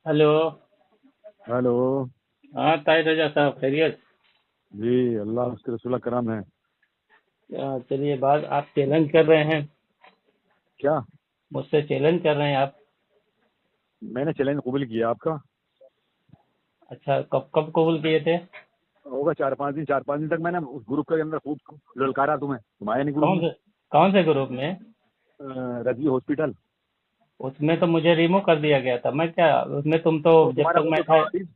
Hello. Hello. हाँ ताहिर रजा साहब, खैरियत? जी, अल्लाह उसके रसूल का करम है। चलिए, बात आप चैलेंज कर रहे हैं, क्या? मुझसे चैलेंज कर रहे हैं आप? मैंने चैलेंज कबूल किया आपका। अच्छा, कब कब कबूल किए थे? होगा 4-5 दिन। 4-5 दिन तक मैंने उस ग्रुप के अंदर खूब ललकारा तुम्हें। तुम आए नहीं ग्रुप कौन में। से कौन से ग्रुप में? रजी हॉस्पिटल। उसमें तो मुझे रिमूव कर दिया गया था। मैं क्या उसमें, तुम तो तो जब तुम्हारा तक वो मैं तो था था। आबिद। आबिद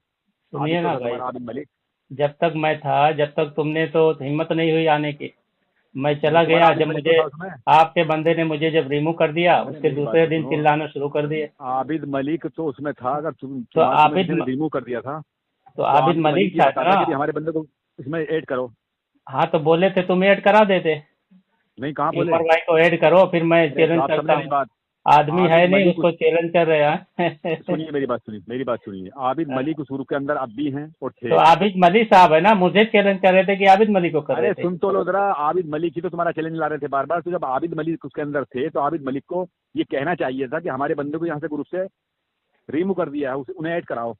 सुनिए तो ना था भाई, तुम्हारा, आबिद मलिक। जब तक मैं था, जब तक तुमने तो हिम्मत नहीं हुई आने की। मैं नहीं, चला तुम्हारा गया आबिद जब मलिक तो मुझे था उसमें। आपके बंदे ने मुझे जब रिमूव कर दिया, अरे उसके मेरी बात दूसरे तो दिन सुनो। चिल्लाना शुरू कर दिए। आबिद मलिक तो उसमें था। अगर तो तुम्हें आबिद किसी ने रिमूव कर दिया था तो तो आबिद आबिद मलिक मलिक ही था आता था ना? कि भी हमारे बंदे को इसमें ऐड करो। हाँ, तो बोले थे तुम ऐड करा देते नहीं, कहाँ कि बोले? उमर भाई को ऐड करो, फिर मैं अरे तो चैलेंज आप करता समझे नहीं हूँ। बात। आदमी आबिद है नहीं, मलिक उसको चैलेंज कर रहे हैं। सुनिए मेरी बात, सुनिए मेरी बात, सुनिए। आबिद मलिक उस ग्रुप के अंदर अब भी हैं और तो थे। आबिद मलिक साहब है ना, मुझे चैलेंज कर रहे थे कि आबिद मलिक को कर रहे अरे थे। सुन तो लो जरा। आबिद मलिक ही तो तुम्हारा चैलेंज ला रहे थे बार बार। तो जब आबिद मलिक उसके अंदर थे तो आबिद मलिक को ये कहना चाहिए था कि हमारे बंदे को यहाँ से ग्रुप से रिमूव कर दिया है, उन्हें ऐड कराओ।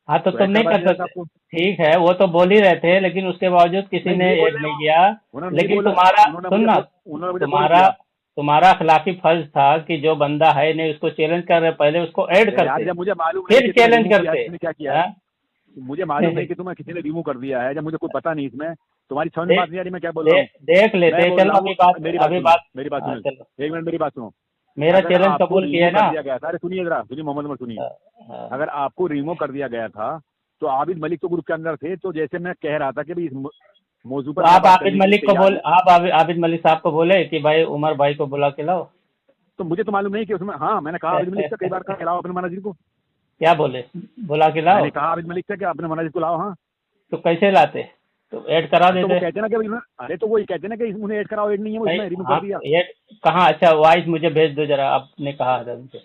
हाँ, तो तो तुम ऐड नहीं करवा कर देना था सकते। आपको। ठीक है, वो तो बोल ही रहे थे, लेकिन उसके बावजूद किसी नहीं, ने नहीं बोल ऐड रहे नहीं हो। किया। उन्होंने नहीं लेकिन बोला। तुम्हारा उन्होंने सुन मुझे ना, उन्होंने मुझे कॉल तुम्हारा किया। तुम्हारा खिलाफी फर्ज था कि जो बंदा है नहीं उसको चैलेंज कर रहे, पहले उसको ऐड अरे यार, करते, जब मुझे मालूम नहीं फिर कि तुम्हें चैलेंज रिमूव किया है, करते। किसने क्या किया है। हाँ? मुझे मालूम नहीं कि तुम्हें किसी ने रिमूव कर दिया है, जब मुझे कोई पता नहीं इसमें। तुम्हारी समझ में दे, बात नहीं आ रही मैं क्या बोल रहा दे, हूँ। देख मैं लेते। बोल चलो रहा हूँ, अभी बात, मेरी बात अभी सुनो, बात। मेरी बात हाँ सुनो। चलो, 1 मिनट मेरी बात सुनो। मेरा अगर चैलेंज आपको कबूल रिमूव किए कर ना? दिया गया था, अरे सुनिए जरा, सुनिए मोहम्मद उमर, सुनिए। हाँ, हाँ। अगर आपको रिमूव कर दिया गया था तो आबिद मलिक तो ग्रुप के अंदर थे। तो जैसे मैं कह रहा था कि भाई इस मौजू तो पर मैं आप बात आबिद करने के लिए मलिक को तैयार बोल हूँ। आप आबिद मलिक साहब को बोले कि भाई उमर भाई को बुला के लाओ। तो मुझे तो मालूम नहीं कि उसमें, हाँ मैंने कहा आबिद मलिक से कई बार कहा खिलाओ अपने मनाजिर को। क्या बोले? बुला के लाओ। मैंने कहा आबिद मलिक से कि अपने मनाजिर को लाओ। हाँ। तो कैसे लाते? तो ऐड करा तो वो देते। कहते ना कि अरे तो वो ये कहते ना कि उन्हें ऐड कराओ, ऐड नहीं है वो, नहीं, इसमें रिमूव कर हाँ, दिया। ये कहाँ? अच्छा, वॉइस मुझे भेज दो जरा, आपने कहा था उनसे।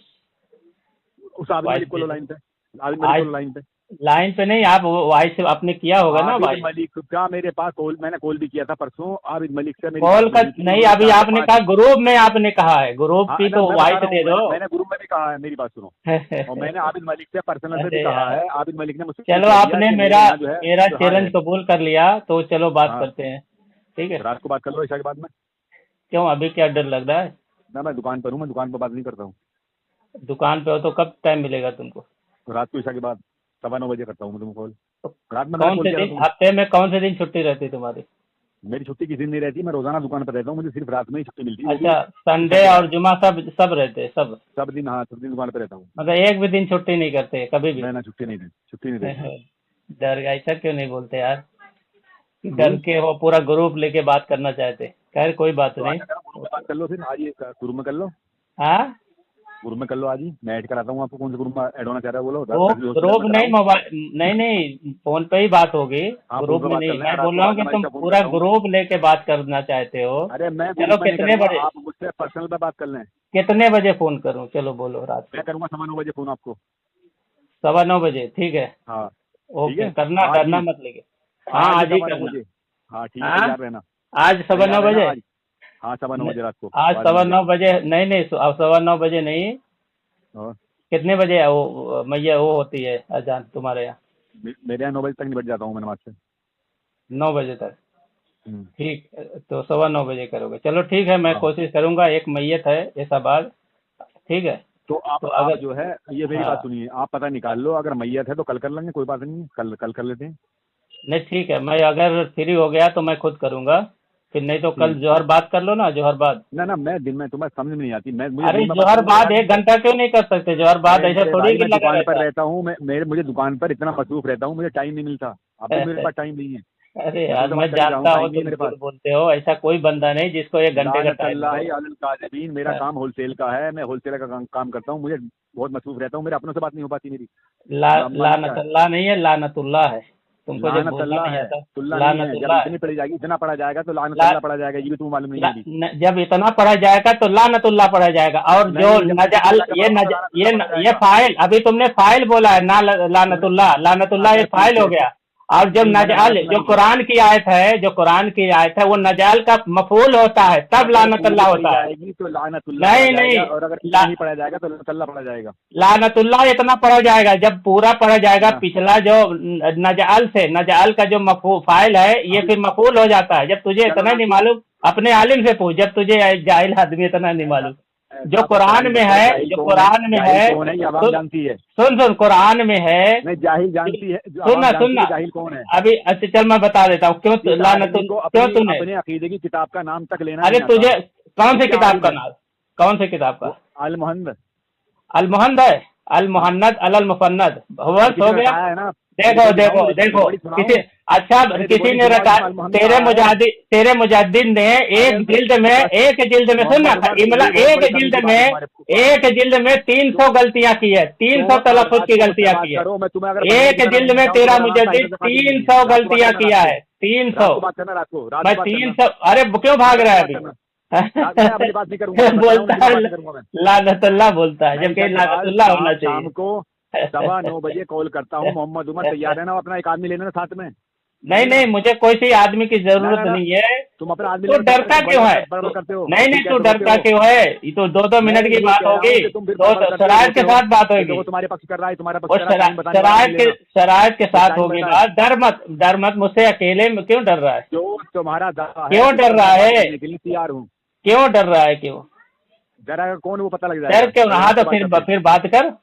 उस आबिद वॉइस मलिक को लो भेज लाइन दो। पे। आबिद मलिक को आज लो लाइन पे। लाइन पे नहीं, आप वॉइस आपने किया होगा ना आबिद वॉइस। मलिक का मेरे पास कॉल, मैंने कॉल भी किया था परसों। आबिद मलिक से मेरी कॉल बात का नहीं हुई थी। नहीं, उन्होंने अभी चार से आपने पांच कहा ग्रुप में, आपने कहा है ग्रुप हाँ की, ना, तो मैं बता वॉइस रहा हूँ, दे दो। मैंने ग्रुप में भी कहा है, मेरी बात सुनो। और मैंने आबिद मलिक से पर्सनल पे भी अरे कहा यार, है। आबिद मलिक ने मुझसे चलो कह दिया आपने कि मेरा मेरे यहाँ जो है मेरा त्योहार चैलेंज है। कबूल कर लिया, तो चलो बात हाँ। करते हैं। ठीक है। रात को बात कर लो ईशा के बाद में। क्यों, अभी क्या डर लग रहा है? ना, मैं दुकान पर हूँ, मैं दुकान पर बात नहीं करता हूँ। दुकान पे हो तो कब टाइम मिलेगा तुमको? तो रात को ईशा के बाद 9:15 बजे करता हूँ मैं तुमको कॉल। तो रात में मैंने कौन कॉल से किया था दिन, तुम। हफ्ते में कौन से दिन छुट्टी रहती है तुम्हारी? मेरी छुट्टी किसी दिन नहीं रहती, मैं रोजाना दुकान पर रहता हूँ। मुझे सिर्फ रात में ही छुट्टी मिलती है, वो भी अच्छा, ईशा संडे के और बाद। जुमा सब सब रहते हैं सब? सब दिन, हाँ सब दिन दुकान पर रहता हूँ। मतलब एक भी दिन छुट्टी नहीं करते कभी भी? मैं ना, छुट्टी नहीं देती, छुट्टी नहीं देती। डर, ऐसा क्यों नहीं बोलते यार? डर हम्म। के हो, पूरा ग्रुप लेके बात करना चाहते। खैर, कोई बात तो नहीं। आजा करो ग्रुप में बात कर लो, फिर आज ये ग्रुप में कर लो। हाँ, ग्रुप में कर लो आज ही, मैं ऐड कराता हूँ आपको। कौन से ग्रुप में ऐड होना चाह रहा है बोलो। वो रवि हॉस्पिटल ग्रुप में नहीं, कराओ। मोबाइल नहीं, नहीं, फोन पे ही बात होगी। हाँ, फोन ग्रुप पे में बात कर नहीं, लेना। मैं रात बोल को रहा हूँ बाद कि में मैं तुम इसका फोन पूरा करता हूँ। ग्रुप लेके बात करना चाहते हो। अरे मैं चलो ग्रुप में नहीं कितने करूँगा, बजे, आप मुझसे पर्सनल पे बात कर लें। कितने बजे फोन करूँ? चलो बोलो, रात मैं को करूँगा 9:15 बजे फोन आपको। 9:15 बजे, ठीक है। हाँ। ठीक ओके, है। करना, आज डरना ही, मत लेके। हाँ, आज ही आज ही सवा नौ करना। बजे हाँ ठीक है, हाँ, तैयार रहना। आज सवा तैयार नौ रहना बजे आज। हाँ, 9:15 बजे रात को आज बाद में सवा मुझे। नौ बजे नहीं, नहीं, अब 9:15 बजे नहीं। और कितने बजे है वो मैया वो होती है अजान तुम्हारे यहाँ? मेरे यहाँ 9 बजे तक निपट जाता हूँ मैं नमाज से। 9 बजे तक? हम्म। ठीक, तो 9:15 बजे करोगे? चलो ठीक है, मैं हाँ। कोशिश करूंगा। एक मैयत है ऐसा बात। ठीक है। तो तो आप अगर, जो है, ये मेरी हाँ, बात सुनिए, आप पता निकाल लो। अगर मैयत है तो कल कर लेंगे, कोई बात नहीं है, कल कल कर लेते हैं। नहीं ठीक है, मैं अगर फ्री हो गया तो मैं खुद करूंगा। फिर नहीं तो कल ठीक। जोहर बाद कर लो ना, जोहर बाद। ना ना, मैं दिन में, तुम्हें समझ में नहीं आती, मैं मुझे अरे दिन में बात जोहर करने में बाद तैयार एक नहीं है। घंटा क्यों नहीं कर सकते? जोहर बाद अरे ऐसा मेरे थोड़ी भाई, कि मैं लगा दुकान पर रहता रहता हूँ। मुझे दुकान पर इतना मसरूफ रहता हूँ, मुझे टाइम नहीं मिलता। अब भी मेरे है। पास टाइम नहीं है। अरे मैं यार, तुमसे मैं बात करने जाऊँ, जानता हूँ टाइम नहीं है तुम मेरे पास। झूठ बोलते हो। ऐसा कोई बंदा नहीं जिसको 1 घंटे का टाइम हो। लानतल्लाहि अलल काज़िबीन। मेरा काम होलसेल का है, मैं होलसेल का काम करता हूँ। मुझे बहुत मसरूफ रहता हूँ, मेरे अपनों से बात नहीं हो पाती मेरी। मानना क्या है? लानतल्ला नहीं है, लानतुल्लाह है। तुमको जब बोलना लानतल्ला नहीं है, आता। तुल्ला नहीं है। जब लानतुल्लाह है। इतनी पड़ी जाएगी, इतना पड़ा जाएगा तो ला, लानतल्ला पड़ा जाएगा, ये भी तुम्हें मालूम नहीं है अभी। जब इतना पढ़ा जाएगा तो लानतुल्लाह पढ़ा जाएगा। और जो नहीं, जब लानतल्ला के बराबर तो लानतल्ला पड़ा ये जाएगा। फाइल, अभी तुमने फाइल बोला है ना, तुमने लानतुल्लाह, लानतुल्लाह ये अच्छा ठीक फाइल हो है। गया। और जब नजाल जो कुरान की आयत है, जो कुरान की आयत है वो नजाल का मफूल होता है, तब लानतुल्लाह होता है। जाएगी तो लानतुल्लाह नहीं पढ़ा नहीं, जाएगा, और अगर नहीं पढ़ा जाएगा तो लानतुल्लाह पढ़ा जाएगा। लानतुल्लाह इतना पढ़ा जाएगा जब पूरा पढ़ा जाएगा। हाँ। पिछला जो नजाल से, नजाल का जो मफू फाइल है ये फिर मफूल हो जाता है। जब तुझे इतना नहीं मालूम, अपने आलिम से पूछ, जब तुझे जाहिल आदमी इतना नहीं मालूम। जो कुरान में है, जो कुरान में है, कौन है, ये आवाम जानती है। सुन कुरान में है। नहीं, जाहिल जानती है, सुनना जाहिल कौन है अभी। अच्छा चल मैं बता देता हूँ क्यों क्यों तूने अपने अकीदे की किताब का नाम तक लेना। अरे तुझे कौन सी किताब का नाम, कौन सी किताब का? अल मुहन्नद, अल मुहन्नद है, अल मुहन्नद अलल मुफन्नद बस हो गया है ना। देखो किसी, अच्छा किसी ने रखा, तेरे मुजाद्दिद ने एक जिल्द में सुनना, इमला एक जिल्द में 300 गलतियां की है, 300 तलफ़ुज़ की गलतियां की है। एक जिल्द में तेरा मुजाद्दिद 300 गलतियां किया है, 300। मैं 300, अरे क्यों भाग रहा है अभी? बोलता है लानतुल्लाह, बोलता है जबकि लानतुल्लाह होना चाहिए। शाम को 9:15 बजे कॉल करता हूँ, मोहम्मद उमर तैयार है ना, अपना एक आदमी लेना साथ में। नहीं मुझे कोई सी आदमी की जरूरत नहीं है। तुम अपना आदमी तो डरता क्यों है? नहीं तू डरता क्यों है? ये तो 2-2 मिनट की बात होगी, तो शरायत के साथ बात होगी। तुम्हारे पक्ष कर रहा है, तुम्हारा पक्ष कर रहा है, शरायत के साथ होगी बात। डर मत मुझसे, अकेले में क्यों डर रहा है? जो तुम्हारा दावा क्यों डर रहा है? तैयार हूँ। क्यों डर रहा है? क्यों डरा? कौन वो पता लग जाएगा। डर क्यों? हाँ तो फिर बात कर,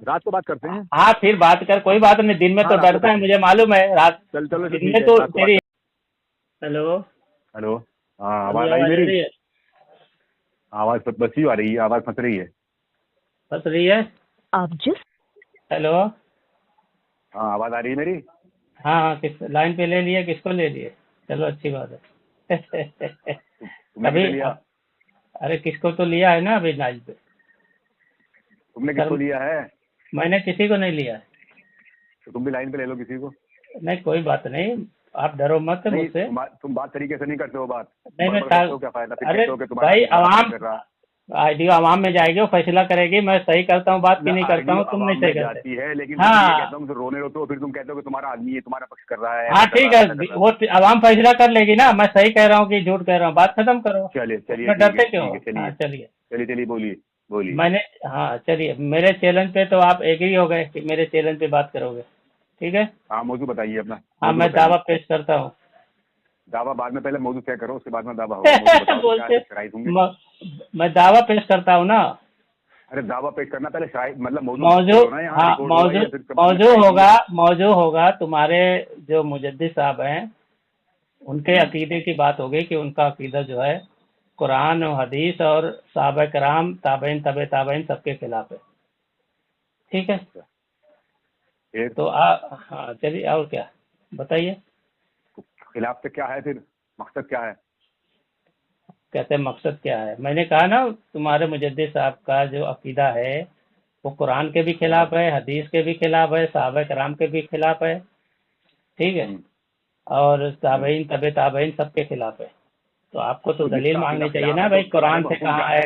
रात को बात करते हैं। हाँ फिर बात कर, कोई बात नहीं। दिन में तो डरता है, मुझे मालूम है। रात चलो दिन में तो तेरी। हेलो हाँ, आवाज आई मेरी? आवाज बसी आ रही है, आवाज फंस रही है आप जिस। हेलो हाँ, आवाज आ रही है मेरी? हाँ किस लाइन पे ले लिए? किसको ले लिए? चलो अच्छी बात है। तुमने लिया? अरे किसको तो लिया है ना अभी लाइन पे। तुमने किसको लिया है? मैंने किसी को नहीं लिया है। तो तुम भी लाइन पे ले लो किसी को। नहीं कोई बात नहीं, आप डरो मत मुझसे। तुम बात तरीके से नहीं करते हो बात। नहीं मैं क्या फायदा? अरे भाई आवाम में जाएगी, वो फैसला करेगी। मैं सही करता हूँ बात की नहीं करता हूँ, तुम नहीं सही करते है। लेकिन हाँ रोने रोते हो, फिर तुम कहते हो कि तुम्हारा आदमी है, तुम्हारा पक्ष कर रहा है। हाँ ठीक है, वो आवाम फैसला कर लेगी ना, मैं सही कह रहा हूँ कि झूठ कह रहा हूँ। बात खत्म करो। चलिए डरते क्यों? चलिए बोलिए। मैंने हाँ चलिए, मेरे चैलेंज पे तो आप एग्री हो गए कि मेरे चैलेंज पे बात करोगे, ठीक है? हाँ, मौजूद बताइए अपना। हाँ मैं दावा पेश करता हूँ। दावा बाद में, पहले मौजूद तय करो, उसके बाद में दावा होगा। बोलते मैं दावा पेश करता हूँ ना। अरे दावा पेश करना पहले शायद, मतलब मौजूद होगा। तुम्हारे जो मुजद्दिद साहब हैं उनके अकीदे की बात हो गई कि उनका अकीदा जो है कुरान और हदीस और सहाबा कराम, ताबईन, तबे ताबईन सबके खिलाफ है, ठीक है? तो हाँ चलिए, और क्या बताइए? खिलाफ से क्या है फिर? मकसद क्या है? कहते हैं मकसद क्या है? मैंने कहा ना, तुम्हारे मुजद्दिद साहब का जो अकीदा है वो कुरान के भी खिलाफ है, हदीस के भी खिलाफ है, सहाबा कराम के भी खिलाफ है, ठीक है? और ताबईन, तबे ताबईन सबके खिलाफ है। तो आपको तो दलील मांगनी चाहिए ना भाई, कुरान से कहाँ है,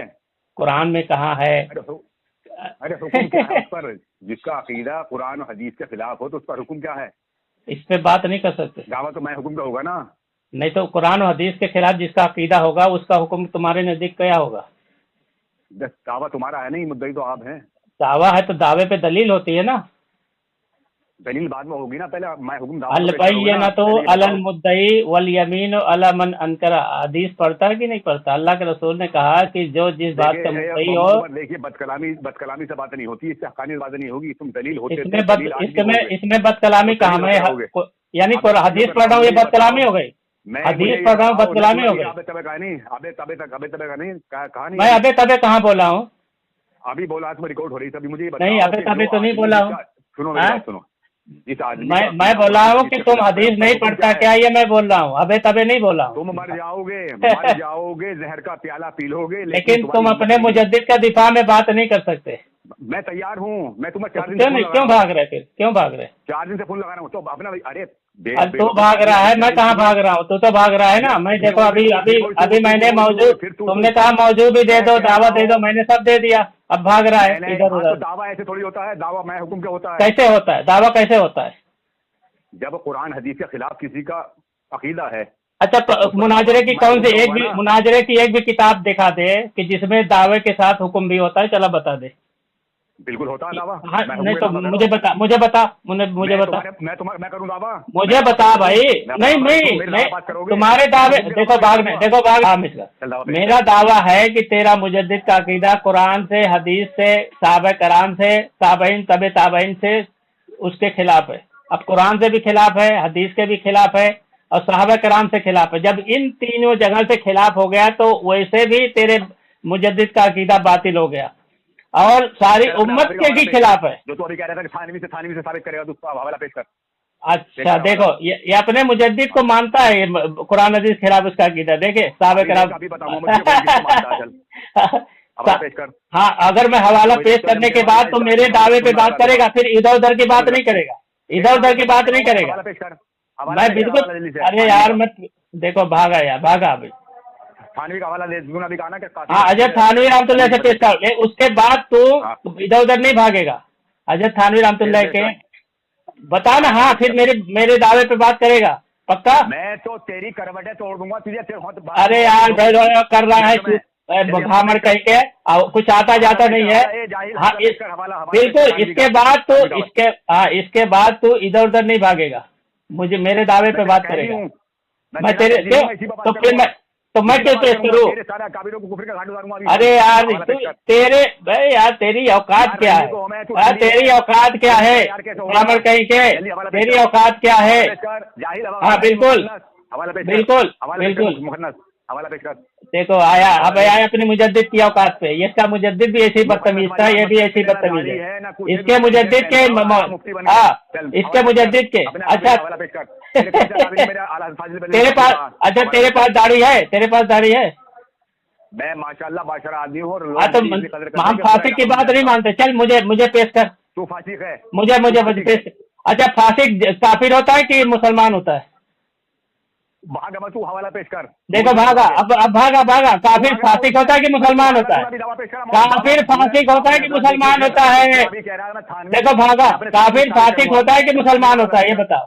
कुरान में कहाँ है? अरे हुक्म क्या है उस पर? जिसका अकीदा कुरान और हदीस के खिलाफ हो तो उस पर हुक्म क्या है? इस पे बात नहीं कर सकते। दावा तो मैं हुक्म का होगा ना। नहीं तो कुरान और हदीस के खिलाफ जिसका अकीदा होगा उसका हुक्म तुम्हारे नजदीक क्या होगा? दावा तुम्हारा है नहीं, मुद्दई तो आप हैं। दावा है तो दावे पे दलील होती है ना। दलील बाद में होगी ना, पहले मैं हुक्म अलबय्यना तो अलल मुद्दई वल यमीन अला मन अनकरा। हदीस पढ़ता है कि नहीं पढ़ता? अल्लाह के रसूल ने कहा कि जो जिस बात का मुद्दई हो। देखिए, बदकलामी से बात नहीं होती, इससे हक़ानी बात नहीं होगी। तुम दलील होते इसमें बदकलामी कहाँ? मैं यानी हदीस पढ़ रहा हूँ, ये बदकलामी हो गई? हदीस पढ़ रहा हूँ, बदकलामी हो गई? मैं अबे तबे कहाँ बोला हूँ? अभी बोला तो रिकॉर्ड हो रही थी, मुझे नहीं, अबे तबे तो नहीं बोला हूँ। सुनो, मैं बोला हूँ कि तुम हदीस नहीं पढ़ता क्या, ये मैं बोल रहा हूँ। अबे तबे नहीं बोला हूँ। तुम मर जाओगे, जहर का प्याला पी लोगे, लेकिन तुम अपने मुजद्दिद का दिफा में बात नहीं कर सकते। मैं तैयार हूँ। मैं तुम्हें 4 दिन क्यों भाग रहे? फिर क्यों भाग रहे? 4 दिन से फोन लगा रहा हूँ तो अपना। अरे तू भाग रहा है, मैं कहाँ भाग रहा हूँ? तू तो भाग रहा है ना। मैं देखो अभी मैंने मौजूद, तुमने कहा मौजूद भी दे दो, दावा दे दो, मैंने सब दे दिया, अब भाग रहा है इधर उधर। दावा ऐसे थोड़ी होता है, दावा मैं हुक्म क्या होता है? कैसे होता है दावा? कैसे होता है? जब कुरान हदीस के खिलाफ किसी का अकीदा है। अच्छा, तो मुनाजरे की कौन सी एक भी मुनाजरे की एक भी किताब दिखा दे कि जिसमें दावे के साथ हुक्म भी होता है, चला बता दे। बिल्कुल होता है दावा। हाँ, नहीं तो मुझे बता मुझे बता। मैं करूँ दावा? मुझे बता भाई। नहीं, तुम्हारे दावे देखो भाग हाँ मिश्रा, मेरा दावा है कि तेरा मुजद्दिद का अकीदा कुरान से, हदीस से, साहबा कराम से, ताबईन तबे ताबईन से उसके खिलाफ है। अब कुरान से भी खिलाफ है, हदीस के भी खिलाफ है और साहबा कराम से खिलाफ है। जब इन तीनों जगह से खिलाफ हो गया तो वैसे भी तेरे मुजद्दिद का अकीदा बातिल हो गया और सारी उम्मत के भी खिलाफ है। जो तो अभी कह रहा था कि थानवी से साबित करेगा, तो उसका हवाला पेश कर। अच्छा देखो, ये अपने मुजद्दिद को मानता है, कुरान हदीस के खिलाफ उसका अकीदा। देखे साहबा कराम हाँ, अगर मैं हवाला पेश करने के बाद तो मेरे दावे पे बात करेगा, फिर इधर उधर की बात नहीं करेगा, इधर उधर की बात नहीं करेगा। मैं बिल्कुल, अरे यार मैं देखो भागा यार, भागा अभी थानवी का हवाला दे दूंगा अभी गाना क्या? हाँ, अजय थानवी रहमतुल्लाह से पेश कर, उसके बाद तू इधर उधर नहीं भागेगा। अजय थानवी रहमतुल्लाह के बता ना। हाँ, फिर मेरे दावे पे बात करेगा पक्का? मैं तो तेरी करवटें तोड़ दूंगा तुझे। अरे यार कर रहा है भामड़ कहीं के, कुछ आता जाता नहीं है। हाँ, बिल्कुल। इसके बाद तू इधर उधर नहीं भागेगा, मुझे मेरे दावे पे बात करेगा। मैं तेरे तो मैं क्यों पेश करूँ? अरे यार तेरी औकात क्या है? तेरी औकात क्या है ब्राह्मण कहीं के? तेरी औकात क्या है? हाँ बिल्कुल बिल्कुल बिल्कुल। देखो आया अपनी मुजद्दिद की औकात पे। इसका मुजद्दिद भी ऐसी बदतमीज था, ये भी ऐसी बदतमीज है। इसके मुजद्दिद के इसके मुजद्दिद के अच्छा तेरे पास दाढ़ी है? तेरे पास दाढ़ी है? मैं माशाल्लाह बाशरा आदमी हूँ। तो हम फासिक की बात नहीं मानते। चल मुझे पेश कर। तू फासिक है? मुझे पेश। अच्छा, फासिक काफिर होता है कि मुसलमान होता है? भागा, तू हवाला पेश कर। देखो भागा, अब भागा। काफिर फासिक होता है कि मुसलमान होता है? काफिर फासिक होता है कि मुसलमान होता है? देखो भागा, काफिर फासिक होता है कि मुसलमान होता है, ये बताओ।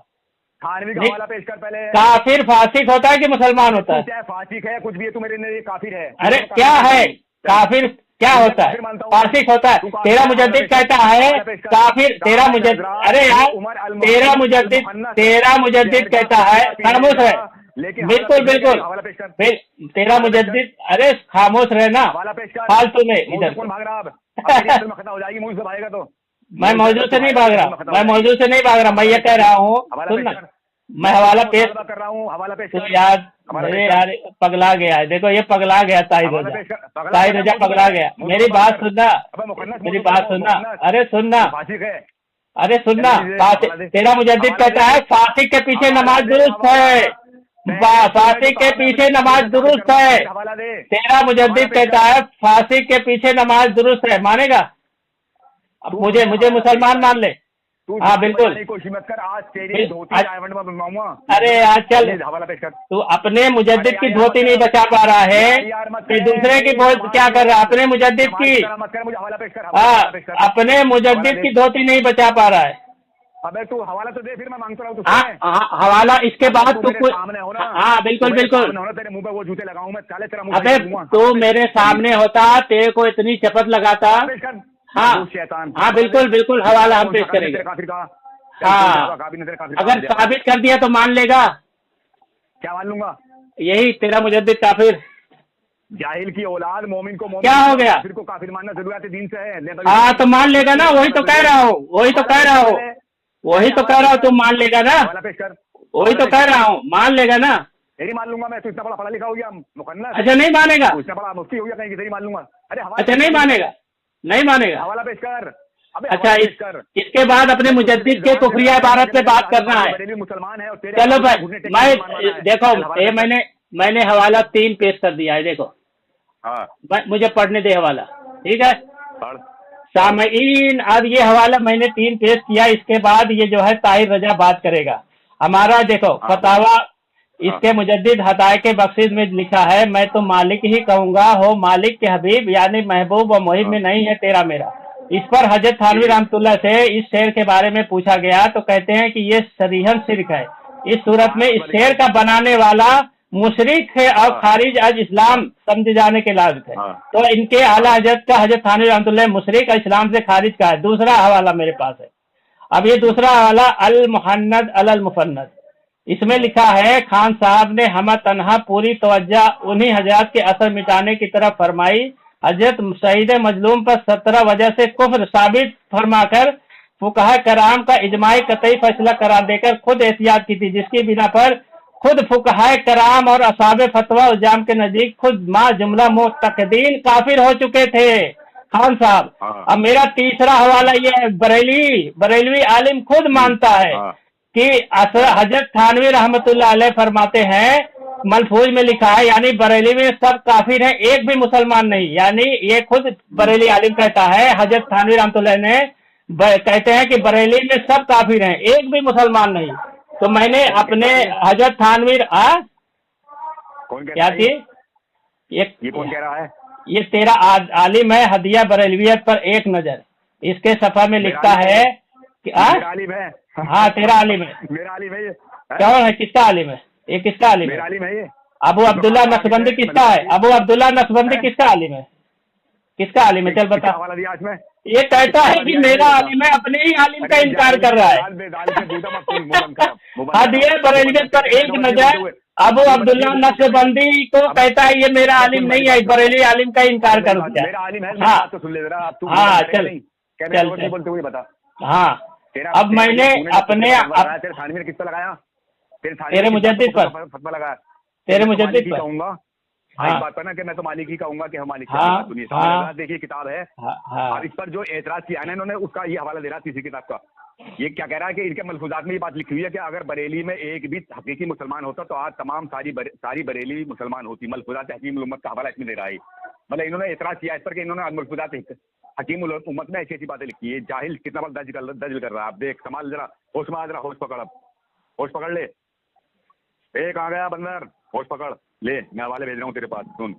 थानवी का हवाला पेश कर पहले। काफिर फासिक होता है कि मुसलमान होता है? चाहे फासिक है कुछ भी है, तू मेरे लिए काफिर है। अरे क्या है काफिर? क्या होता है? फासिक होता है। तेरा मुजद्दिद कहता है काफिर। तेरा मुजद्दिद, अरे यार तेरा मुजद्दिद कहता है, खामोश है। बिल्कुल तेरा मुजद्दिद, अरे खामोश रहना फालतू में इधर। मैं मौजूद से नहीं भाग रहा, मैं ये कह रहा हूँ सुन ना, मैं हवाला पेश कर रहा हूँ। हवाला पेश यार पगला गया है। देखो ये पगला गया, ताहिर रजा पगला गया। मेरी बात सुनना। अरे सुनना, तेरा मुजद्दिद कहता है फासिक के पीछे नमाज दुरुस्त है, फासिक के पीछे नमाज दुरुस्त है। तेरा मुजद्दिद कहता है फासिक के पीछे नमाज दुरुस्त है, मानेगा? अब मुझे मुसलमान मान ले। हाँ बिल्कुल। अरे यार चल, तू अपने मुजद्दिद की धोती नहीं बचा पा रहा है कि दूसरे की क्या कर रहा है? अपने मुजद्दिद की, अपने मुजद्दिद की धोती नहीं बचा पा रहा है। अबे तू हवाला तो दे, फिर मैं मांगता रहा हूँ। हवाला इसके बाद तू कुछ। हाँ बिल्कुल तेरे मुंह पे वो जूते लगाऊं मैं, साले तेरा मुंह। अबे तू मेरे सामने होता, तेरे को इतनी शपथ लगाता। हाँ बिल्कुल हवाला हम पेश करेंगे। हाँ, अगर साबित कर दिया तो मान लेगा? क्या मान लूंगा? यही तेरा मुजद्दिद काफिर। जाहिल की औलाद मोमिन को क्या हो गया? काफिर को काफिर मानना जरूरत दीन से है। हाँ तो मान लेगा ना, वही तो कह रहा हूँ, तुम मान लेगा ना? वही तो कह रहा हूँ, मान लेगा ना? तेरी मान लूंगा मैं, तू इतना बड़ा पढ़ा लिखा हो गया मुकन्नस। अच्छा नहीं मानेगा? इतना बड़ा मुफ्ती हो गया कहीं, तेरी मान लूंगा? अरे अच्छा नहीं मानेगा? हवाला पेश कर। अच्छा इसके बाद अपने मुजद्दिद के कुफरिया इबारत पे बात करना है। मुसलमान है। चलो मैं देखो मैंने हवाला 3 पेश कर दिया है। देखो मुझे पढ़ने दे हवाला, ठीक है सामईन? अब ये हवाला मैंने 3 पेश किया, इसके बाद ये जो है ताहिर रजा बात करेगा हमारा। देखो फतावा इसके मुजद्दिद हदायके बख्शिश में लिखा है, मैं तो मालिक ही कहूंगा, हो मालिक के हबीब, यानी महबूब व मुहिब में नहीं है तेरा मेरा। इस पर हजरत थानवी रहमतुल्लाह से इस शेर के बारे में पूछा गया तो कहते हैं कि ये सरीहन शिर्क है। इस सूरत में इस शेर का बनाने वाला मुशरिक है और खारिज आज इस्लाम समझे जाने के लायक है। तो इनके आला हजरत का हजरत थानवी रहमतुल्लाह मुशरिक और इस्लाम से खारिज का है। दूसरा हवाला मेरे पास है। अब ये दूसरा हवाला अल मुहन्नद अल मुफन्नद, इसमें लिखा है खान साहब ने हम तनहा पूरी तवज्जो उन्हीं हजरत के असर मिटाने की तरफ फरमाई। हजरत शहीद मजलूम पर 17 वजह से कुफ्र साबित फरमाकर फुकहा कराम का इजमाई कतई फैसला करार देकर खुद एहतियात की थी, जिसकी बिना पर खुद फुकहा कराम और असाब फतवा उजाम के नजदीक खुद मां जुमला मुतकदीन काफिर हो चुके थे। खान साहब अब मेरा तीसरा हवाला ये है, बरेलवी आलिम खुद मानता है कि हजरत थानवी रहमतुल्लाह अलैह फरमाते हैं, मलफूज में लिखा है यानी बरेली में सब काफिर हैं, एक भी मुसलमान नहीं। यानी ये खुद बरेली आलिम कहता है, हजरत थानवी रहमतुल्लाह ने कहते हैं कि बरेली में सब काफिर हैं, एक भी मुसलमान नहीं। तो मैंने अपने हजरत थानवी क्या थी ये कौन कह रहा है? ये तेरा आलिम है हदिया बरेलवियत पर एक नजर, इसके सफा में लिखता है कि आलिम है। हाँ तेरा आलिम है। मेरा आलिम है ये। कौन है? किसका आलिम है ये? किसका आलिम है? मेरा आलिम है ये। अबू अब्दुल्ला नक्शबंदी किसका है? अबू अब्दुल्ला नक्शबंदी किसका आलिम है? किसका आलिम है? चल बता। हवाला दिया इसमें। ये कहता है कि मेरा आलिम है, अपने ही आलिम का इनकार कर रहा है। हदिया बरेलवियत पर एक नजर अबू अब्दुल्ला नक्शबंदी को कहता है ये मेरा आलिम नहीं है, बरेली आलिम का इनकार कर दिया। मेरा आलिम है। हाँ तो सुन ले जरा। हाँ चल बोलते हुए बता। हाँ अब मैंने अपने थानवी ने किस पर लगाया? तेरे मुजद्दिद पर फतवा लगाया। तेरे मुजद्दिद पर कहूंगा। हाँ बात पर ना कि मैं तो मालिक ही कहूंगा कि हम मालिक। हाँ हाँ देखिए किताब है। हाँ अब इस पर जो एतराज किया ना इन्होंने, उसका ये हवाला दे रहा किसी किताब का। ये क्या कह रहा है कि इनके मलफूजात में ये बात लिखी हुई है कि अगर बरेली में एक भी हकीकी मुसलमान होता तो आज तमाम सारी बरेली मुसलमान होती। मलफूजात हकीम उम्मत का हवाला इसमें दे रहा है। मतलब इन्होंने एतराज किया इस पर कि इन्होंने मलफूजात हकीम उम्मत में ऐसी ऐसी बातें लिखी है। जाहिल कितना बार दर्ज कर रहा है। आप देख संभाल जरा, होश में आ जरा, होश पकड़। अब होश पकड़ ले। एक आ गया बंदर, होश पकड़ ले। मैं हवाले भेज रहा हूँ तेरे पास, सुन।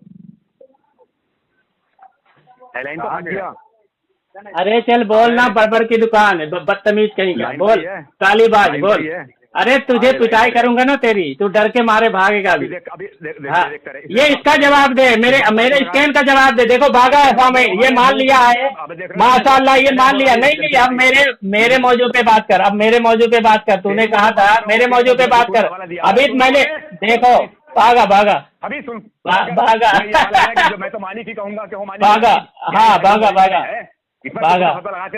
हेडलाइन तो हट गया। अरे चल बोल ना, बड़बड़ की दुकान है, बदतमीज कहीं का। बोल कालीबाज बोल। अरे तुझे पिटाई करूंगा ना तेरी, तू डर के मारे भागेगा अभी। हाँ ये इसका जवाब दे, मेरे स्कैन का जवाब दे। देखो भागा है सामने, ये मान लिया है माशाल्लाह, ये मान लिया। नहीं अब मेरे मौजू पे बात कर, अब मेरे मौजू पे बात कर। तूने कहा था मेरे मौजू पे बात कर। अभी मैंने देखो भागा अभी सुन भागा मैं तो मालिक ही कहूंगा कि भागा। हाँ भागा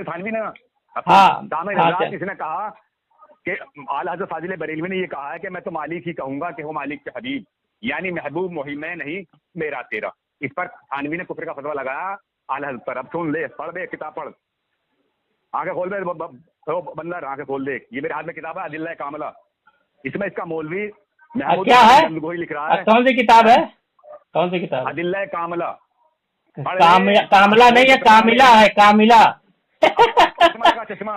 थानवी ने। हाँ इसने कहा कि आला हज़रत फाजिल बरेलवी ने ये कहा है कि मैं तो मालिक ही कहूंगा कि हो मालिक के हबीब, यानी महबूब मोही में नहीं मेरा तेरा। इस पर थानवी ने कुफर का फतवा लगाया आला हज़रत पर। अब सुन ले, पढ़ दे, किताब पढ़। आंखें खोल दे बंदर, आंखें खोल दे। ये मेरे हाथ में किताब है अदिल्ला कामिला। इसमें इसका मौलवी क्या है? लिख रहा है। कौन सी किताब है? कौन सी किताब? अदिल्ला कामिला। कामिला नहीं है, कामिला है, कामिला।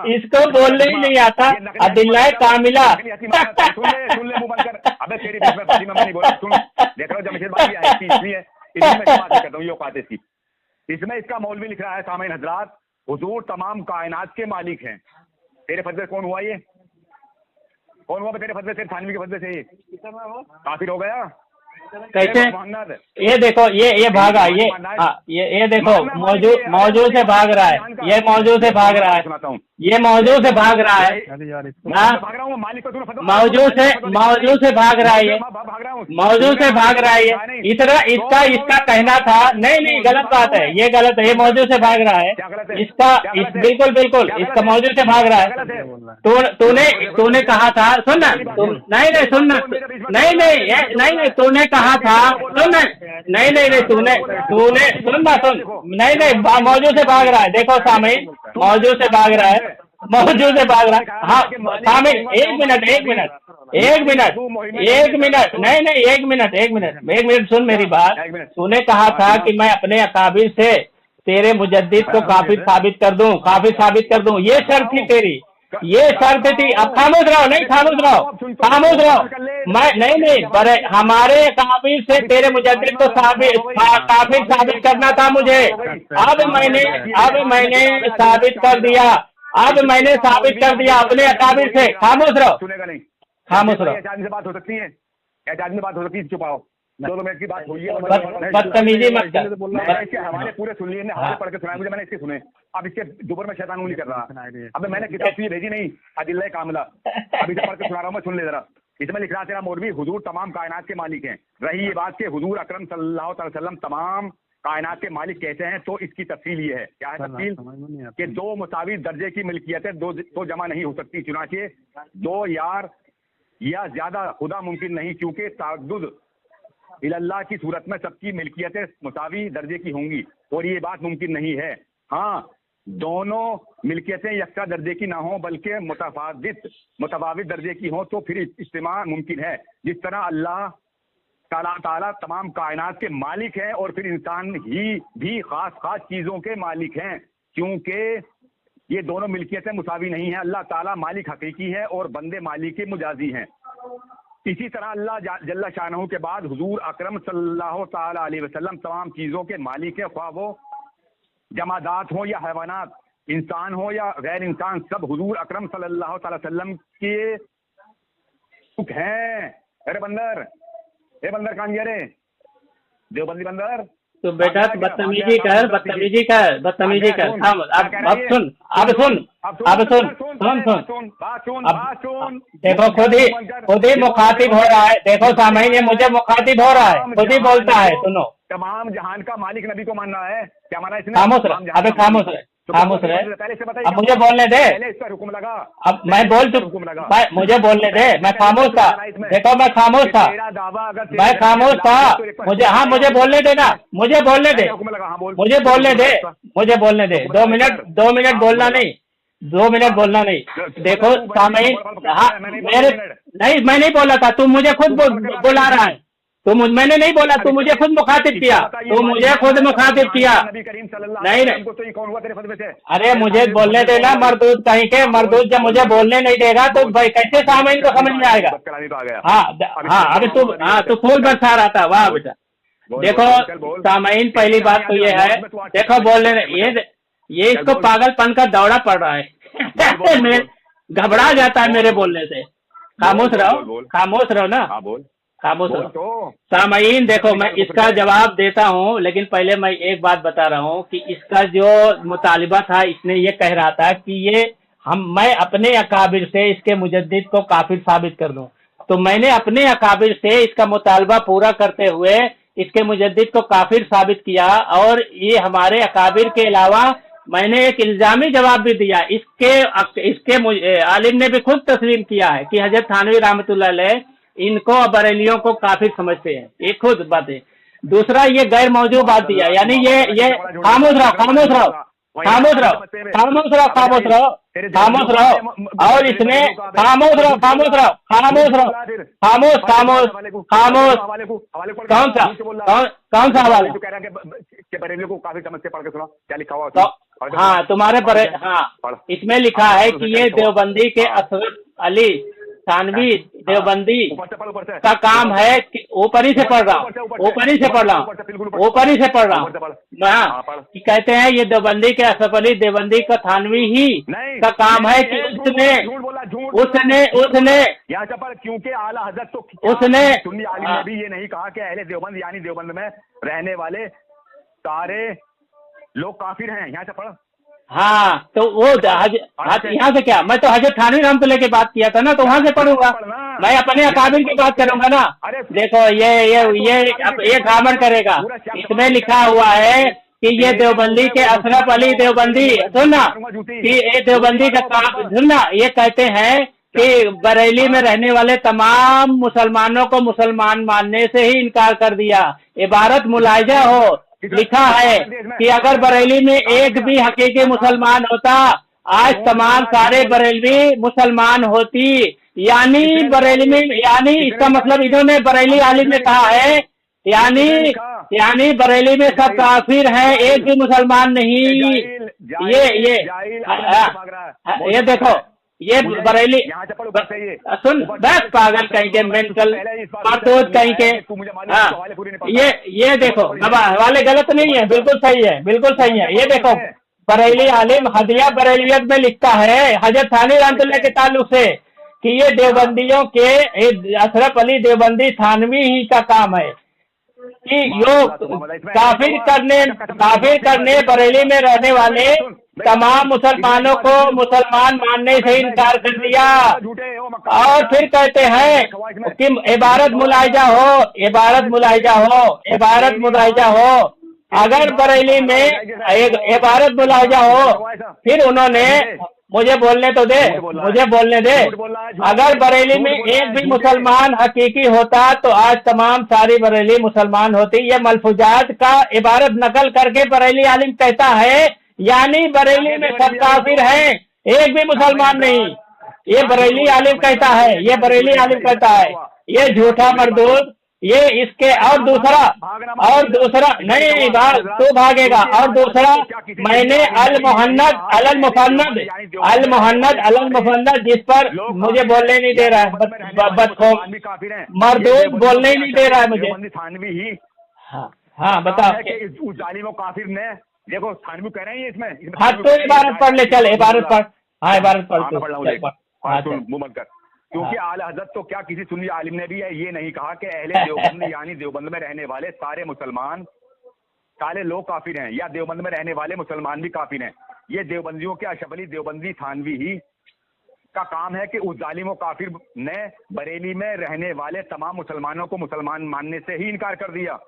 इसको बोलने ही नहीं आता। अदिल्ला कामिला। सुन ले मुंह बंद कर। अबे तेरी बीच में बाजी में नहीं बोला। सुन देख रहा हूँ जमशेद भाई है इसलिए मैं बात करता हूँ। ये औकात है इसकी। इसमें इसका मौलवी लिख रहा है, सामईन हजरात, हुजूर तमाम कायनात के मालिक हैं। तेरे फतवे कौन हुआ? ये कौन हुआ तेरे फतवे से? थानवी के फतवे से ये काफिर हो गया कैसे? ये देखो ये भागा, ये देखो मौजू से भाग रहा है, ये मौजू से भाग रहा है, ये मौजू से भाग रहा है, मौजू से भाग रहा है, ये मौजू से भाग रहा है। ये इतना इसका कहना था। नहीं गलत बात है, ये गलत है। ये मौजू से भाग रहा है। इसका बिल्कुल इसका मौजू से भाग रहा है। तूने कहा था, सुन ना, नहीं सुनना, नहीं तूने कहा था, सुन नहीं तूने सुन, नहीं मौजू से भाग रहा है। देखो सामईन, मौजू से भाग रहा है, मौजू से भाग रहा है। हाँ सामईन, एक मिनट सुन मेरी बात। तूने कहा था कि मैं अपने अकाबिर से तेरे मुजद्दिद को काफिर साबित कर दूं, ये शर्त थी तेरी। ये शर्त थी। अब खामोश रहो, नहीं खामोश रहो, खामोश रहो। मैं नहीं, पर हमारे काबिल से तेरे मुजद्दिद को काफिर साबित करना था मुझे। अब मैंने साबित कर दिया, अब मैंने साबित कर दिया अपने अकाबिर से। खामोश रहो, सुनेगा नहीं, खामोश रहो। एजाज में बात हो सकती है, एजाज में बात हो सकती है, चुपाओ। 2 मिनट की बात हुई है, बदतमीजी मत कर। इसके हवाले पूरे सुन लिए, हवाले पढ़ के सुनाए मुझे, मैंने इसके सुने। अब इसके दोपहर में शैतान नहीं कर रहा। अब मैंने किताब तुझे भेजी नहीं, अदिल्ला कामिला, अभी से पढ़ के सुना रहा हूँ मैं, सुन ले जरा। इसमें लिख रहा तेरा मौलवी, हुजूर तमाम कायनात के मालिक हैं। रही ये बात कि हुजूर अकरम सल्लल्लाहु अलैहि वसल्लम तमाम कायनात के मालिक कैसे हैं, तो इसकी तफसील ये है। क्या है तफसील? कि 2 मुसावी दर्जे की मिल्कियतें तो जमा नहीं हो सकती, चुनाचे 2 यार या ज्यादा खुदा मुमकिन नहीं, क्योंकि ताअद्दुद इल्लाह की सूरत में सबकी मिल्कियतें मुसावी दर्जे की होंगी, और ये बात मुमकिन नहीं है। हाँ, दोनों मिल्कियतें यक्सा दर्जे की ना हो, बल्कि मुतफावित दर्जे की हो, तो फिर इज्तिमा मुमकिन है। जिस तरह अल्लाह ताला तमाम कायनात के मालिक हैं, और फिर इंसान ही भी खास चीजों के मालिक हैं, क्योंकि ये दोनों मिल्कियतें मुसावी नहीं है। अल्लाह ताला मालिक हकीकी है और बंदे मालिक मुजाजी हैं। इसी तरह अल्लाह जल्ला शानहू के बाद हुजूर अकरम सल्लल्लाहु ताला अलैहि वसल्लम तमाम चीजों के मालिक है, ख्वाह वो जमादात हो या हैवानात, इंसान हो या गैर इंसान, सब हुजूर अकरम सल्लल्लाहु ताला वसल्लम के सुख हैं। अरे बंदर, ए बंदर कहाँ गया रे? देवबंदी बंदर। तो बेटा बदतमीजी कर। अब देखो खुद ही मुखातिब हो रहा है। देखो सामईन, ये मुझे मुखातिब हो रहा है, खुद ही बोलता है। सुनो, तमाम जहान का मालिक नबी को मानना है, क्या माना इसने? खामोश रहे, अबे खामोश रहे। अब मुझे बोलने दे, हुक्म लगा। अब मैं बोल चुका, मुझे बोलने दे, मैं खामोश था। देखो मैं खामोश था, मैं खामोश था। मुझे बोलने देना, मुझे बोलने दे, मुझे बोलने दे। 2 मिनट बोलना नहीं, 2 मिनट बोलना नहीं। देखो सामईन, हाँ नहीं, मैं नहीं बोला था, तू मुझे खुद बुला रहा है। मैंने नहीं बोला, तू मुझे खुद मुखातिब किया, नहीं, अरे मुझे बोलने देना। मरदूद कहीं के, मरदूद जब मुझे बोलने नहीं देगा तो भाई कैसे सामईन को समझ में आएगा? हाँ, अभी तू फूल बरसा रहा था। वाह बेटा, देखो सामईन, पहली बात तो ये है, देखो बोलने ये इसको पागलपन का दौरा पड़ रहा है। घबरा जाता है मेरे बोलने से। खामोश रहो ना, खामोश रहो। सामईन देखो, मैं इसका जवाब देता हूँ, लेकिन पहले मैं एक बात बता रहा हूँ कि इसका जो मुतालिबा था, इसने ये कह रहा था कि मैं अपने अकाबिर से इसके मुजद्दिद को काफिर साबित कर दूं। तो मैंने अपने अकाबिर से इसका मुतालबा पूरा करते हुए इसके मुजद्दिद को काफिर साबित किया, और ये हमारे अकाबिर के अलावा मैंने एक इल्जामी जवाब भी दिया। इसके आलिम ने भी खुद तस्लीम किया है कि हजरत थानवी रहमतुल्लाह अलैह इनको बरेलियों को काफिर समझते हैं, ये खुद बात है। दूसरा, ये गैर मौजूद बात दिया, यानी ये खामोश रहो, और इसने खामोश रहो। कौन सा हवाला? बरेलियों को काफी समझते, पढ़ के सुना क्या लिखा हुआ। हाँ, तुम्हारे पर, हाँ, इसमें लिखा है कि ये देवबंदी के अशरफ अली थानवी देवबंदी का काम है कि ऊपर ही से पढ़ रहा हूँ कि कहते हैं ये देवबंदी के अशरफ अली देवबंदी का थानवी ही का काम है कि उसने यहाँ से पर, क्योंकि आला हजरत तो उसने सुन्नी आलिम ने भी ये नहीं कहा कि अहले देवबंद यानी देवबंद में रहने वाले सारे लोग काफिर हैं। यहाँ से पढ़। हाँ, तो वो यहाँ से क्या, मैं तो हजरत थानवी रहमतुल्लाह की बात किया था ना, तो वहाँ से पढ़ूंगा। मैं अपने अकाबिर की बात करूंगा ना। देखो ये अब ये खामन करेगा। इसमें लिखा हुआ है कि ये देवबंदी के अशरफ अली देवबंदी, सुनना कि ये देवबंदी का काम, सुनना, ये कहते हैं कि बरेली में रहने वाले तमाम मुसलमानों को मुसलमान मानने से ही इनकार कर दिया। इबारत मुलाहिजा हो, लिखा है कि अगर बरेली में एक भी हकीकी मुसलमान होता, आज तमाम सारे बरेलवी मुसलमान होती। यानी बरेली में, यानी इसका मतलब इन्होंने बरेली आलिम ने कहा है, यानी बरेली में सब काफिर हैं, एक भी मुसलमान नहीं। ये देखो, ये बरेली यहाँ चप्पल ऊपर चाहिए। सुन बस पागल कहीं के मेंटल मातोद कहीं के। हाँ ये देखो हवाले गलत नहीं है, बिल्कुल सही है, बिल्कुल सही है। ये देखो बरेली आलिम हदिया बरेलियत में लिखता है हजरत थानी रहमतुल्लाह के ताल्लुक से कि ये देवबंदियों के अशरफ अली देवबंदी थानवी ही का काम है कि लोग काफिर करने बरेली में रहने वाले तमाम मुसलमानों को मुसलमान मानने से इनकार कर दिया। और फिर कहते हैं कि इबारत मुलाहिजा हो, इबारत मुलाहिजा हो, इबारत मुलाहिजा हो। अगर बरेली में इबारत मुलाहिजा हो, फिर उन्होंने मुझे बोलने तो दे, मुझे बोलने दे। अगर बरेली में एक भी मुसलमान हकीकी होता तो आज तमाम सारी बरेली मुसलमान होती। ये मलफूजात का इबारत नकल करके बरेली आलिम कहता है यानी बरेली में सब काफिर हैं, एक भी मुसलमान नहीं। ये बरेली आलिम कहता है, ये बरेली आलिम कहता है, ये झूठा मरदूद। ये इसके और दूसरा नहीं तू भागेगा। और दूसरा मैंने अल मुहन्नद जिस पर मुझे बोलने नहीं दे रहा है, बदखौफ मरदूद बोलने ही नहीं दे रहा है मुझे। हाँ बताओ। उस जालिम काफिर ने देखो थानवी कह रहे हैं इसमें। हाँ तो इबारत पढ़ ले, चल इबारत पढ़। हाँ इबारत पढ़ मुंह बंद कर। क्योंकि आला हजरत तो क्या किसी सुन्नी आलिम ने भी ये नहीं कहा कि अहले देवबंद यानी देवबंद में रहने वाले सारे मुसलमान सारे लोग काफिर हैं, या देवबंद में रहने वाले मुसलमान भी काफिर हैं। ये देवबंदियों के अशरफ अली देवबंदी थानवी ही का काम है कि उस जालिम काफिर ने बरेली में रहने वाले तमाम मुसलमानों को मुसलमान मानने से ही इनकार कर दिया।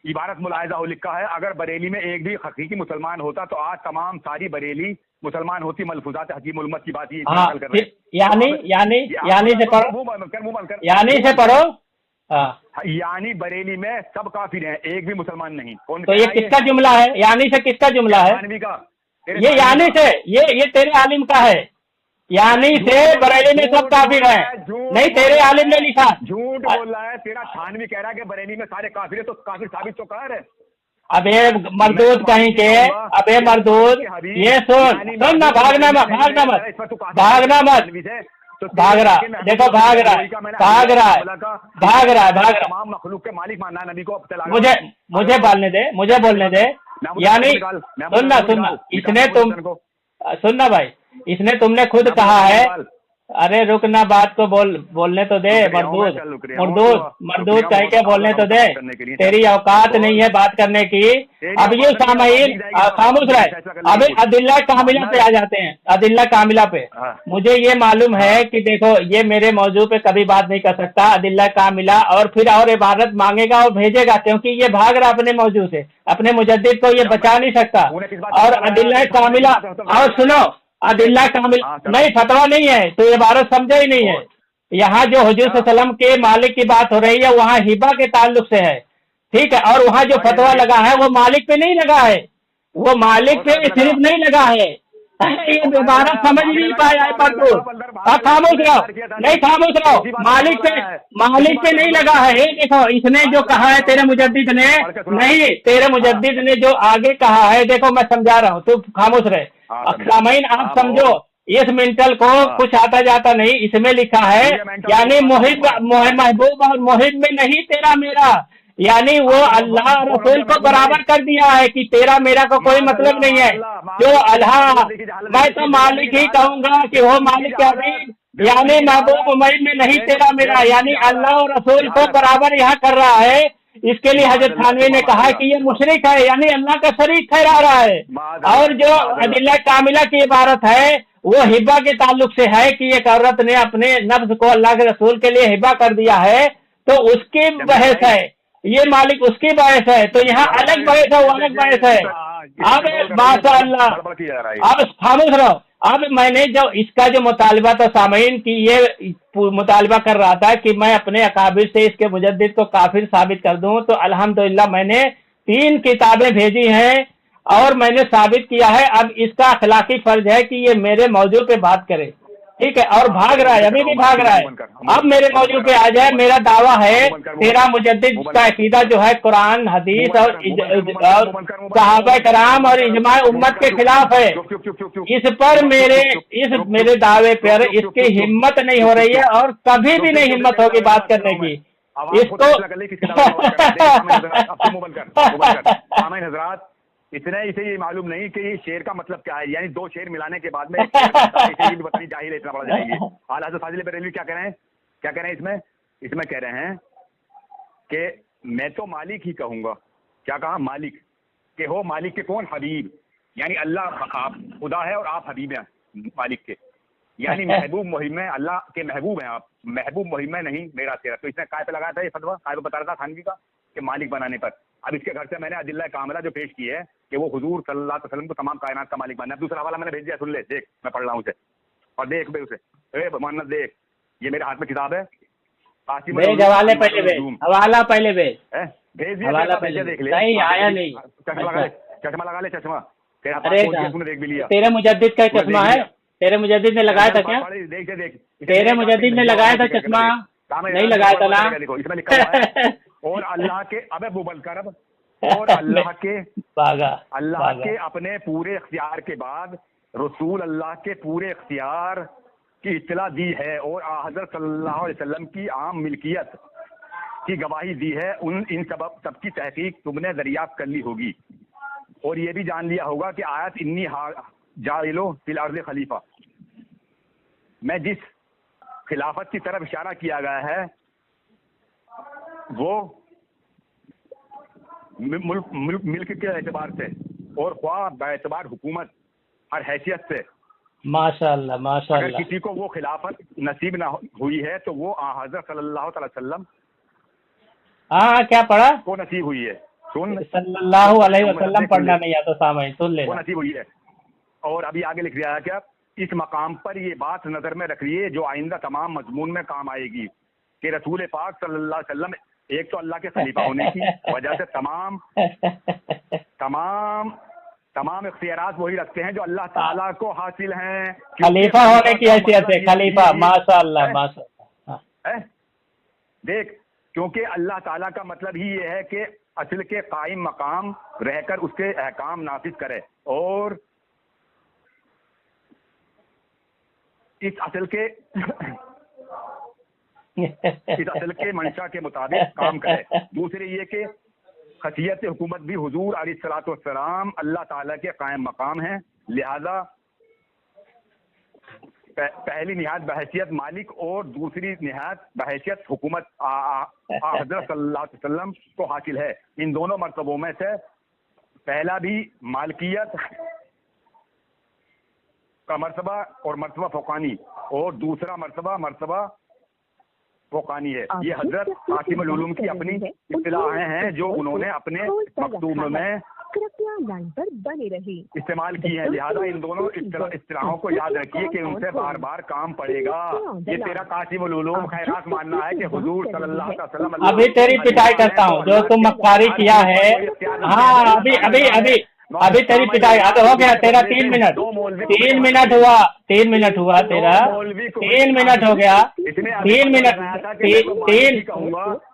इबारत मुलाहिजा हो लिखा है अगर बरेली में एक भी हकीकी मुसलमान होता तो आज तमाम सारी बरेली मुसलमान होती। मलफूजात हकीम उम्मत की बात ये कर रहे हैं। यानी से पढ़ो, यानी से पढ़ो। यानी बरेली में सब काफिर हैं, एक भी मुसलमान नहीं। कौन तो ये किसका जुमला है? यानी से किसका जुमला है? ये यानी से ये तेरे आलिम का है। यानी से बरेली में सब काफिर है, नहीं तेरे आलिम ने लिखा। झूठ बोल रहा है तेरा थानवी कह रहा है कि बरेली में सारे काफिर है, तो काफिर साबित तो कर है। अबे मरदूद कहीं के, अबे मरदूद ये सुन ना, भागना मत, भाग रहा, देखो भाग रहा है। तमाम मखलूक के मालिक मानना नबी को। मुझे बोलने दे। यानी सुनना सुनना भाई, इसने तुमने खुद कहा है। अरे रुक ना, बात को बोलने तो दे। मरदूद कह के बोलने तो दे, तेरी औकात नहीं है बात करने की। अब ये सामईन खामोश रहे। अभी अदिल्ला कामिला पे आ जाते हैं। अदिल्ला कामिला पे मुझे ये मालूम है कि देखो ये मेरे मौजू पे कभी बात नहीं कर सकता। अदिल्ला कामिला और फिर और इबारत मांगेगा और भेजेगा, क्योंकि ये भाग रहा अपने मौजू से। अपने मुजद्दिद को ये बचा नहीं सकता। और अदिल्ला कामिला, और सुनो अदिल्ला कामिल नहीं, फतवा नहीं है तो ये इबारत समझा ही नहीं है। यहाँ जो हुजूर सल्लल्लाहु अलैहि वसल्लम के मालिक की बात हो रही है वहाँ हिबा के ताल्लुक से है, ठीक है। और वहाँ जो फतवा लगा है वो मालिक पे नहीं लगा है, वो मालिक पे सिर्फ नहीं लगा है। ये इबारत समझ नहीं पाया है मरदूद। खामोश रहो, नहीं खामोश रहो। मालिक पे नहीं लगा है। देखो इसने जो कहा है तेरे मुजद्दिद ने, नहीं तेरे मुजद्दिद ने जो आगे कहा है, देखो मैं समझा रहा हूँ, तू खामोश रहे। सामईन आप समझो, इस मेंटल को कुछ आता जाता नहीं। इसमें लिखा है यानी महबूब और मोहिब में नहीं तेरा मेरा, यानी वो अल्लाह रसूल को बराबर कर दिया है कि तेरा मेरा को कोई मतलब नहीं है। जो अल्लाह, मैं तो मालिक ही कहूंगा कि वो मालिक क्या भी, यानी महबूब मोहिब में नहीं तेरा मेरा, यानी अल्लाह और रसूल को बराबर यहाँ कर रहा है। इसके लिए हजरत थानवी ने कहा कि ये मुशरिक है, यानी अल्लाह का शरीक ठहरा रहा है। और जो अदिल्ला कामिला की इबारत है वो हिबा के ताल्लुक से है कि एक औरत ने अपने नफ्स को अल्लाह के रसूल के लिए हिबा कर दिया है, तो उसकी बहस है, ये मालिक उसकी बहस है। तो यहाँ अलग बहस है, वो अलग बहस है। अब माशाअल्लाह, अब खामोश रहो। अब मैंने जो इसका जो मुतालबा था सामईन की, ये मुतालबा कर रहा था कि मैं अपने अकाबिर से इसके मुजद्दिद को काफिर साबित कर दूं, तो अल्हम्दुलिल्लाह मैंने 3 किताबें भेजी हैं और मैंने साबित किया है। अब इसका अखलाकी फर्ज है कि ये मेरे मौजू पे बात करे, ठीक है, और भाग रहा है, अभी भी भाग रहा है। अब मेरे मौजू पे आ जाए। मेरा दावा है तेरा मुजद्दिद का अकीदा जो है कुरान हदीस और सहाबा कराम और इजमा उम्मत के खिलाफ है। इस पर मेरे दावे पर इसकी हिम्मत नहीं हो रही है और कभी भी नहीं हिम्मत होगी बात करने की। इसको हजरात इतने इसे ये मालूम नहीं कि ये शेर का मतलब क्या है, यानी दो शेर मिलाने के बाद में इसे भी बतानी चाहिए, इतना बड़ा जाएंगे। आला हज़रत फाजिल बरेलवी क्या कह रहे हैं, क्या कह रहे हैं इसमें कह रहे हैं कि मैं तो मालिक ही कहूंगा। क्या कहा? मालिक के हो। मालिक के कौन? हबीब, यानी अल्लाह आप खुदा है और आप हबीब हैं मालिक के, यानी महबूब मुहिम में अल्लाह के महबूब हैं आप, महबूब मुहिम में नहीं मेरा तेरा। तो इसने काय पे लगाया था ये फतवा? काय पे बता रहा था खानवी का कि मालिक बनाने पर। अब इसके घर से मैंने अदिल्ला कामिला जो पेश की है कि वो हुजूर सल्लल्लाहु अलैहि वसल्लम को तमाम कायनात का मालिक बनना है। दूसरा वाला मैंने भेज दिया, सुन ले, देख मैं पढ़ रहा हूँ उसे, और देख भाई उसे, मोहम्मद देख, ये मेरे हाथ में किताब है। हवाला पहले भेज, हवाला पहले भेज, भेज दिया, देख ले। नहीं आया नहीं। चश्मा लगा ले, चश्मा लगा ले, चश्मा देख भी लिया। तेरे मुजद्दिद का चश्मा है? तेरे मुजद्दिद ने लगाया था क्या? देख तेरे मुजद्दिद ने लगाया था चश्मा? नहीं लगाया था ना? देखो इसमें लिखा हुआ है और अल्लाह के, अबे बुबल करब, और अल्लाह के अपने पूरे इख्तियार के बाद रसूल अल्लाह के पूरे इख्तियार की इत्तला दी है और हज़रत सल्लल्लाहु अलैहि वसल्लम की आम मिल्कियत की गवाही दी है। इन सबकी तहकीक तुमने दरियाफ्त कर ली होगी और ये भी जान लिया होगा कि आयत इन्नी जाइलो फिल अर्ज़ खलीफा, मैं जिस खिलाफत की तरफ इशारा किया गया है वो मिल्क के एतबार से और ख्वाह बेतबार हुकूमत हर हैसियत से। माशाअल्लाह माशाअल्लाह। अगर किसी को वो खिलाफत नसीब ना हुई है तो वो हज़रत सल्लल्लाहु अलैहि वसल्लम, हाँ क्या पढ़ा? को नसीब हुई है। सुन, सल्लल्लाहु अलैहि वसल्लम पढ़ना नहीं आता सामने, सुन ले, वो नसीब हुई है। और अभी आगे लिख दिया है क्या, इस मकाम पर ये बात नजर में रखिए जो आइंदा तमाम मजमून में काम आएगी कि रसूल पाक सल्लल्लाहु अलैहि वसल्लम एक तो अल्लाह के खलीफा होने की वजह से तमाम इख्तियारात वही रखते हैं जो अल्लाह ताला को हासिल हैं, खलीफा होने की हैसियत से। खलीफा, माशाअल्लाह माशाअल्लाह। देख, क्योंकि अल्लाह ताला का मतलब ही ये है कि असल के कायम मकाम रहकर उसके अहकाम नाफिज करे और इस असल के मंशा के मुताबिक काम करे। दूसरे ये कि खसियत हुकूमत भी हुजूर अलैहिस्सलातु वस्सलाम अल्लाह ताला के कायम मकाम है, लिहाजा पहली निहायत बहैसियत मालिक और दूसरी निहायत बहैसियत हुकूमत हज़रत सल्लल्लाहु अलैहि वसल्लम को हासिल है। इन दोनों मर्तबों में से पहला भी मालिकियत का मर्तबा और मर्तबा फ़ौक़ानी और दूसरा मर्तबा फ़ौक़ानी है। ये हज़रत हाकिमुल उलूम की अपनी इस्तिलाहें हैं जो उन्होंने अपने मकतूब में इस्तेमाल की है। लिहाजा इन दोनों इस्तिलाहों को याद रखिए कि उनसे बार बार काम पड़ेगा। ये तेरा कासिमुल उलूम खैरात मानना है कि हुजूर सल्लल्लाहु अलैहि वसल्लम। अभी तेरी पिटाई करता हूँ जो तुम मक्कारी किया है। हाँ अभी तेरी पिटाई। अब हो गया तेरा 3 मिनट, 3 मिनट हुआ, 3 मिनट हुआ तेरा, 3 मिनट हो गया, 3 मिनट,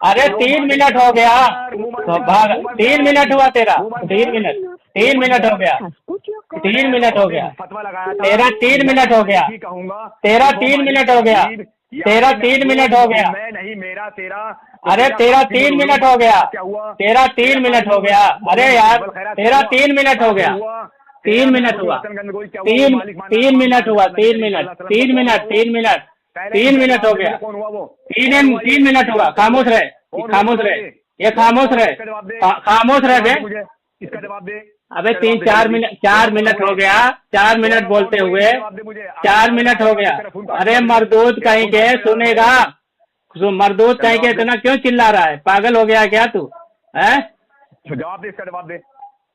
अरे 3 मिनट हो गया तो भाग। 3 मिनट हुआ तेरा, 3 मिनट हो गया, 3 मिनट हो गया तेरा, 3 मिनट हो गया तेरा, 3 मिनट हो गया तेरा, 3 मिनट हो गया। मैं नहीं, मेरा तेरा, अरे तेरा 3 मिनट हो गया, तेरा 3 मिनट हो गया। अरे यार तेरा 3 मिनट हो गया, 3 मिनट हुआ, 3 मिनट हुआ, 3 मिनट हो गया, 3 मिनट हुआ। खामोश रहे, ये खामोश रहे बे। इसका जवाब दे। अबे 4 मिनट हो गया, 4 मिनट बोलते हुए 4 मिनट हो गया। अरे मरदूद कहीं के सुनेगा, मरदूद कहीं के इतना क्यों चिल्ला रहा है? पागल हो गया क्या तू? है जवाब दे, इसका जवाब दे।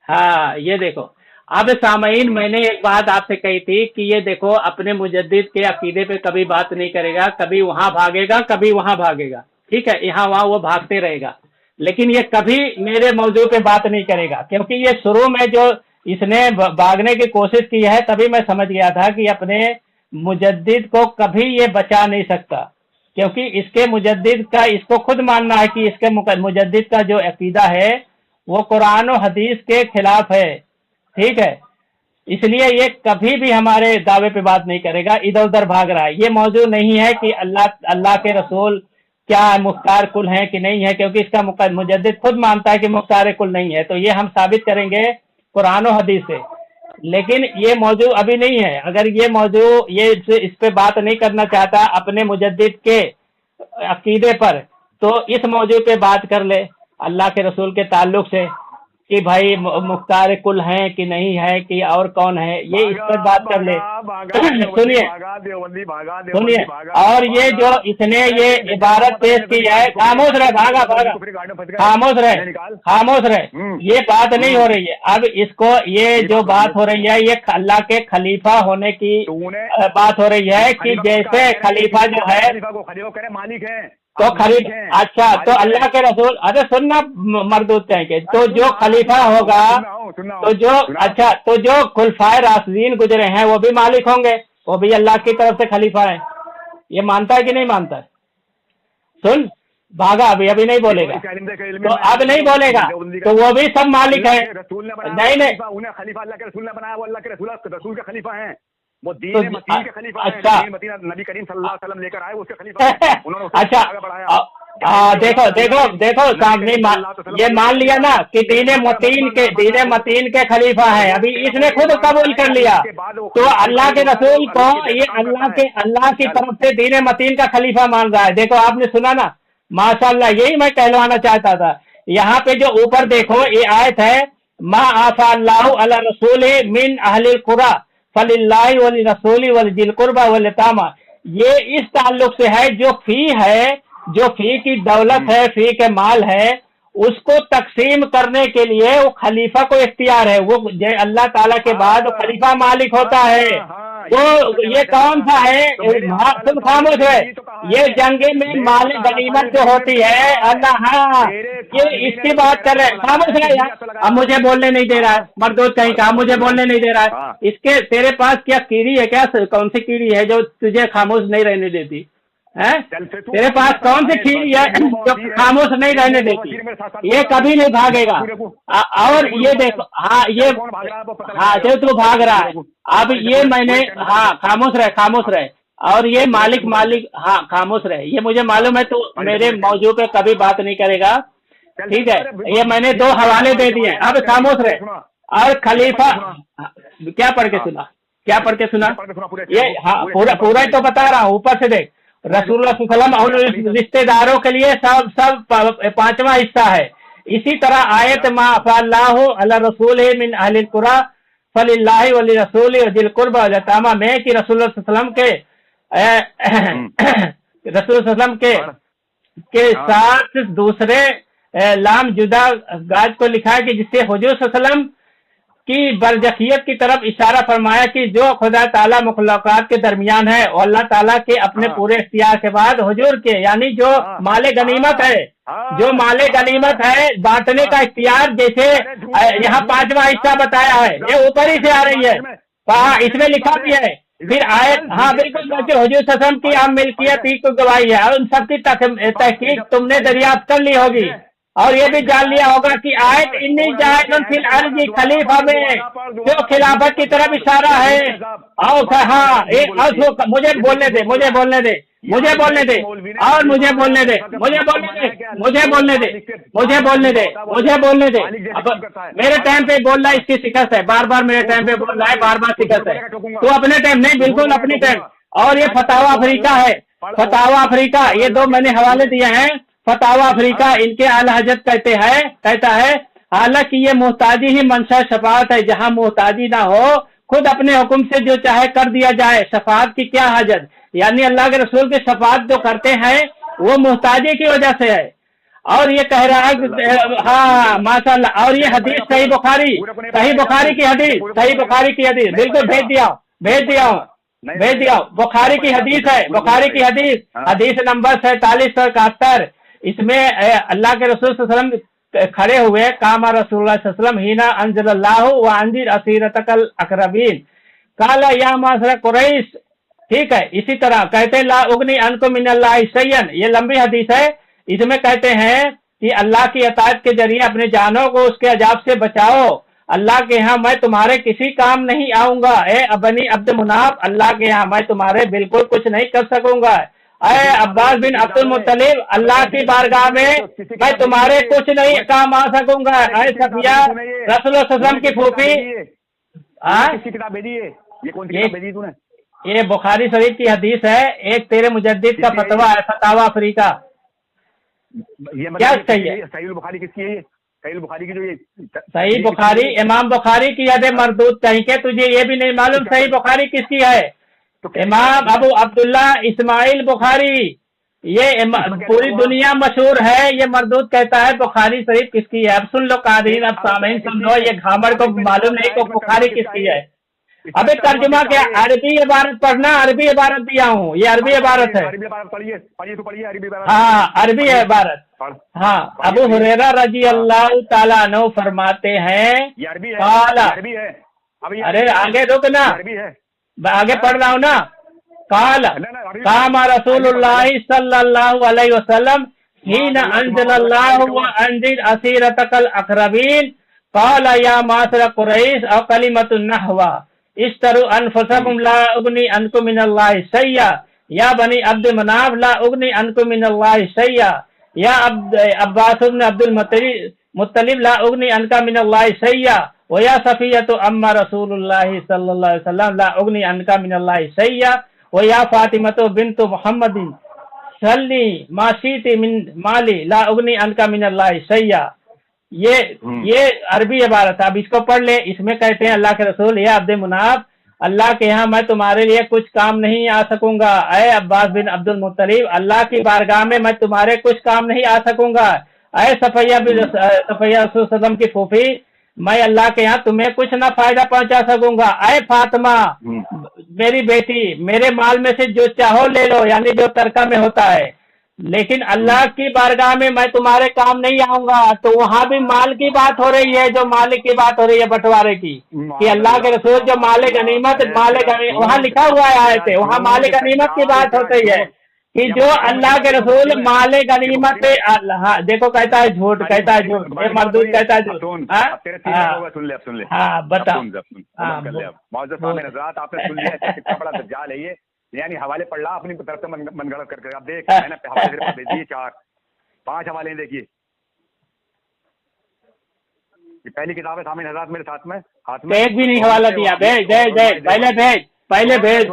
हाँ ये देखो, अब सामईन मैंने एक बात आपसे कही थी कि ये देखो अपने मुजद्दिद के अकीदे पे कभी बात नहीं करेगा, कभी वहां भागेगा, कभी वहां भागेगा, ठीक है, यहाँ वहां वो भागते रहेगा, लेकिन ये कभी मेरे मौजू पे बात नहीं करेगा। क्योंकि ये शुरू में जो इसने भागने की कोशिश की है तभी मैं समझ गया था कि अपने मुजद्दिद को कभी ये बचा नहीं सकता, क्योंकि इसके मुजद्दिद का, इसको खुद मानना है कि इसके मुजद्दिद का जो अकीदा है वो कुरान और हदीस के खिलाफ है, ठीक है। इसलिए ये कभी भी हमारे दावे पे बात नहीं करेगा, इधर उधर भाग रहा है। ये मौजूद नहीं है कि अल्लाह के रसूल क्या मुख्तार कुल हैं कि नहीं है, क्योंकि इसका मुजद्दिद खुद मानता है कि मुख्तार कुल नहीं है, तो ये हम साबित करेंगे कुरान और हदीस से। लेकिन ये मौजू अभी नहीं है। अगर ये मौजू ये इस पे बात नहीं करना चाहता अपने मुजद्दिद के अकीदे पर, तो इस मौजू पे बात कर ले अल्लाह के रसूल के ताल्लुक से कि भाई मुख्तार कुल हैं कि नहीं है, कि और कौन है, ये इस पर बात कर ले। सुनिए सुनिए, और ये जो इसने ये इबारत पेश की है, खामोश रहे, भागा भागा, खामोश रहे, खामोश रहे, ये बात नहीं हो रही है। अब इसको ये जो बात हो रही है ये अल्लाह के खलीफा होने की बात हो रही है, कि जैसे खलीफा जो है मालिक है तो अच्छा, तो अल्लाह के रसूल, अरे सुनना मरदूद कहेंगे, तो जो खलीफा होगा तो जो अच्छा, तो जो खुलफाए राशिदीन गुजरे हैं वो भी मालिक होंगे, वो भी अल्लाह की तरफ से खलीफा है। ये मानता है कि नहीं मानता है? सुन, भागा, अभी नहीं बोलेगा, तो अब नहीं बोलेगा, तो वो भी सब मालिक है। नहीं नहीं, उन्हें खलीफा अल्लाह के रसूल ने बनाया, वो अल्लाह के रसूल का खलीफा है, वो तो दीन मतीन के खलीफा अच्छा, नबी करीम सल्लल्लाहु अलैहि वसल्लम लेकर आए, उसके खलीफा हैं। उन्होंने अच्छा, देखो सामने ये मान लिया ना कि दीन मतीन के खलीफा है, अभी इसने खुद कबूल कर लिया, तो अल्लाह के रसूल को ये अल्लाह की तरफ से दीन मतीन का खलीफा मान रहा है। देखो आपने सुना ना, माशाअल्लाह, यही मैं कहलवाना चाहता था। यहाँ पे जो ऊपर देखो ये आयत है, मा आफा अल्लाहु अला रसूल मिन अहलिल कुरा फलिल्लाहि वली रसूली वली जिल कुर्बा वल यतामा, ये इस ताल्लुक से है जो फी है, जो फी की दौलत है, फी के माल है, उसको तकसीम करने के लिए वो खलीफा को इख्तियार है। वो अल्लाह ताला के बाद खलीफा मालिक होता है। तो ये कौन सा है? तुम खामोश है, ये जंगे में माल गनीमत जो होती है अल्लाह, हाँ, ये इसकी बात कर रहे हैं। खामोश है यार, अब मुझे बोलने नहीं दे रहा है, मर्दोद कहीं का, मुझे बोलने नहीं दे रहा है। इसके तेरे पास क्या कीड़ी है क्या? कौन सी कीड़ी है जो तुझे खामोश नहीं रहने देती है? तेरे पास कौन सी कीड़ी है जो खामोश नहीं रहने देती? ये कभी नहीं भागेगा। और ये देखो, हाँ, ये हाँ, जो तू भाग रहा है, अब ये मैंने, हाँ, खामोश रहे, और ये मालिक, हाँ, खामोश रहे, ये मुझे मालूम है, तो मेरे मौजू पे कभी बात नहीं करेगा, ठीक है। ये मैंने 2 हवाले दे दिए, अब खामोश रहे। और खलीफा क्या पढ़ के सुना? ये हाँ, पूरा ही तो बता रहा हूँ, ऊपर से देख। रसूलुल्लाह सल्लल्लाहु अलैहि वसल्लम और रिश्तेदारों के लिए सब 5वां हिस्सा है। इसी तरह आयत मा अल्लाहु अला रसूल मिन अहलिल कुरा फलिल्लाहि वली रसूली वजिल कुर्बा वल यतामा में कि रसूलुल्लाह सल्लल्लाहु अलैहि वसल्लम के साथ दूसरे लाम जुदा गाज को लिखा है कि जिससे हुजूर सल्लल्लाहु अलैहि वसल्लम की बरजखियत की तरफ इशारा फरमाया कि जो खुदा ताला मुखलकात के दरमियान है और अल्लाह ताला के अपने पूरे इख्तियार के बाद हुजूर के, यानी जो माले गनीमत है, जो माले गनीमत है बांटने का इख्तियार, जैसे यहाँ 5वां हिस्सा बताया है, ये ऊपर ही से आ रही है, हाँ, इसमें लिखा भी है। फिर आयत, हाँ बिल्कुल, हुजूर सल्लम की आम मिल्कियत की गवाही है, और उन सबकी तहकीक तुमने दरियाफ्त कर ली होगी, और ये भी जान लिया होगा कि आयत इन्नी जायतुन फिल अर्ज़ खलीफा में जो खिलाफत की तरफ इशारा है। और हाँ, मुझे बोलने दे, और मुझे बोलने दे। अब मेरे टाइम पे बोल रहा है, इसकी शिकस्त है, बार मेरे टाइम पे बोल रहा है, बार शिकस्त है। तो अपने टाइम नहीं, बिल्कुल अपने टाइम। और ये फतावा अफ्रीका है, फतावा अफ्रीका, ये 2 मैंने हवाले दिए हैं। फतावा अफ्रीका, इनके आला हजरत कहता है हालांकि ये मोहताजी ही मंशा शफाअत है, जहां मोहताजी ना हो, खुद अपने हुक्म से जो चाहे कर दिया जाए, शफाअत की क्या हाजत। यानी अल्लाह के रसूल की शफाअत जो करते हैं वो मोहताजी की वजह से है। और ये कह रहा है, हाँ माशाअल्लाह, और ये हदीस सही बुखारी की हदीस, बिल्कुल भेज दिया, बुखारी की हदीस है, हदीस नंबर 4771। इसमें अल्लाह के रसूल सल्लल्लाहु अलैहि वसल्लम खड़े हुए, कामा रसूलुल्लाह सल्लल्लाहु अलैहि वसल्लम हीना अंजलल्लाहु व अंजिर असीरतकल अकरबीन काला या माशरा कुरैश ठीक है। इसी तरह कहते ला उगनी अनको मिनल्लाहि शैयन, ये लंबी हदीस है। इसमें कहते हैं कि अल्लाह की अताअत के जरिए अपने जानों को उसके अजाब से बचाओ। अल्लाह के यहाँ मैं तुम्हारे किसी काम नहीं आऊंगा। ए बनी अब्द मुनाफ, अल्लाह के यहाँ मैं तुम्हारे बिल्कुल कुछ नहीं कर सकूंगा। अरे अब्बास बिन अब्दुल मुत्तलिब, अल्लाह की बारगाह में मैं तुम्हारे कुछ नहीं काम आ सकूंगा। अरे सफिया रसूल सल्लम की फूफी, किसकी किताब भेजी है? ये कौन सी किताब भेजी तूने? ये बुखारी शरीफ की हदीस है। एक तेरे मुजद्दिद का फतवा है, फतावा अफ्रीका। ये क्या चाहिए? सही बुखारी किसकी है? ये सही बुखारी की जो ये सही बुखारी इमाम बुखारी की हद मरदूद कहीं के, तुझे ये भी नहीं मालूम सही बुखारी किसकी है? इमाम अबू अब्दुल्ला इस्माइल बुखारी। ये पूरी दुनिया मशहूर है, ये मरदूद कहता है बुखारी शरीफ किसकी है। अब सुन लो कादरीन, अब सामईन सुन लो, ये घामड़ को मालूम नहीं को बुखारी किसकी है। अबे तर्जुमा क्या? अरबी इबारत पढ़ना, अरबी इबारत दिया हूँ, ये अरबी इबारत है। अरबी इबारत पढ़िए, पढ़िए तो पढ़िए अरबी इबारत। हाँ अरबी इबारत। हाँ अबू हुरैरा रजी अल्लाह ताला अन्हु फरमाते हैं, ये अरबी है, अरबी है। अरे आगे रुक ना, अरबी है, आगे पढ़ रहा हूँ ना। काला कामा रसूलुल्लाह सल्लल्लाहु अलैहि वसल्लम हीन अंजलल्लाहु व अंजिर असीरतकल अक़रबीन काला या मासर कुरैश अव कलिमतुन नहवा इस्तरु अनफुसकुम ला उगनी अनकुम मिनल्लाहि शैया या बनी अब्द मनाफ ला उगनी अनकुम मिनल्लाहि शैया या अब्बास इब्न अब्दुल मुत्तलिब ला उगनी अनका मिनल्लाहि शैया व या सफियतु अम्मा रसूलुल्लाह सल्लल्लाहु अलैहि वसल्लम ला उगनी अनका मिनल्लाहि शैया व या फातिमतु बिन्तु मुहम्मदिन सल्ली माशीति मिन माली ला उगनी अनका मिनल्लाहि शैया। ये अरबी इबारत। अब इसको पढ़ ले। इसमें कहते हैं अल्लाह के रसूल, या अब्द मुनाफ, अल्लाह के यहाँ मैं तुम्हारे लिए कुछ काम नहीं आ सकूंगा। अय अब्बास बिन अब्दुल मुत्तलिब, अल्लाह की बारगाह में मैं तुम्हारे कुछ काम नहीं आ सकूंगा। अय सफैया रसूल सल्लम की फूफी, मैं अल्लाह के यहाँ तुम्हें कुछ ना फायदा पहुंचा सकूंगा। अय फातिमा मेरी बेटी, मेरे माल में से जो चाहो ले लो, यानी जो तरका में होता है, लेकिन अल्लाह की बारगाह में मैं तुम्हारे काम नहीं आऊंगा। तो वहाँ भी माल की बात हो रही है, जो मालिक की बात हो रही है बंटवारे की, कि अल्लाह के रसूल जो मालिक गनीमत, वहाँ लिखा हुआ है आयत, वहाँ मालिक गनीमत की बात होती है कि जो अल्लाह के रसूल मालिक गनीमत। हाँ देखो कहता है झूठ, कहता है झूठ, ये मरदूद कहता है झूठ। सुन ले, हाँ बताओ। आपने सुन लिया, कितना बड़ा दज्जाल है ये, यानी हवाले पढ़ ला अपनी तरफ से मनगढ़ंत करके। अब देख मैंने हवाले भेज दिए 4-5 हवाले देखिए। ये पहली किताब है सामने हज़रात मेरे साथ में हाथ में। एक भी नहीं हवाला दिया। भेज पहले भेज, पहले भेज,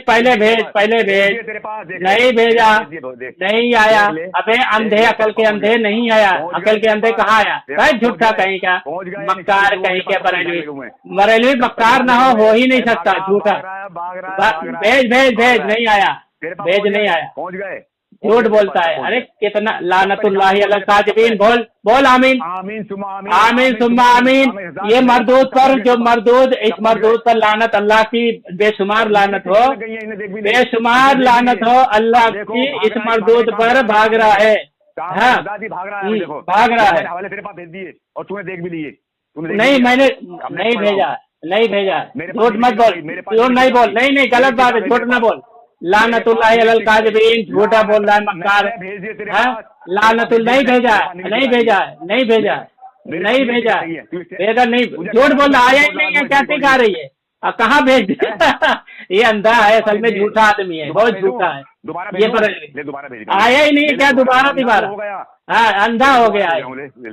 पहले भेज। नहीं भेजा, नहीं आया। अबे अंधे, अकल के अंधे नहीं आया। अकल के अंधे कहाँ आया? झूठा कहीं का, मक्कार कहीं के, बरेलवी मक्कार ना हो ही नहीं सकता, झूठा। भेज नहीं आया, भेज नहीं आया, पहुंच गए, झूठ बोलता है। अरे कितना लानतुल्लाहि अलल काज़िबीन। बोल आमीन, आमीन सुम्मा आमीन। ये मरदूद पर, जो मरदूद, इस मरदूद पर लानत, अल्लाह की बेशुमार लानत हो, बेशुमार लानत हो अल्लाह की इस मरदूद पर भाग रहा है। हाँ भाग रहा है। हवाले तेरे पास भेज दिए और तूने देख भी लिए। नहीं मैंने नहीं भेजा, झूठ मत बोल, झूठ नहीं बोल, नहीं गलत बात है, झूठ न बोल। लानतुल्लाहि अलल काज़िबीन, झूठा बोल रहा है मक्कार। लानतुल्लाह नहीं भेजा, भेजा नहीं, झूठ बोल रहा, आया ही नहीं है, क्या सिखा रही है? कहाँ भेज दिया? ये अंधा है, असल में झूठा आदमी है, बहुत झूठा है ये। पर आया ही नहीं, क्या दोबारा? हाँ अंधा हो गया है,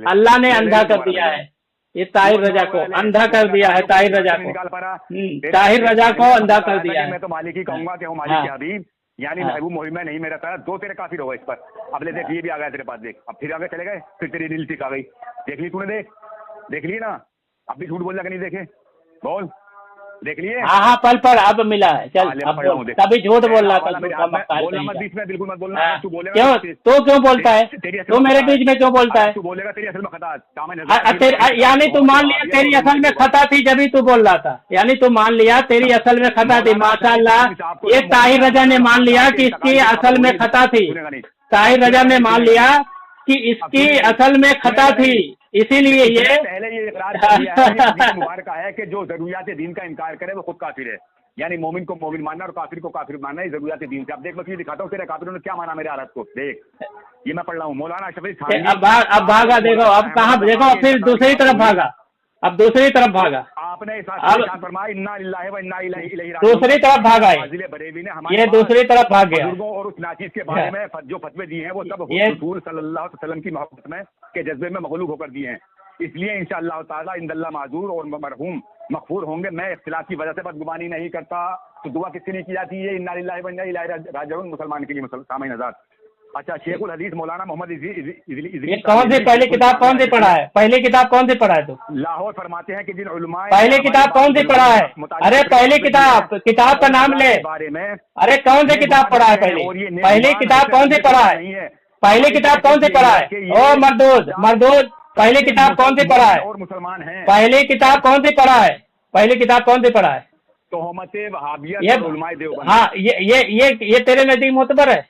अल्लाह ने अंधा कर दिया है ये ताहिर रजा को, अंधा कर दिया है ताहिर रजा को, ताहिर रजा को अंधा कर दिया है। मैं तो मालिक ही कहूंगा कि हूँ मालिक हबीब, यानी महबूब मुहिम में नहीं मेरा तरह। 2 तेरे काफिर हो गए इस पर। अब ले देख, ये भी आ गया तेरे पास, देख अब फिर आगे चले गए, फिर तेरी रील टिक आ गई, देख ली तूने? देख ली ना? अब भी झूठ बोल कि नहीं देखे? बोल, देख लिए? हाँ पल अब मिला है, चल अब तभी झूठ बोल रहा था। बिल्कुल मत बोलना, तू बोलेगा क्यों? तो क्यों बोलता है तू मेरे बीच में, क्यों बोलता है? तू बोलेगा तेरी असल में खता, यानी तू मान लिया तेरी असल में खता थी जब ही तू बोल रहा था, यानी तू मान लिया तेरी असल में खता थी। माशाअल्लाह, ये ताहिर रजा ने मान लिया कि इसकी असल में खता थी। ताहिर रजा ने मान लिया कि इसकी असल में खता थी, इसीलिए ये पहले ये इकरार किया है मुबारक है कि जो जरूरियात दीन का इनकार करे वो खुद काफिर है। यानी मोमिन को मोमिन मानना और काफिर को काफिर मानना ही जरूरत दीन से। अब देख मैं तुझे दिखाता हूँ तेरे काफिरों ने क्या माना मेरे हालत को। देख ये मैं पढ़ रहा हूँ, मौलाना अशरफ अली थानवी। अब भागा, देखो अब कहाँ, देखो फिर दूसरी तरफ भागा, अब दूसरी तरफ भागा, आपने फरमाया इन्ना लिल्लाहि व इन्ना इलैहि राजिऊन, दूसरी तरफ भागा है, फाजिल बरेलवी ने हमारे ये दूसरी तरफ भाग गया। बुजुर्गों और उस नाचीज के बारे में जो फतवे दिए हैं वो सब हुजूर सल्लल्लाहु अलैहि वसल्लम की मोहब्बत में के जज्बे में मगलूब होकर दिए हैं, इसलिए इंशाअल्लाह ताला इंदल्लाह माजूर और मरहूम मगफूर होंगे। मैं इख्तिलाफ की वजह से बदगुमानी नहीं करता। तो दुआ किसके लिए की जाती है? इन्ना लिल्लाहि व इन्ना इलैहि राजिऊन, मुसलमान के लिए। सामईन हज़रात, अच्छा शेखुल हदीस मौलाना मोहम्मद ये कौन सी पहली किताब कौन सी पढ़ा है? पहली किताब कौन सी पढ़ा है तू? लाहौर फरमाते हैं कि जिन उलमाए पहली किताब कौन सी पढ़ा है? अरे पहली किताब, किताब का नाम ले। बारे में अरे कौन सी किताब पढ़ा है? पहली किताब कौन सी पढ़ा है? पहली किताब कौन सी पढ़ा है? ओ मरदूद, मरदूद, पहली किताब कौन सी पढ़ा है? और मुसलमान हैं। पहली किताब कौन सी पढ़ा है? पहली किताब कौन सी पढ़ा है? तोहमते वहाबियत और उलमाए देवबंद। हाँ, ये तेरे नजदीक मोतबर है?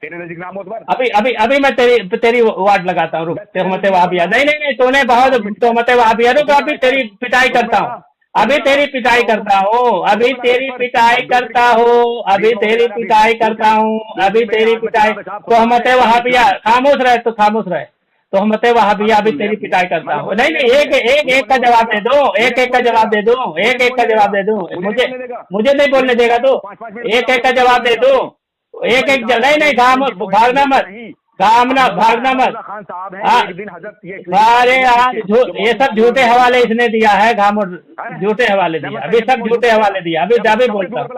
तेरे नजदीक नाम मोतबर? अभी मैं तेरी वार्ड लगाता हूँ। रुक, तोहमते वहाबिया, नहीं, तूने बहुत तोहमते वहाबिया, रुक, अभी तेरी पिटाई करता हूँ, अभी तेरी पिटाई करता हूँ, अभी तेरी पिटाई करता हूँ, अभी तेरी पिटाई करता हूँ, अभी तेरी पिटाई। तोहमते वहाबिया, खामोश रहे, तो खामोश रहे। तोहमते वहाबिया, अभी तेरी पिटाई करता हूँ। नहीं, एक का जवाब दे दो, एक का जवाब दे दूं, एक का जवाब दे दूं। मुझे नहीं बोलने देगा तू? एक का जवाब दे दूं, एक नहीं, भागना मत, भागना मत। अरे यार, ये सब झूठे हवाले इसने दिया है, घामुर झूठे हवाले दिया, अभी सब झूठे हवाले दिया। अभी बोलता हूँ,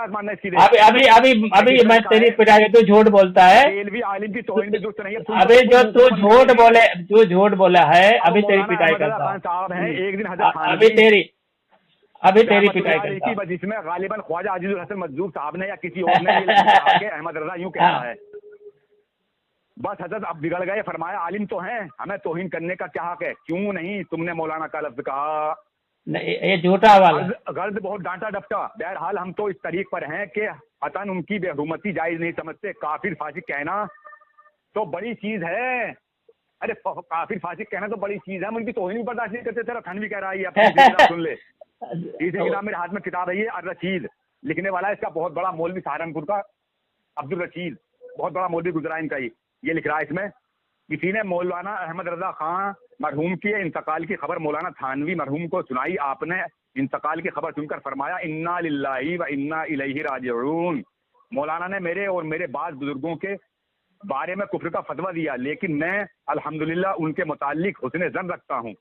अभी मैं तेरी पिटाई, तू झूठ बोलता है। अभी जो तू झूठ बोला है, अभी तेरी पिटाई करता हूँ, अभी तेरी पिटाई करता हूँ। जिसमें गालिबन ख्वाजा अजीजुल हसन मजदूर साहब ने या किसी और ने अहमद रजा यूं कहना है। बस हजरत अब बिगड़ गए, फरमाया आलिम तो हैं, हमें तौहीन करने का क्या हक है? क्यों नहीं तुमने मौलाना का लफ्ज कहा? नहीं, ये झूठा वाला गर्द बहुत डांटा डपटा। बहरहाल हम तो इस तरीक पर हैं कि अतन उनकी बेहुरमती जायज नहीं समझते। काफिर फासिक कहना तो बड़ी चीज है। अरे काफिर फासिक कहना तो बड़ी चीज है, हम उनकी तौहीन भी बर्दाश्त नहीं करते। तेरा थानवी कह रहा है, अपनी सुन ले। तीसरी किताब मेरे हाथ में किताब है ये अर रशीद, लिखने वाला है इसका बहुत बड़ा मौलवी सहारनपुर का अब्दुल रशीद, बहुत बड़ा मौलवी गुजरा इनका। ये लिख रहा है इसमें, किसी ने मौलाना अहमद रजा खां मरहूम के इंतकाल की खबर मौलाना थानवी मरहूम को सुनाई। आपने इंतकाल की खबर सुनकर फरमाया इन्ना लिल्लाहि व इन्ना इलैहि राजिऊन। मौलाना ने मेरे और मेरे बाद बुजुर्गों के बारे में कुफ्र का फतवा दिया, लेकिन मैं अल्हम्दुलिल्लाह उनके मुतालिक हुस्न ज़न रखता हूँ।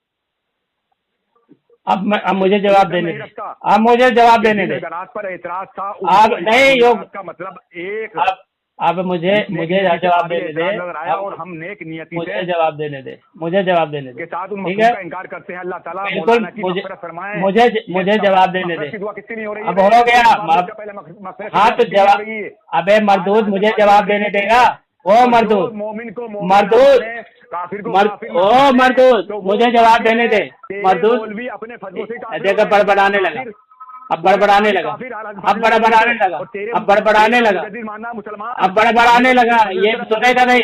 अब मुझे जवाब देने दे, अब मुझे जवाब देने दे। पर एतराज था, अब नहीं योग का मतलब एक। अब मुझे जवाब देने दे, और हम नेक नियति मुझे जवाब देने दे, मुझे जवाब देने दे। के साथ उन मखलूक का इनकार करते हैं। अल्लाह ताला बिल्कुल, मुझे जवाब देने दे। अब हो गया, हाँ तो जवाब। अबे मरदूद, मुझे जवाब देने देगा? ओ मरदूद, मरदूद, ओ मरदूद, मुझे जवाब देने दे। मरदूद देखो बड़बड़ाने लगा, अब बड़बड़ाने लगा, अब बड़बड़ाने लगा, अब बड़बड़ाने लगा, अब बड़बड़ाने लगा। ये सुनेगा नहीं।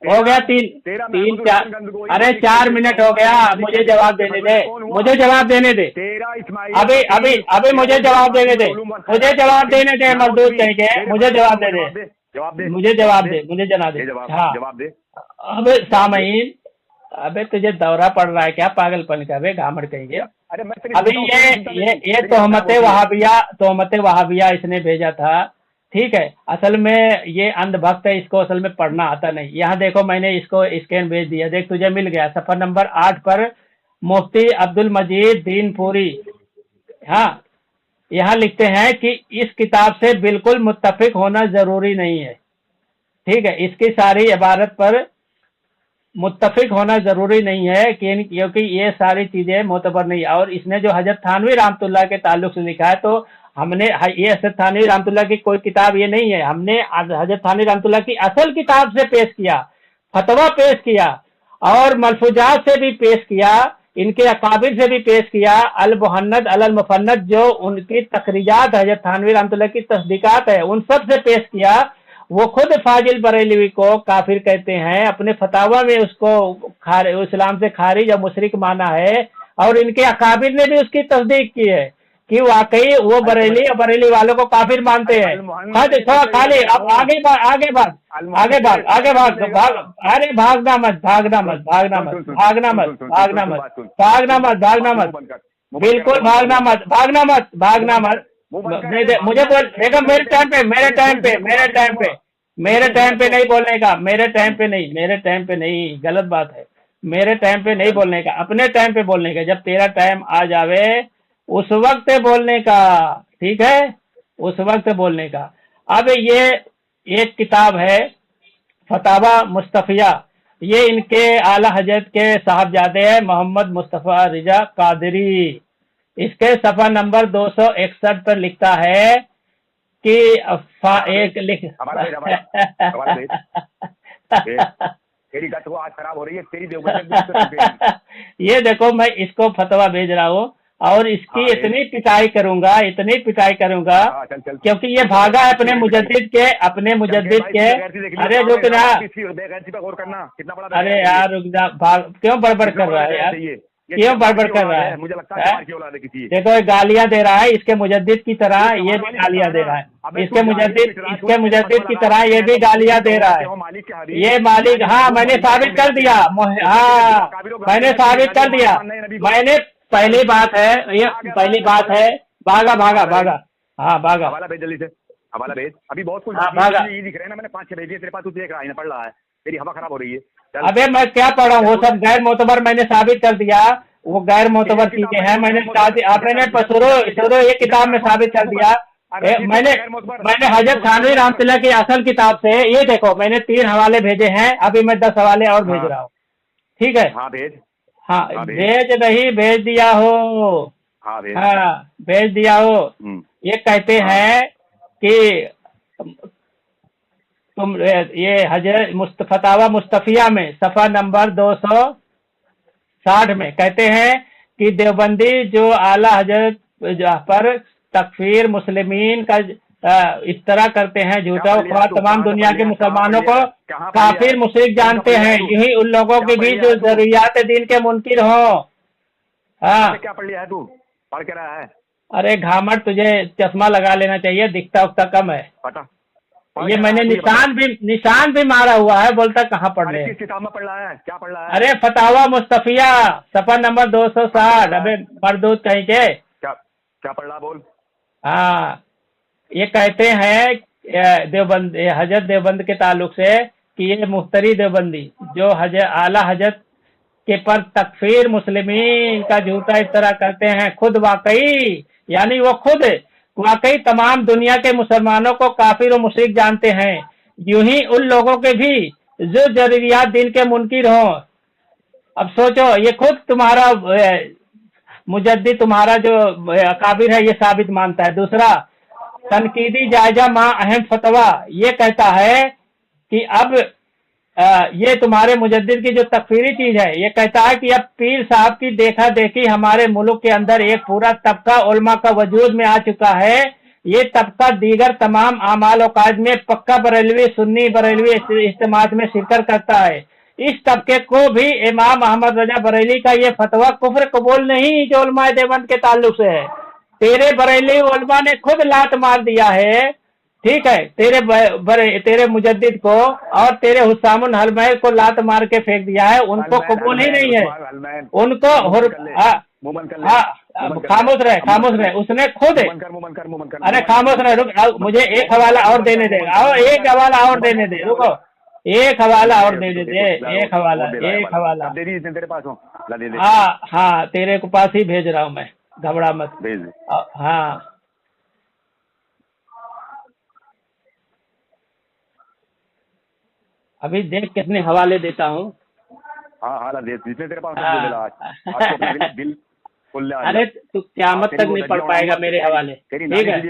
हो गया 3 4, अरे 4 मिनट हो गया। मुझे जवाब देने दे, मुझे जवाब देने दे। अभी मुझे जवाब देने दे, मुझे जवाब देने दे। मरदूद कहेंगे, मुझे जवाब दे दे, मुझे जवाब दे, मुझे जना दे। हाँ, अब सामईन, अबे तुझे दौरा पड़ रहा है क्या पागलपन का? वे घामड़ कहेंगे। अभी ये तोहमते वहाबिया इसने भेजा था, ठीक है। असल में ये अंधभक्त है, इसको असल में पढ़ना आता नहीं। यहाँ देखो, मैंने इसको स्कैन भेज दिया, देख तुझे मिल गया। सफर नंबर 8 पर मुफ्ती अब्दुल मजीद दीनपुरी, हाँ, यहाँ लिखते हैं कि इस किताब से बिल्कुल मुत्तफिक होना जरूरी नहीं है, ठीक है। इसकी सारी इबारत पर मुत्तफिक होना जरूरी नहीं है, क्योंकि ये सारी चीजें मोतबर नहीं। और इसने जो हजरत थानवी रहमतुल्लाह के ताल्लुक से लिखा है, तो हमने ये हजरत थानवी रहमतुल्लाह की कोई किताब ये नहीं है, हमने हजरत थानवी रहमतुल्लाह की असल किताब से पेश किया, फतवा पेश किया, और मलफूजात से भी पेश किया, इनके अकाबिर से भी पेश किया। अल मुहन्नद अल मुफन्नद, जो उनकी तकरीजात हजरत थानवी रहमतुल्लाह की तस्दीकात है, उन सब से पेश किया। वो खुद फाजिल बरेलवी को काफिर कहते हैं, अपने फतावा में उसको इस्लाम से खारिज और मुशरिक माना है, और इनके अकाबिर ने भी उसकी तस्दीक की है। कि वाकई वो बरेली और बरेली वालों को काफिर मानते हैं। खाली अब आगे भाग, आगे भाग, आगे भाग, आगे भाग, भाग, अरे भागना मत, भागना मत, भागना मत, भागना मत, भागना मत, भागना मत, भागना मत, बिल्कुल भागना मत, भागना मत, भागना मत। मुझे बोल देखो, मेरे टाइम पे, मेरे टाइम पे, मेरे टाइम पे, मेरे टाइम पे नहीं बोलने का, मेरे टाइम पे नहीं, मेरे टाइम पे नहीं, गलत बात है। मेरे टाइम पे नहीं बोलने का, अपने टाइम पे बोलने का। जब तेरा टाइम आ जावे उस वक्त बोलने का, ठीक है, उस वक्त बोलने का। अब ये एक किताब है फतावा मुस्तफिया, ये इनके आला हजरत के साहबजादे हैं मोहम्मद मुस्तफ़ा रिजा कादरी। इसके सफा नंबर 261 पर लिखता है कि एक लिख तेरी गत को आज खराब हो रही है, तेरी देवबंद ये देखो, मैं इसको फतवा भेज रहा हूँ और इसकी इतनी पिटाई करूंगा, इतनी पिटाई करूंगा, क्योंकि ये भागा है अपने मुजद्दिद के, अपने मुजद्दिद के। अरे रुक ना, कितना बड़ा, अरे यार रुक जा, क्यों बड़बड़ कर रहा है यार, क्यों बड़बड़ कर रहा है? मुझे लगता है देखो गालियां दे रहा है, इसके मुजद्दिद की तरह ये भी गालियां दे रहा है, इसके मुजद्दिद की तरह ये भी गालियां दे रहा है। ये मालिक, हाँ मैंने साबित कर दिया, हाँ मैंने साबित कर दिया, मैंने, पहली बात है, ये पहली बात है। भागा भागा भागा, हाँ भागा, हवाला भेज जल्दी से, हवाला भेज। अभी बहुत कुछ भागा, ये दिख रहे हैं ना, मैंने 5-6 भेजे तेरे पास, तू देख रहा है ना, पढ़ रहा है, तेरी हवा खराब हो रही है। अबे मैं क्या पढ़ रहा हूँ, वो सब गैर मोतबर मैंने साबित कर दिया, वो गैर मोतबर चीजें हैं। मैंने आपने शुरू ये किताब में साबित कर दिया। मैंने हजरत थानवी रहमतुल्लाह की असल किताब से, ये देखो मैंने 3 हवाले भेजे हैं, अभी मैं 10 हवाले और भेज रहा हूँ, ठीक है? हाँ भेज, हाँ भेज नहीं, भेज दिया हो, हाँ भेज दिया हो। ये कहते हैं कि तुम ये हजरत फतावा मुस्तफिया में सफा नंबर 260 में कहते हैं कि देवबंदी जो आला हजरत पर तकफीर मुस्लिमीन का इस तरह करते हैं, झूठा और तमाम दुनिया के मुसलमानों को काफिर मुशरिक जानते हैं, यही उन लोगों के बीच जो जरूरियात दीन के मुनकिर हो। हाँ क्या पढ़ लिया है तू, पढ़ क्या रहा है? अरे घामट, तुझे चश्मा लगा लेना चाहिए, दिखता उखता कम है। पता ये मैंने निशान भी मारा हुआ है, बोलता कहाँ पढ़ रहे? किस किताब में पढ़ रहा है, क्या पढ़ रहा है? अरे फतावा मुस्तफिया सफा नंबर 260। अबे मरदूद कहीं के, क्या पढ़ रहा, बोल। हाँ ये कहते हैं देवबंद, हजरत देवबंद के ताल्लुक से कि ये मुफ्तरी देवबंदी जो आला हजरत के पर तकफीर मुस्लिमीन का झूठा इस तरह करते हैं, खुद वाकई, यानी वो खुद वाकई तमाम दुनिया के मुसलमानों को काफिर और मुशरिक जानते हैं, यूं ही उन लोगों के भी जो जरूरियात दिन के मुनकिर हों। अब सोचो, ये खुद तुम्हारा मुजद्दिद, तुम्हारा जो काबिर है, ये साबित मानता है। दूसरा, तनकीदी जायजा मां अहम फतवा, ये कहता है कि अब ये तुम्हारे मुजद्दिद की जो तकफीरी चीज है, ये कहता है कि अब पीर साहब की देखा देखी हमारे मुल्क के अंदर एक पूरा तबका उलमा का वजूद में आ चुका है। ये तबका दीगर तमाम आमाल और काज में पक्का बरेलवी, सुन्नी बरेलवी इज्तिमात में शिरकत करता है। इस तबके को भी इमाम अहमद रजा बरेली का ये फतवा कुफ्र कबूल नहीं जो उलमा देवबंद के ताल्लुक से है। तेरे बरेली उलमा ने खुद लात मार दिया है, ठीक है, तेरे मुजद्दिद को और तेरे हुस्सामुल हलमैल को लात मार के फेंक दिया है, उनको कबूल ही नहीं है, उनको खामोश रहे, उसने खुद, अरे खामोश रहे, रुक, मुझे एक हवाला और देने दे, आओ एक हवाला और देने दे, रुको, एक हवाला और देने दे, एक हवाला तेरे पास हो, हाँ तेरे को पास ही भेज रहा हूँ मैं, घबरा मत। हाँ अभी देख कितने हवाले देता हूँ। हाँ जिसने तेरे पास दिल खुल। अरे तू क़यामत तक नहीं पढ़ पाएगा मेरे हवाले, ठीक है?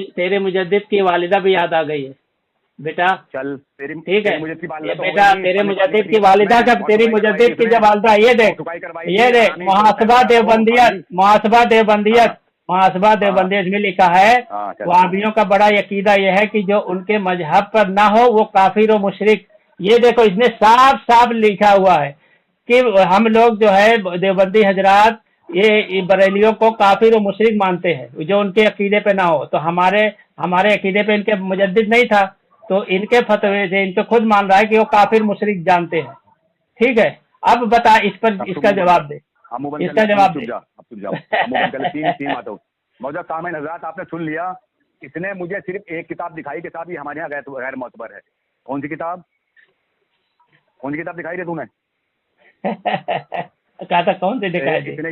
तेरे मुजद्दिद की वालिदा भी याद आ गई है बेटा, चल ठीक है बेटा, तेरे मुजद्दिद की वालिदा जब, तेरी मुजद्दिद की जब वालिदा, ये देख मुहासबा देवबंदियत में लिखा है, वहाबियों का बड़ा यकीदा यह है कि जो उनके मजहब पर ना हो वो काफिर और मुशरिक। ये देखो इसने साफ साफ लिखा हुआ है कि हम लोग जो है देवबंदी हजरात ये बरेलियों को काफिर और मुशरिक मानते हैं जो उनके अकीदे पे ना हो। तो हमारे हमारे अकीदे पे इनके मुजद्दिद नहीं था, तो इनके फतवे से इनको खुद मान रहा है कि वो काफिर मुशरिक जानते हैं। ठीक है, अब बता इस पर इसका जवाब दे, इसका जवाब दे। तीन बातों मौजूद कामिल हजरात, आपने सुन लिया। इसने मुझे सिर्फ एक किताब दिखाई कि साहब ये हमारे यहाँ गैर मोतबर है। कौन सी किताब दिखाई दे तूने? कहा था कौन सी दिखाई दे? इसने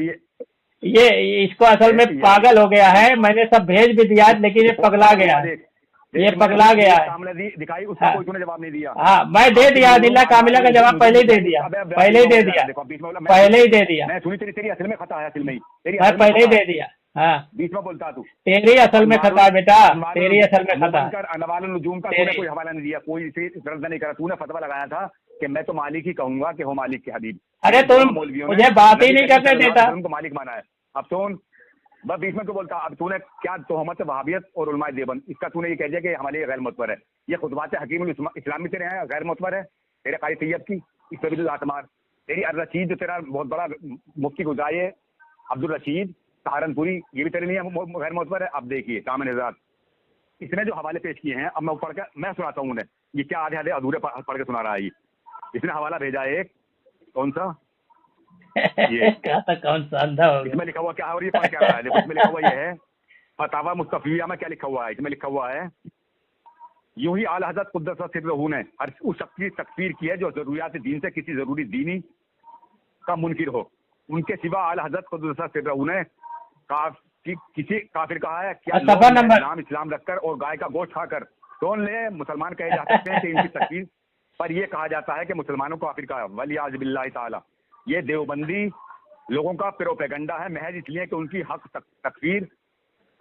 ये इसको असल में पागल हो गया है। मैंने सब भेज भी दिया, लेकिन ये पगला गया है, ये पगला गया है। दिखाई उसका कोई तूने जवाब नहीं दिया। हाँ, मैं दे दिया अदिल्ला कामिला का जवाब पहले ही दे दिया, पहले ही दे दिया। मैं सुनी तेरी असल में खता है, असल में ही मैं पहले ही दे दिया। हाँ, बीच में बोलता तू, तेरी असल में खता है बेटा, तेरी असल में खता है। अनवारुल नुजूम का तूने कोई हवाला नहीं दिया, कोई इसे दर्द नहीं करा। तूने फतवा लगाया था कि मैं तो मालिक ही कहूंगा कि हो मालिक के हबीब। अरे तुम मुझे बात ही नहीं करने देता। तुमको मालिक माना है। अब सुन, बस बीच में तो बोलता। अब तूने क्या तोहमत वहाबियत और उलमाए देवबंद, इसका तूने ये कह दिया कि हमारे गैर मुतबर है। ये खुतबात हकीमुल इस्लामी तेरे हैं गैर मुतबर है, तेरे कारी तैयब की, इस पर भी तो आतमार। तेरी अर रशीद जो तेरा बहुत बड़ा मुफ्ती गुजारे अब्दुल रशीद सहारनपुरी, ये भी तेरे लिए गैर मुतबर है। अब देखिए कामिल हज़रात, इसने जो हवाले पेश किए हैं, अब मैं पढ़ कर मैं सुनाता हूँ उन्हें। ये क्या आधे आधे अधूरे पढ़ के सुना रहा है। ये इसने हवाला भेजा एक, कौन सा ये कौन सा अंधा हो गया? इसमें लिखा हुआ क्या है और ये पढ़ क्या रहा है? देखो इसमें लिखा हुआ ये है फतावा मुस्तफिया में क्या लिखा हुआ है। इसमें लिखा हुआ है, यूं ही आला हज़रत कुद्दस सिर्रहू ने हर उस शख्स की तकफीर की है जो जरूरियात दीन से किसी जरूरी दीनी का मुनकिर हो। उनके सिवा आला हज़रत कुद्दस सिर्रहू ने किसी काफिर कहा है क्या? नाम इस्लाम रखकर और गाय का गोश्त खाकर कौन ले मुसलमान कहे जा सकते हैं कि इनकी तकफीर पर यह कहा जाता है कि मुसलमानों को काफिर कहा। वलियाज़ बिल्लाहि ताला, ये देवबंदी लोगों का प्रोपेगंडा है, महज इसलिए कि उनकी हक तकफीर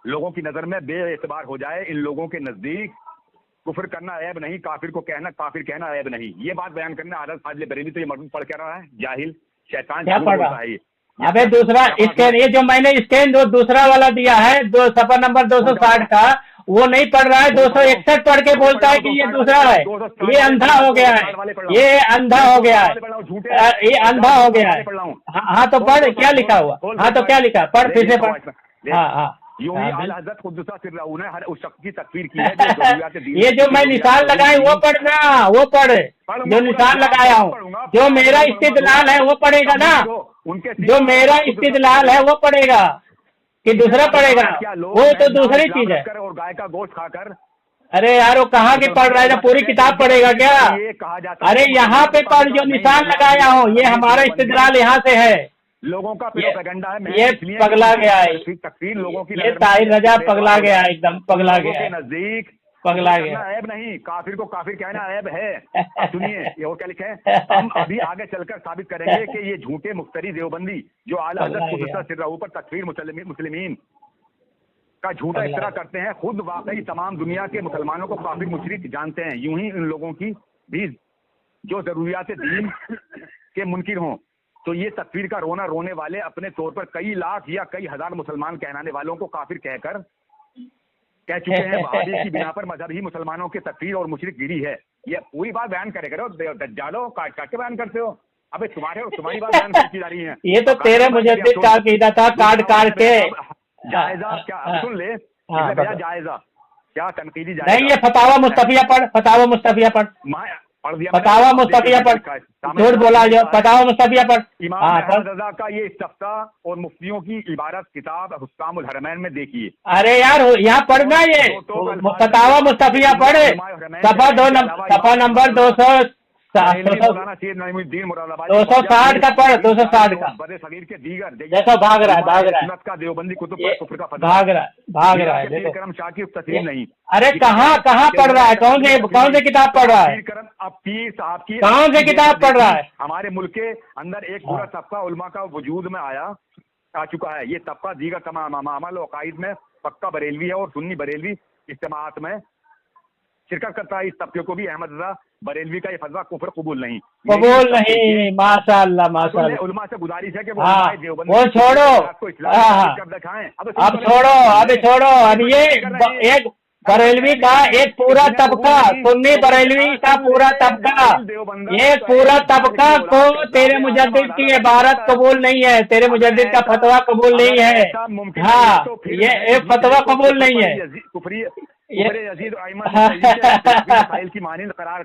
लोगों की नजर में बेएतबार हो जाए। इन लोगों के नजदीक कुफर करना ऐब नहीं, काफिर को कहना काफिर कहना ऐब नहीं। ये बात बयान करने आदत फाजिल बरेली तो ये मर्द पढ़ क्या रहा है? जाहिल शैतान क्या पढ़ रहा है? अबे दूसरा स्कैन, ये जो मैंने स्कैन जो दूसरा वाला दिया है, दो सफा नंबर 260 का, वो नहीं पढ़ रहा है। 261 पढ़ के बोलता है कि ये दूसरा है। ये अंधा हो गया है, ये अंधा हो गया है, ये अंधा हो गया है। हाँ तो पढ़, क्या लिखा हुआ? हाँ तो क्या लिखा? पढ़, फिर से पढ़। हाँ हाँ, यूं ही आला हज़रत कुद्दुसा सिर्रहू ने हर उस शख्स की तकफीर की है जो जरूरियात दीन ये जो मैं निशान लगाए वो पढ़ना, वो पढ़ जो निशान लगाया हूँ। जो मेरा इस्तिदलाल है वो पढ़ेगा ना, जो मेरा इस्तिदलाल है वो पढ़ेगा कि दूसरा पढ़ेगा? वो तो दूसरी चीज है। और गाय का गोश्त खाकर, अरे यार वो कहाँ के पढ़ रहा है? पूरी किताब पढ़ेगा क्या? अरे यहाँ पे पढ़, जो निशान लगाया हूँ, ये हमारा इस्तिदलाल यहाँ से है। लोगों का प्रोपेगेंडा है। ये पगला गया है, तकफीर लोगों की, ये ताहिर रजा पगला गया है, एकदम पगला गया है, नजदीक पगला गया। ऐब नहीं, काफिर को काफिर कहना ऐब है। सुनिए ये और क्या लिखा है, हम अभी आगे चलकर साबित करेंगे कि ये झूठे मुफ्तरी देवबंदी जो आला हज़रत कुद्दुसा सिर्रहू पर तकफीर मुस्लिमीन का झूठा इफ्तरा करते हैं, खुद वाकई तमाम दुनिया के मुसलमानों को काफिर मुशरिक जानते हैं। यूं ही इन लोगों की भी जो जरूरियात दीन के मुनकिर हों, तो ये तकफीर का रोना रोने वाले अपने तौर पर कई लाख या कई हजार मुसलमान कहलाने वालों को काफिर कहकर कह चुके हैं। वहाबी की बिना पर मजहब ही मुसलमानों के तकफीर और मुशरिक गिरी है। ये पूरी बात बयान करे करो, दज्जालो काट काट के बयान करते हो। अबे तुम्हारी बात बयान की जा रही है। ये तो तेरे मुजद्दिद का अकीदा था, काट काट के। जायजा क्या सुन ले, जायजा क्या तनकीदी जायजा नहीं, ये फतावा मुस्तफिया पढ़, फतावा मुस्तफिया पढ़, फतावा मुस्तफिया पढ़। झूठ बोला जो, फतावा मुस्तफिया पढ़। इमाम रज़ा का ये इस्तफ्ता और मुफ्तियों की इबारत किताब हुक्कामुल हरमैन में देखिए। अरे यार यहाँ पढ़ना, ये फतावा मुस्तफिया पढ़, सफा नंबर 260 का पढ़, 260 का। देखो भाग रहा है, भाग रहा है, देखो नहीं। अरे कहाँ पढ़ रहा है? कौन से किताब पढ़ रहा है? कौन से किताब पढ़ रहा है? हमारे मुल्क के अंदर एक पूरा तबका उलमा का वजूद में आ चुका है। ये तबका दीगर तमाम अमल और अकाइद में पक्का बरेलवी है और सुन्नी बरेलवी इज्तिमाअत में शिरकत करता है। इस तबके को भी अहमद रज़ा बरेलवी का ये फतवा कुफर कबूल नहीं। माशाअल्लाह माशाअल्लाह। उलमा से गुजारिश है कि वो छोड़ो, अब छोड़ो, अब ये बरेलवी का एक पूरा तबका, सुन्नी बरेलवी का पूरा तबका, एक पूरा तबका को तेरे मुजद्दिद की इबारत कबूल नहीं है, तेरे मुजद्दिद का फतवा कबूल नहीं है। हाँ, ये एक फतवा कबूल नहीं है। की मानिंद करार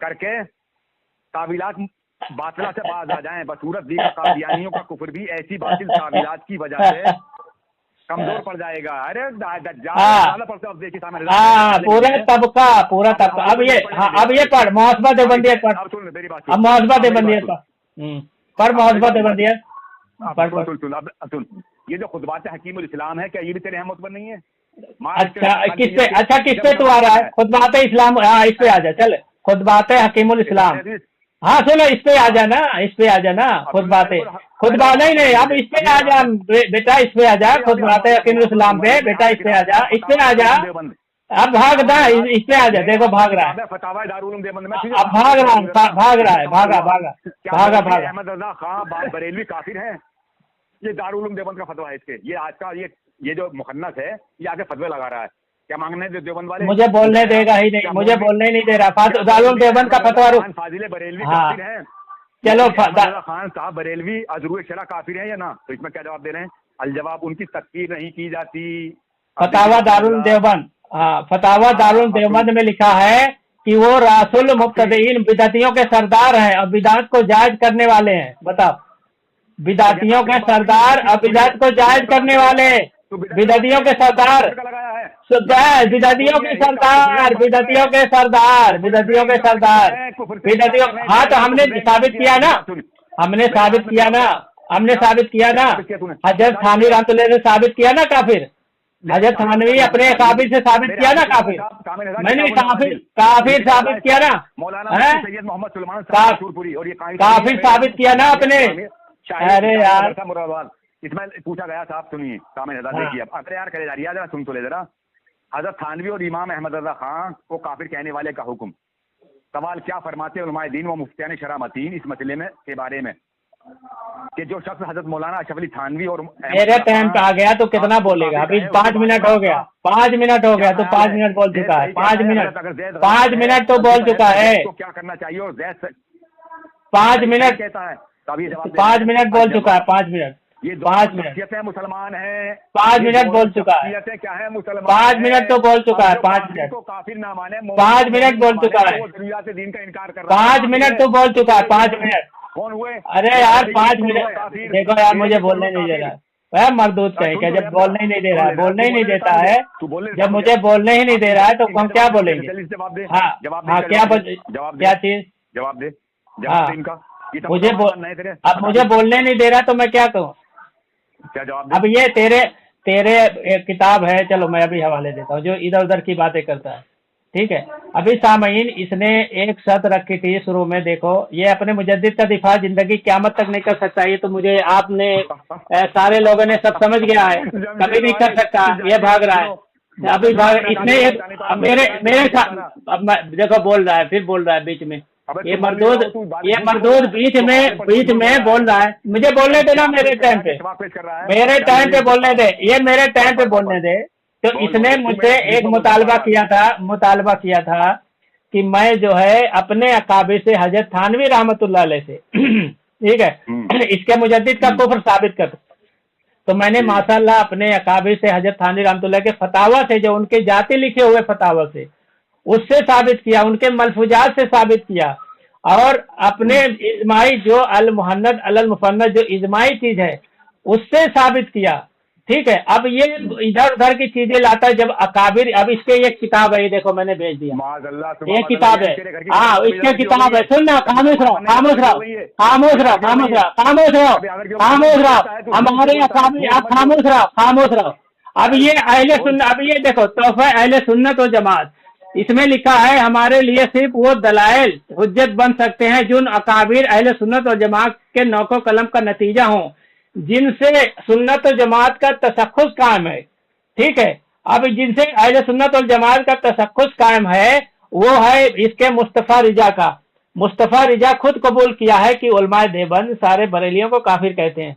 करके तावीलात बातिला से बाज आ जाएं। बसूरत दीगर कादियानियों का कुफ्र भी ऐसी बातिल तावीलात की वजह से कमजोर पड़ जाएगा। अरे पूरा तबका, पूरा तबका। अब ये, हाँ अब ये पढ़ मुहस्बा देवबंदियत पढ़, अब मुहस्बा देवबंदियत पढ़ मुहस्बा देवबंदियत पढ़। सुन, ये जो खुतबात हकीमुल इस्लाम है, क्या ये भी तेरे यहाँ मुतबर नहीं है? अच्छा किस पे, अच्छा किस पे तू आ रहा है? खुतबात इस्लाम, हाँ इस पे आ जा, चल खुतबात हकीमुल इस्लाम, हाँ सुनो इस पे आ जाना, इस पे आ जाना। खुतबात नहीं, अब इस पे आ जा बेटा, इस पे आ जा, खुतबात हकीमुल इस्लाम पे बेटा, इस पे आ जा, इस पे आ जा। अब भाग रहा है, इस पे आ जा, देखो भाग रहा है, अब भाग रहा है, भागा। अहमद रजा खां बरेलवी काफिर है, ये दारुल उलूम देवबंद का फतवा है इसके। ये आज का ये जो मुखन्नस है, ये आगे फतवे लगा रहा है। क्या मांगने दे देवबंद वाले? मुझे बोलने देगा ही नहीं, मुझे बोलने नहीं दे रहा। दारुल उलूम देवबंद का फतवा फाजिल बरेलवी हाँ काफिर है। चलो खान साहब बरेलवी अजरूए शरा काफिर है या ना? तो इसमें क्या जवाब दे रहे हैं? अलजवाब, उनकी तस्कीर नहीं की जाती। फतावा दारुल देवबंद, हाँ फतावा दारुल देवबंद में लिखा है कि वो रासुल मुब्तदीन बिदअतियों के सरदार हैं और बिदात को जायज करने वाले हैं। बताओ, बिदातियों के सरदार और बिदात को जायज करने वाले, बिदअतियों के सरदार, बिदअतियों के सरदार, बिदअतियों के सरदार, बिदअतियों के सरदार, बिदअतियों। हाँ तो हमने साबित किया ना, हमने साबित किया ना, हजरत थानवी रहमतुल्लाह ने साबित किया ना काफिर, हजरत थानवी अपने काफिर से साबित किया ना काफिर, मैंने काफिर साबित किया ना, काफिर साबित किया ना अपने। अरे यार इसमें पूछा गया साहब, सुनिए कामिल हज़रत, देखिए अब अरे यार करे जा रही है, जरा सुन तो ले जरा। हजरत थानवी और इमाम अहमद रजा खां को काफिर कहने वाले का हुक्म। सवाल क्या फरमाते उलमाए दीन व मुफ्तियान शरा मतीन इस मसले में के बारे में कि जो शख्स हजरत मौलाना अशरफ अली थानवी और मेरे टाइम पे आ गया तो कितना बोलेगा? अभी 5 मिनट हो गया, 5 मिनट हो गया तो 5 मिनट बोल चुका है, 5 मिनट तो बोल चुका है। क्या करना चाहिए? और 5 मिनट कहता है, 5 मिनट बोल चुका है, 5 मिनट, ये 5 मिनट मुसलमान है, 5 मिनट बोल चुका है, क्या है मुसलमान, 5 मिनट तो बोल चुका है, 5 मिनट को काफिर ना माने, 5 मिनट बोल चुका है, से दीन का इनकार कर रहा 5 मिनट तो बोल चुका है, 5 मिनट। कौन हुए? अरे यार 5 मिनट, देखो यार मुझे बोलने नहीं दे रहा है, मरदूद कहे क्या, जब बोलने ही नहीं दे रहा है, बोलने ही नहीं देता है, जब मुझे बोलने ही नहीं दे रहा है तो हम क्या बोलेंगे? हाँ क्या चीज? जवाब दे इनका। मुझे अब मुझे बोलने नहीं दे रहा तो मैं क्या कहूँ? क्या जवाब? अब ये तेरे एक किताब है, चलो मैं अभी हवाले देता हूँ, जो इधर उधर की बातें करता है, ठीक है। अभी सामईन इसने एक शर्त रखी थी शुरू में, देखो ये अपने मुजद्दिद का दिफा जिंदगी क़यामत तक नहीं कर सकता, ये तो मुझे आपने सारे लोगों ने सब समझ गया है, कभी नहीं कर सकता, ये भाग रहा है अभी इसने मेरे साथ, अब देखो बोल रहा है, फिर बोल रहा है बीच में, ये मरदूद बीच में बोल रहा है। मुझे बोलने देना, मेरे टाइम पे बोलने दे, ये मेरे टाइम पे बोलने दे। तो इसने मुझसे एक मुतालबा किया था कि मैं जो है अपने अकाबिर से हजरत थानवी रहमतुल्लाह अलैह से ठीक है इसके मुजद्दिद का कुफ्र साबित कर। तो मैंने माशाअल्लाह अपने अकाबिर से हजरत थानवी रहमतुल्लाह के फतावा से, जो उनके जाति लिखे हुए फतावा से, उससे साबित किया, उनके मलफूजात से साबित किया, और अपने इजमाई जो अल मुहन्नद अल मुफन्नद जो इजमाई चीज है उससे साबित किया, ठीक है। अब ये इधर उधर की चीजें लाता है जब अकाबिर। अब इसके एक किताब है, ये देखो मैंने भेज दिया, ये किताब है, हाँ इसके किताब है, सुनना, खामोश रहो, हमारे अकाबिर, आप खामोश रहो। अब ये अहले सुन्नत, अब ये देखो तोहफा अहले सुन्नत व जमात, इसमें लिखा है हमारे लिए सिर्फ वो दलाइल हुज्जत बन सकते हैं जिन अकाबिर अहले सुन्नत और जमात के नौको कलम का नतीजा हो, जिनसे सुन्नत और जमात का तशख्खुस कायम है, ठीक है। अब जिनसे अहले सुन्नत और जमात का तशख्खुस कायम है वो है इसके मुस्तफ़ा रिजा का। मुस्तफ़ा रिजा खुद कबूल किया है कि उलमाए देवबंद सारे बरेलियों को काफिर कहते हैं।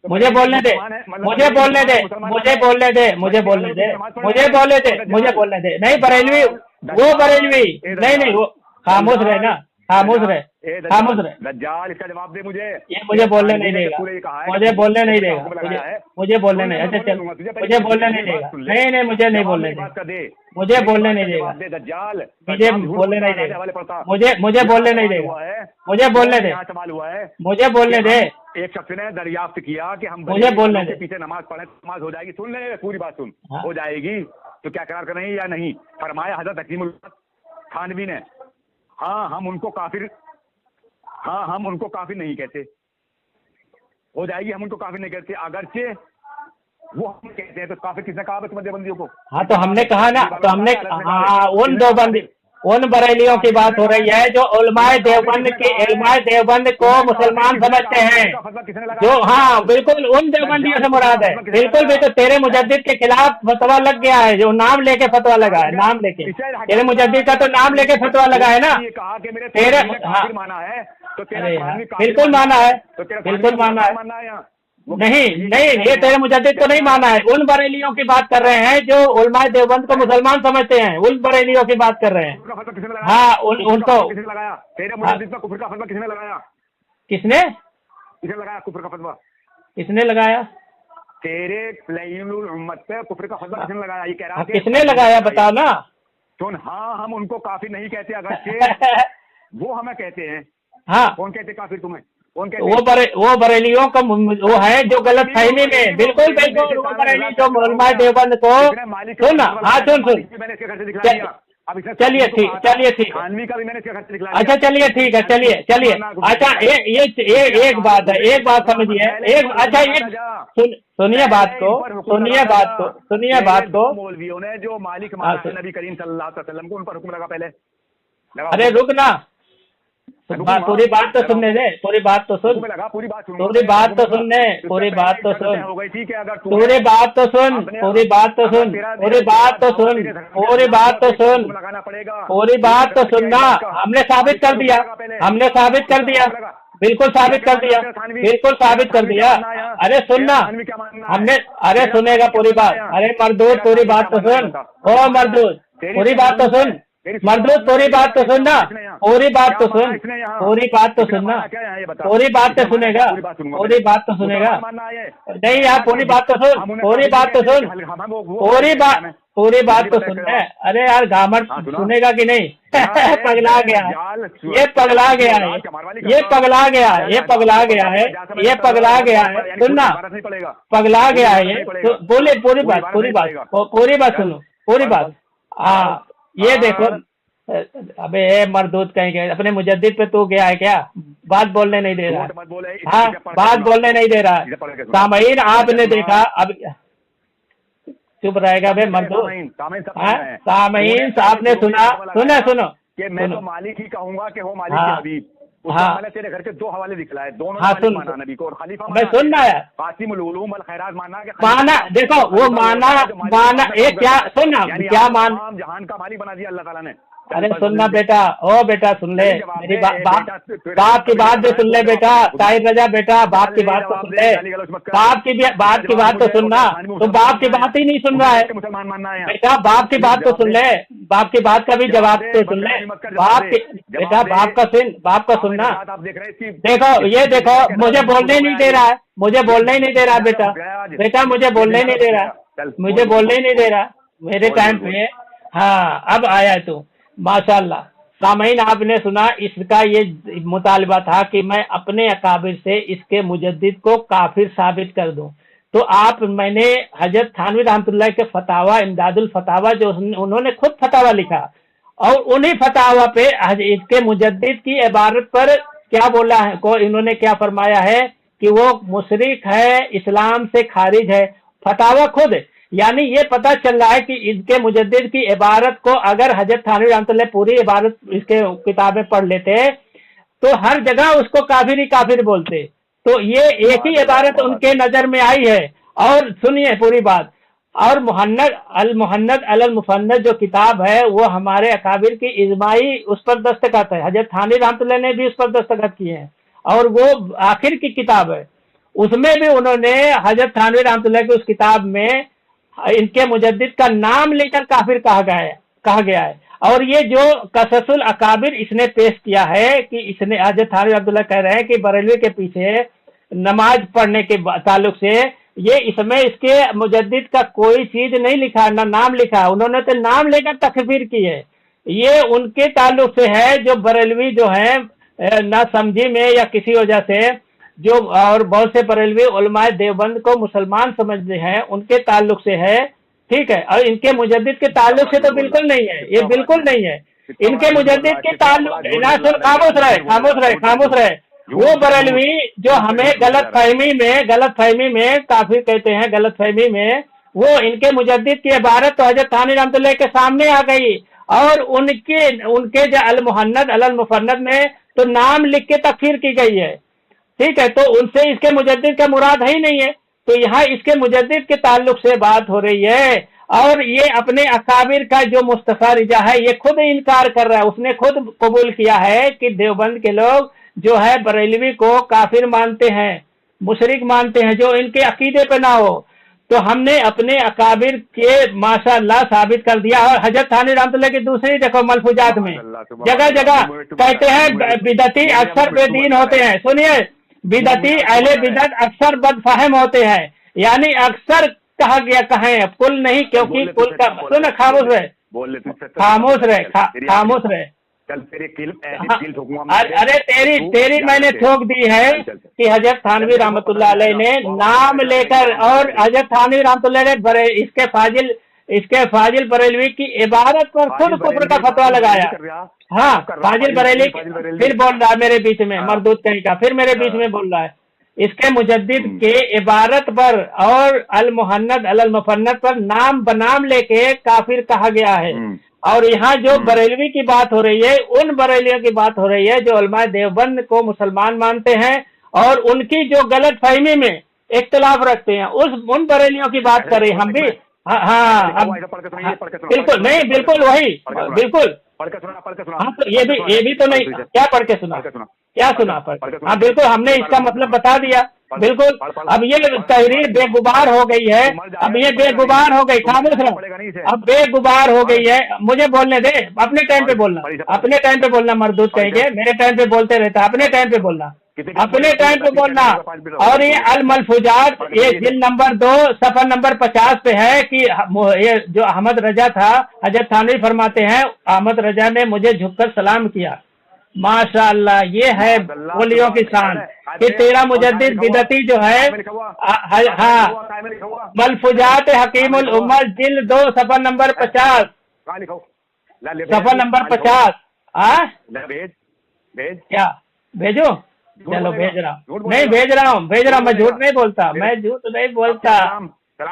मुझे बोलने दे, मुझे बोलने दे, मुझे बोलने दे, मुझे बोलने दे, मुझे बोलने दे, मुझे बोलने दे। नहीं बरेलवी, वो बरेलवी नहीं, नहीं वो खामोश रहे ना, खामोश रहे, खामोश रहे। दज्जाल, इसका जवाब दे मुझे। ये मुझे बोलने नहीं देगा, मुझे बोलने नहीं देगा, मुझे बोलने नहीं। अच्छा चल, मुझे बोलने नहीं देगा। नहीं नहीं, मुझे नहीं बोलने देगा, मुझे बोलने नहीं देगा, दज्जाल, मुझे बोलने नहीं देगा, मुझे बोलने नहीं देगा, मुझे बोलने दे, सवाल हुआ है, मुझे बोलने दे। एक शख्स ने दरियाफ्त किया कि हम मुझे बोलने दे, पीछे नमाज पढ़े नमाज हो जाएगी। सुन ले पूरी बात सुन। हाँ। हो जाएगी तो क्या करार करें या नहीं? फरमाया हजरत हकीमुल थानवी ने, हाँ हम उनको काफिर नहीं कहते। हो जाएगी, हम उनको काफिर नहीं कहते, अगरचे वो हम कहते हैं। तो काफिर किसने कहा बंदियों को? हाँ तो हमने कहा ना, तो हमने हाँ उन देवबंदी, उन बरेलियों की बात हो रही है जो उलमाए देवबंद को मुसलमान समझते हैं, जो हाँ बिल्कुल उन देवबंदियों से मुराद है। बिल्कुल भी, तो तेरे मुजद्दिद के खिलाफ फतवा लग गया है, जो नाम लेके फतवा लगा है, नाम लेके तेरे मुजद्दिद का तो नाम लेके फतवा लगा है ना तेरे। हाँ बिल्कुल माना है, बिल्कुल माना है। नहीं नहीं, ये तेरे मुजद्दिद को नहीं माना है, उन बरेलियों की बात कर रहे हैं जो उलमाए देवबंद को मुसलमान समझते हैं, उन बरेलियों की बात कर रहे हैं। हाँ उनको किसने लगाया? तेरे मुजद्दिद पर कुफ्र का फतवा किसने लगाया? किसने लगाया कुफ्र का फतवा? किसने लगाया? तेरे लईनुल उम्मत पे कुफ्र का फतवा किसने लगाया? ये कह रहा है किसने लगाया, बताओ ना। सुन, हाँ हम उनको काफिर नहीं कहते, अगर वो हमें कहते हैं। हाँ कौन कहते काफिर तुम्हें? वो बरेलियों का वो है जो गलत फहमी में, बिल्कुल बिल्कुल वो बरेली जो उलमाए देवबंद को सुन ना। हाँ सुन, चलिए ठीक, चलिए ठीक, अच्छा चलिए ठीक है, चलिए। अच्छा ये एक बात है, एक बात समझिए, एक अच्छा ये सुनिए बात को। मौलवियों ने जो मालिक माना है नबी करीम सल्लल्लाहु अलैहि वसल्लम को, उन पर हुक्म लगा पहले। अरे रुक ना, पूरी बात तो सुनने दे, पूरी बात तो सुन, पूरी बात सुन, पूरी बात तो सुनने, पूरी बात तो सुन, हो गई ठीक है। अगर पूरी बात तो सुन, पूरी बात तो सुन, पूरी बात तो सुन, पूरी बात तो सुन, लगाना पड़ेगा, पूरी बात तो सुनना। हमने साबित कर दिया, हमने साबित कर दिया, बिल्कुल साबित कर दिया, बिल्कुल साबित कर दिया। अरे सुनना, हमने, अरे सुनेगा पूरी बात। अरे मरदूद पूरी बात तो सुन, ओ मरदूद पूरी बात तो सुन, मरदूद पूरी बात तो सुनना, पूरी बात तो सुन, पूरी बात तो सुनना, पूरी बात तो सुनेगा, पूरी बात तो सुनेगा। नहीं यार, पूरी बात तो सुन, पूरी बात तो सुन, पूरी बात तो सुनना। अरे यार घामट सुनेगा कि नहीं? पगला गया, ये पगला गया है, ये पगला गया है, ये पगला गया है, ये पगला गया है। सुनना, पगला गया है ये। बोले पूरी बात, पूरी बात सुनो, पूरी बात। हाँ ये देखो, अबे मरदूद कहीं गए, अपने मुजद्दिद पे तू गया है क्या? बात बोलने नहीं दे रहा। हाँ बात बोलने नहीं दे रहा। सामईन आपने देखा, अब चुप रहेगा बे मरदूद। सामईन आपने सुना, सुनो कि मैं तो मालिक ही कहूंगा कि हो मालिक के हबीब। मैंने तेरे घर के 2 हवाले दिखलाए, दोनों माना नबी को, और खलीफा मैं सुनना है, कासिमुल उलूम वल खैरात माना। देखो वो माना एक क्या सुनना, क्या मान जहान का मालिक बना दिया अल्लाह ताला ने। अरे सुनना बेटा, ओ बेटा सुन ले मेरी बाप की बात भी सुन ले बेटा, ताहिर रजा बेटा, बाप की बात तो सुन ले, बाप की बात तो सुनना। तो बाप की बात ही नहीं सुन रहा है मुसलमान मानना है बेटा, बाप की बात तो सुन ले, बाप की बात का भी जवाब तो सुन ले। बेटा बाप का सुनना। देखो ये देखो, मुझे बोलने नहीं दे रहा है, मुझे बोलने ही नहीं दे रहा बेटा, मुझे बोलने नहीं दे रहा, मुझे बोलने ही नहीं दे रहा मेरे टाइम पे। हाँ अब आया तू, माशाल्लाह। सामईन आपने सुना, इसका ये मुतालबा था कि मैं अपने अकाबिर से इसके मुजद्दिद को काफिर साबित कर दूं। तो मैंने हजरत थानवी रहमतुल्लाह के फतावा, इमदादुल फतावा, जो उन्होंने खुद फतावा लिखा, और उन्हीं फतावा पे इसके मुजद्दिद की इबारत पर क्या बोला है, को इन्होंने क्या फरमाया है कि वो मुशरिक है, इस्लाम से खारिज है। फतावा खुद, यानी ये पता चल रहा है कि इनके मुजद्दिद की इबारत को अगर हजरत थानवी रहमतुल्लाह पूरी इबारत इसके किताबें पढ़ लेते तो हर जगह उसको काफिर बोलते। तो ये एक ही इबारत उनके नजर में आई है। और सुनिए पूरी बात, और मुहन्नद अल मुफन्नद जो किताब है वो हमारे अकाबिर की इजमाई उस पर दस्तखत है, हजरत थानवी रहमतुल्लाह ने भी उस पर दस्तखत किए हैं, और वो आखिर की किताब है। उसमें भी उन्होंने हजरत थानवी रहमतुल्लाह की उस किताब में इनके मुजद्दिद का नाम लेकर काफिर कहा गया है। और ये जो कससुल अकाबिर इसने पेश किया है कि इसने हजरत थानवी अब्दुल्ला कह रहे हैं कि बरेलवी के पीछे नमाज पढ़ने के ताल्लुक से ये इसमें इसके मुजद्दिद का कोई चीज नहीं लिखा, ना नाम लिखा, उन्होंने तो नाम लेकर तकफीर की है। ये उनके ताल्लुक से है जो बरेलवी जो है ना समझी में या किसी वजह से जो, और बहुत से बरेलवी उलमाए देवबंद को मुसलमान समझते हैं उनके ताल्लुक से है, ठीक है। और इनके मुजद्दिद के ताल्लुक से तो बिल्कुल नहीं है, ये बिल्कुल नहीं है। इनके मुजद्दिद के ताल्लुक, खामोश रहे। वो बरेलवी जो हमें गलतफहमी में काफी कहते हैं, गलतफहमी में वो इनके मुजद्दिद की इबारत तो हजरत थानी रहमतुल्लाह के सामने आ गई और उनके जो अल मुहन्नद अल मुफन्नद में तो नाम लिख के तकफीर की गई है, ठीक है। तो उनसे इसके मुजद्दिद का मुराद है ही नहीं है। तो यहाँ इसके मुजद्दिद के ताल्लुक से बात हो रही है। और ये अपने अकाबिर का जो मुस्तफा रिजा है ये खुद इनकार कर रहा है, उसने खुद कबूल किया है कि देवबंद के लोग जो है बरेलवी को काफिर मानते हैं, मुशरिक मानते हैं, जो इनके अकीदे पे ना हो। तो हमने अपने अकाबिर के माशाअल्लाह साबित कर दिया। और हजरत थानी रहमतुल्लाह की दूसरी देखो मलफूजात में जगह जगह कहते हैं बिदती अक्सर बेदीन होते हैं। सुनिए, बिदती अहले बिदत अक्सर बदफहम होते हैं, यानी अक्सर कहा गया कहें कुल नहीं, क्योंकि कुल का सुन, खामोश रहे। अरे तेरी मैंने ठोक दी है कि हजरत थानवी रहमतुल्लाह अलैह ने नाम लेकर, और हजरत थानवी रहमतुल्लाह ने इसके फाजिल बरेलवी की इबारत पर खुद कुफ्र का फतवा लगाया। हाँ, फाजिल बरेली फिर बोल रहा है मेरे बीच में, मरदूद कहीं का फिर मेरे बीच में बोल रहा है। इसके मुजद्दिद के इबारत पर और अल मुहन्नद अल मुफन्नद पर नाम बनाम लेके काफिर कहा गया है। और यहाँ जो बरेलवी की बात हो रही है, उन बरेलियों की बात हो रही है जो उलमाए देवबंद को मुसलमान मानते हैं और उनकी जो गलत फहमी में इख्तिलाफ रखते हैं, उन बरेलियों की बात कर रहे हम भी। हाँ, अब बिल्कुल नहीं, बिल्कुल वही, बिल्कुल। हाँ, तो ये भी तो नहीं, क्या पढ़ के सुना, क्या सुना पढ़? हाँ बिल्कुल, हमने इसका मतलब बता दिया, बिल्कुल। अब ये तहरीर बेगुबार हो गई है, अब ये बेगुबार हो गई, खामोश रहो, अब बेगुबार हो गई है। मुझे बोलने दे, अपने टाइम पे बोलना, अपने टाइम पे बोलना, मरदूद कहेंगे मेरे टाइम पे बोलते रहता, अपने टाइम पे बोलना, अपने टाइम पे बोलना। और ये अल मलफूजात, ये जिल्द नंबर 2 सफर नंबर 50 पे है कि ये जो अहमद रजा था, हजरत थानवी फरमाते हैं अहमद रजा ने मुझे झुककर सलाम किया। माशाअल्लाह, ये है ओलियों की शान कि तेरा मुजद्दिद बिदती जो है। हाँ, मलफूजात हकीमुल उम्मत जिल्द 2 सफर नंबर 50, सफर नंबर 50। क्या भेजो? चलो भेज रहा हूँ, नहीं भेज रहा हूँ, मैं झूठ नहीं बोलता,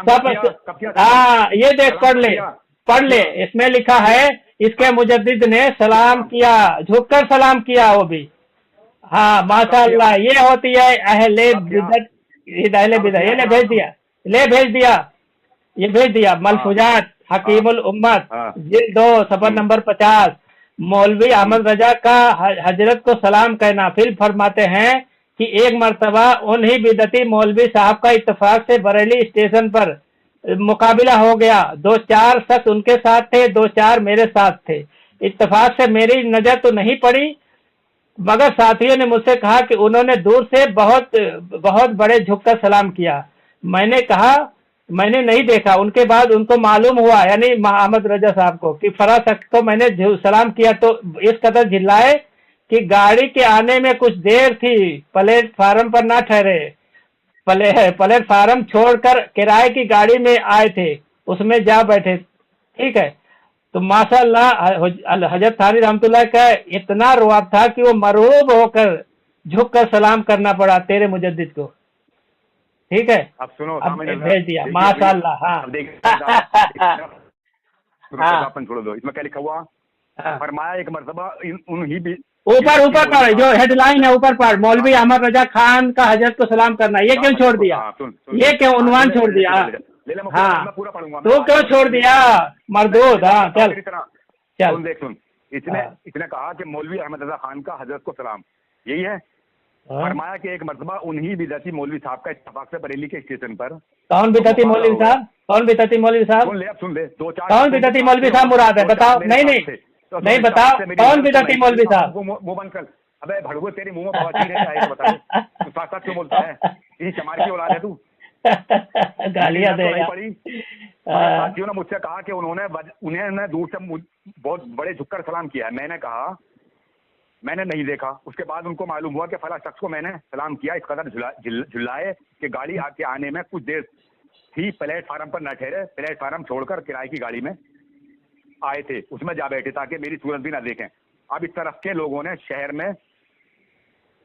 सब। हाँ, ये देख, पढ़ ले, इसमें लिखा है इसके मुजद्दिद ने सलाम किया, झुककर सलाम किया वो भी। हाँ माशाअल्लाह, ये होती है अहले बिदत, ये ले भेज दिया, मलफूजात हकीमुल उम्मत जिल्द 2 सफर नंबर 50। मौलवी अहमद रजा का हजरत को सलाम कहना। फिर फरमाते हैं कि एक मर्तबा उन्हीं बिदती मौलवी साहब का इत्तेफाक से बरेली स्टेशन पर मुकाबला हो गया। 2-4 शख्स उनके साथ थे, 2-4 मेरे साथ थे। इत्तेफाक से मेरी नजर तो नहीं पड़ी, मगर साथियों ने मुझसे कहा कि उन्होंने दूर से बहुत बड़े झुककर सलाम किया। मैंने कहा मैंने नहीं देखा। उनके बाद उनको मालूम हुआ, यानी अहमद रजा साहब को, कि फला शख्स को मैंने सलाम किया तो इस कदर झिल्लाए कि गाड़ी के आने में कुछ देर थी, प्लेटफार्म पर ना ठहरे, प्लेटफार्म छोड़कर किराए की गाड़ी में आए थे, उसमें जा बैठे। ठीक है, तो माशाअल्लाह हजरत थानी रहमतुल्लाह का इतना रुआब था कि वो मरहूब होकर झुककर सलाम करना पड़ा तेरे मुजद्दिद को। ठीक है, अब सुनो, अब भेज दिया माशाअल्लाह। हाँ, अपन छोड़ दो, इसमें क्या लिखा हुआ? फरमाया एक मर्तबा उन्हीं भी ऊपर पर जो हेडलाइन है ऊपर पर, मौलवी अहमद रजा खान का हजरत को सलाम करना, ये क्यों छोड़ दिया? ये क्यों उन्वान छोड़ दिया? हाँ, तू क्यों छोड़ दिया मरदूद? हाँ चल देख सुन, इसने कहा कि मौलवी अहमद रजा खान का हजरत को सलाम, यही है। हाँ। फरमाया कि एक मरतबा उन्हीं बिदअती मौलवी साहब का इत्तेफाक से बरेली के स्टेशन पर, कौन बिदअती मौलवी साहब? कौन बिदअती मौलवी साहब? सुन ले, अब सुन ले, 2-4 कौन बिदअती मौलवी साहब मुराद है? बताओ। नहीं नहीं नहीं, बताओ कौन बिदअती मौलवी साहब? मुंह बंद कर। अबे भड़ुआ, तेरी मुंह में बवासीर है क्या? बता, तू साथ साथ क्यों बोलता है? इसी चमार की औलाद है तू। गालियां देगा। साथियों ने मुझसे कहा कि उन्हें दूर से बहुत बड़े झुककर सलाम किया है। मैंने कहा मैंने नहीं देखा। उसके बाद उनको मालूम हुआ कि फला शख्स को मैंने सलाम किया। इस कदर झुल्लाए कि गाड़ी आके आने में कुछ देर थी, प्लेटफार्म पर न ठहरे, प्लेटफार्म छोड़कर किराए की गाड़ी में आए थे, उसमें जा बैठे ताकि मेरी सूरत भी ना देखें। अब इस तरफ के लोगों ने शहर में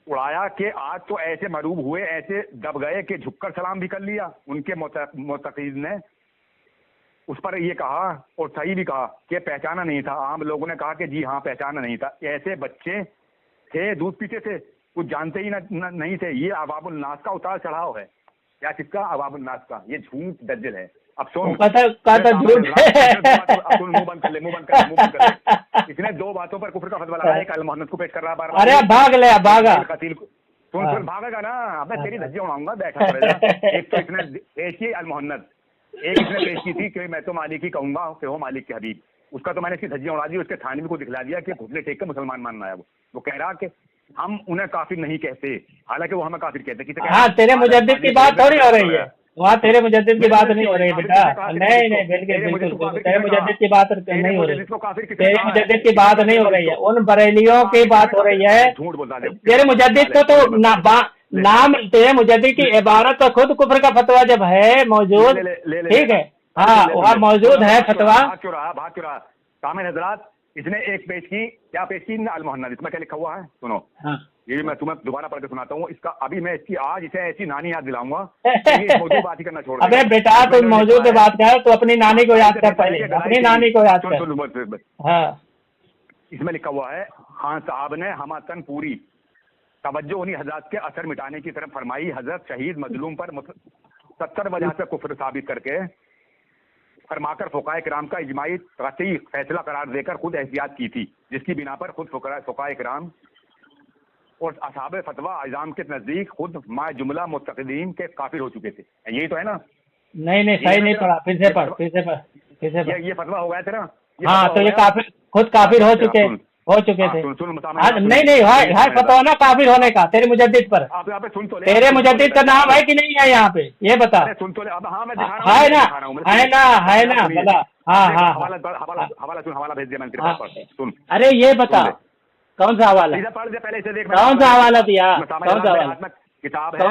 उड़ाया कि आज तो ऐसे मरूब हुए, ऐसे दब गए कि झुककर सलाम भी कर लिया। उनके मुतक़ीद ने उस पर ये कहा, और सही भी कहा, कि पहचाना नहीं था। आम लोगों ने कहा कि जी हाँ पहचाना नहीं था। ऐसे बच्चे थे, दूध पीते थे, कुछ जानते ही नहीं थे। ये अवाबुल नास का उतार चढ़ाव है। क्या किसका? अवाबुल नास का। ये झूठ दज्जल है। अब सुन, मुंह बंद कर ले, मुंह बंद कर ले। इसने 2 बातों पर कुफ्र का फतवा लगाया। एक अल-मोहन्नद को पेश कर रहा है बार-बार। अरे भाग ले, भागा। सुन भागेगा ना? अबे तेरी धज्जी उड़ाऊंगा, बैठा रहेगा। एक तो इसने पेश की अल-मोहन्नद, एक इसने पेश की थी कि मैं तो मालिक ही कहूंगा कि हो मालिक के हबीब। उसका तो मैंने इसकी धज्जियां उड़ा दी। उसके थानवी को दिखला दिया कि घुटने टेक के मुसलमान मानना है। वो कह रहा कि हम उन्हें काफिर नहीं कहते, हालांकि वो हमें काफिर कहते। हाँ, तेरे मुजद्दिद की बात थोड़ी हो रही है वहाँ। तेरे मुजद्दिद की बात नहीं हो रही है बेटा। नहीं नहीं, बिल्कुल तेरे मुजद्दिद की बात नहीं हो रही। तेरे मुजद्दिद की बात नहीं हो रही है, उन बरेलियों की बात हो रही है। तेरे मुजद्दिद को तो नाम, तेरे मुजद्दिद की इबारत तो खुद कुफ्र का फतवा जब है मौजूद, ठीक है, हाँ वहाँ मौजूद है फतवा। भाग क्यों रहा कामिल हजरात? इसने एक पेश की, क्या पेश की? अल-मोहन्नद। इसमें क्या लिखा हुआ है सुनो। हाँ। ये मैं तुम्हें दोबारा पढ़ के सुनाता हूँ। इसका अभी मैं इसकी आज इसे ऐसी नानी याद दिलाऊंगा, मौजूद बात ही करना छोड़। अबे बेटा, तुम मौजूद की बात कर, तो अपनी नानी को याद कर पहले, अपनी नानी को याद कर। हाँ, इसमें लिखा हुआ है, खान साहब ने हमातन पूरी तवज्जो उन्हीं हजरत के असर मिटाने की तरफ फरमाई। हजरत शहीद मजलूम पर 70 वजह से कुफ्र साबित करके फरमाकर फुकाए किराम का इजमाई कतई फैसला करार देकर खुद एहतियात की थी, जिसकी बिना पर खुद फुकाए किराम और असहाबे फतवा इज़ाम के नजदीक खुद मा जुमला मुतक़दीन के काफिर हो चुके थे। यही तो है ना? नहीं सही नहीं पढ़ा, फिर से पढ़। ये फतवा हो गया था ना? हाँ, तो ये काफिर, खुद काफिर हो चुके थे। नहीं है फतवा ना काफिर होने का तेरे मुजद्दिद पर। सुन तो ले, तेरे मुजद्दिद का नाम है कि नहीं है यहाँ पे, ये बता। सुन तो ले। अब हाँ मैं दिखा रहा हूँ, है ना बता। हाँ, हवाला भेज दिया मैंने तेरे पास। सुन, अरे ये बता कौन सा हवाला? पहले से देख, कौन सा हवाला दिया? कौन सा हवाला? किताब है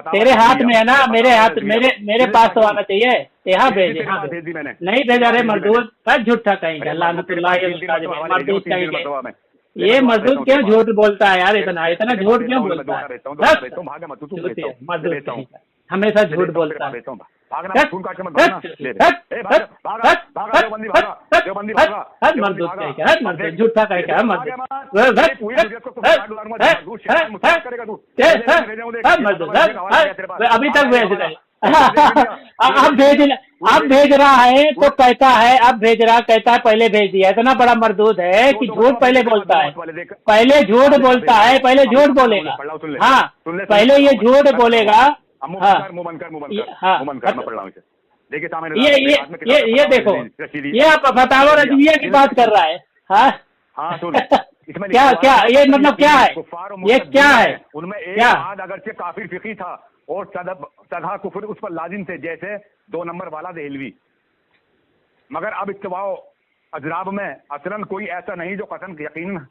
तेरे हाथ में है ना? मेरे हाथ, मेरे पास तो आना चाहिए। यहाँ भेज दी मैंने। नहीं भेजा रे मजदूर, झूठा कहेंगे। मजदूर कहेंगे। ये मजदूर क्यों झूठ बोलता है यार? इतना झूठ क्यों बोलता है? मजदूर हमेशा झूठ बोलता है। झूठा कहेगा अभी तक भेज रहे। अब भेज रहा है तो कहता है, अब भेज रहा कहता है पहले भेज दिया। इतना बड़ा मरदूद है कि झूठ पहले बोलता है, पहले झूठ बोलता है, पहले झूठ बोलेगा। हाँ, पहले ये झूठ बोलेगा। ये देखो, ये आप फतावा रज़विया की बात कर रहा है। हाँ, क्या ये मतलब क्या है? ये क्या है? उनमें एक आद अगरचे काफिर फिकी था और सदा कुफर उस पर लाजिम थे, जैसे 2 नंबर वाला देहलवी। मगर अब इत्तबाओ अजराब में असलन कोई ऐसा नहीं जो कतन यकीन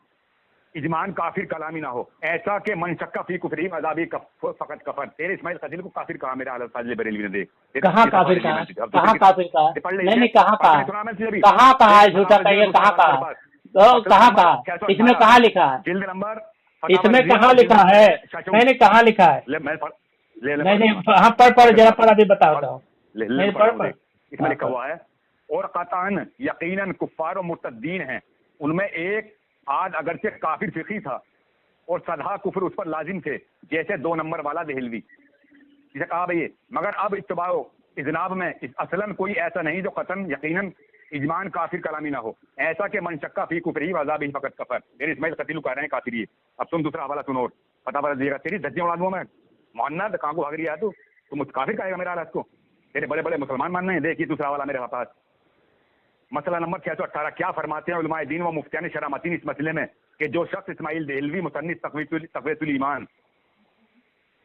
इजमान काफिर कलामी ना हो। ऐसा के मन शक्का फी कुफरी अजाबी फकत कफर। तेरे इस्माइल खजील को काफिर कहा मेरे आलम फाजिल बरेलवी ने। देख कहाँ काफिर कहा? कहाँ काफिर कहा? नहीं कहाँ कहा? कहाँ कहा है? झूठा कहिए, कहाँ कहा? तो कहाँ कहा? इसमें कहाँ लिखा है? जिल्द नंबर, इसमें कहाँ लिखा है? मैंने कहाँ लिखा है? नहीं, हाँ पढ़ जरा, पढ़ अभी बताओ। इसमें लिखा हुआ है, और कतान यकीनन कुफ्फार और मुर्तद्दीन हैं, उनमें एक आद अगरचे काफिर फिकी था और सदा कुफर उस पर लाजिम थे, जैसे 2 नंबर वाला देहलवी। जिसे कहा भाई, मगर अब इत्तबाओ इजनाब में असलन कोई ऐसा नहीं जो कतन यकीनन इजमान काफिर कलामी ना हो। ऐसा के मन शक्का फी कुफरी वज़ाबी फकत कफर। मेरे इस्माइल कतीलू कह रहे हैं काफिर। अब तुम दूसरा हवाला सुनो। पता दिएगा, तेरी धज्जियां उड़ा दूंगा मैं। मोहन्ना कहाँ को भाग रही है तू मुझ काफिर कहेगा मेरा हालात को, तेरे बड़े बड़े मुसलमान मानने हैं। देखिए दूसरा वाला मेरे पास, मसला नंबर 618, क्या फरमाते हैं उलमाए दीन व मुफ्तियान शरामतीन इस मसले में कि जो शख्स इस्माइल देहलवी मुसन्निफ तक़वियतुल ईमान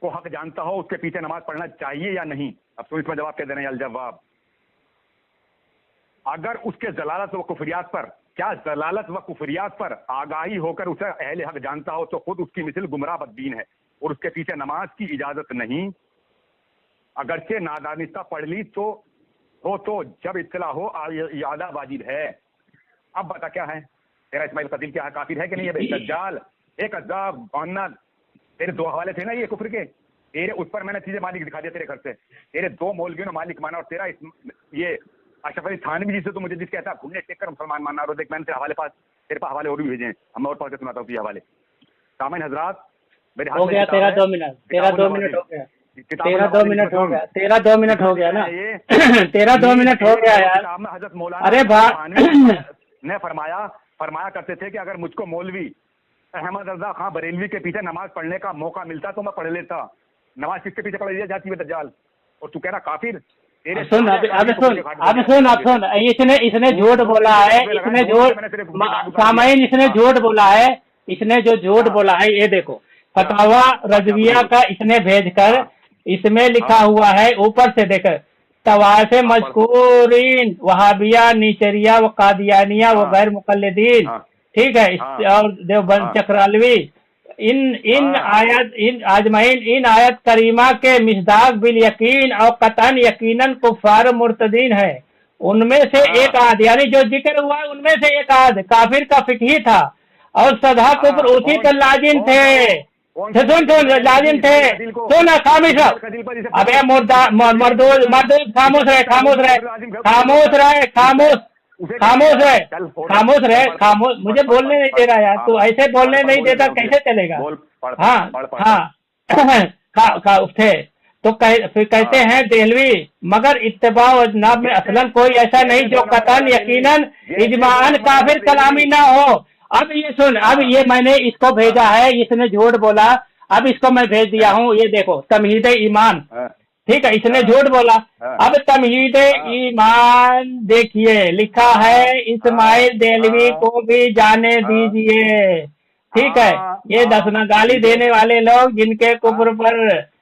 को हक जानता हो उसके पीछे नमाज पढ़ना चाहिए या नहीं। अब तो इसमें जवाब कह देना है, जवाब अगर उसके जलालत व कुफरियात पर, क्या जलालत व कुफरियात पर आगाही होकर उसे अहले हक जानता हो तो खुद उसकी मिसल गुमराह बद्दीन है और उसके पीछे नमाज की इजाजत नहीं। अगरचे नादानिस्ता पढ़ ली तो जब इत्तला हो यादा वाजिब है। अब बता क्या है तेरा इस्माइल कतील, क्या है, काफिर है कि नहीं है? दज्जाल, एक अज़ाब मोहन्ना, तेरे दो हवाले थे ना ये कुफ्र के, तेरे उस पर मैंने चीजें मालिक दिखा दिया तेरे घर से, तेरे दो मौलवियों ने मालिक माना, और तेरा ये अशरफ अली थानवी जिसे तो मुझे जिस कहता है घूमने टेक कर मुसलमान मानना। और देख मैंने तेरे पास हवाले और भी भेजे हैं, हम और पढ़ के सुनाता हूँ ये हवाले। सामईन हज़रात मेरे हाथ हो गया तेरा 2 मिनट, तेरा 2 मिनट हो गया, तेरा 2 मिनट हो गया, तेरा 2 मिनट हो गया ना तेरा 2 मिनट हो गया यार। हज़रत मौलाना अरे ने फरमाया करते थे कि अगर मुझको मौलवी अहमद रजा खां बरेलवी के पीछे नमाज पढ़ने का मौका मिलता तो मैं पढ़ लेता। नमाज किसके पीछे पढ़ जाती है दज्जाल, और तू कह रहा काफिर। सुन अब सुन, इसने झूठ बोला है, इसने सामाइन इसने झूठ बोला है, इसने जो झूठ बोला है ये देखो फतवा रजविया का इसने भेजकर इसमें लिखा हुआ है, ऊपर से देख तवाइफ मज़कूरीन वहाबिया नीचरिया व कादियानिया व गैर मुक़ल्लिदीन, ठीक है, और देवबंद चक्रालवी इन आयत करीमा के मिसदाक बिल यकीन और कतन यकीनन कुफार मुर्तदीन है। उनमें से एक आद यानी जो जिक्र हुआ है उनमें से एक आद काफिर का फिकही था और सदा कुफ्र उसी का लाजिम थे। सुन लाजिम थे, सुन खामिश, अबे मर्दूद खामोश रहे, मुझे बोलने नहीं दे रहा यार, तू ऐसे बोलने नहीं देता कैसे चलेगा? हाँ थे तो फिर कहते हैं देहलवी, मगर इत्तिबा व जनाब में असलन कोई ऐसा नहीं जो कतन यकीनन इजमान काफिर कलामी ना हो। अब ये सुन, अब ये मैंने इसको भेजा है, इसने झूठ बोला, अब इसको मैं भेज दिया हूँ, ये देखो तमहीद ईमान, ठीक है, इसने झूठ बोला। अब तमहीद ईमान देखिए लिखा है इस्माइल देहलवी को भी जाने दीजिए, ठीक है। ये दसना गाली देने वाले लोग जिनके कुफ्र पर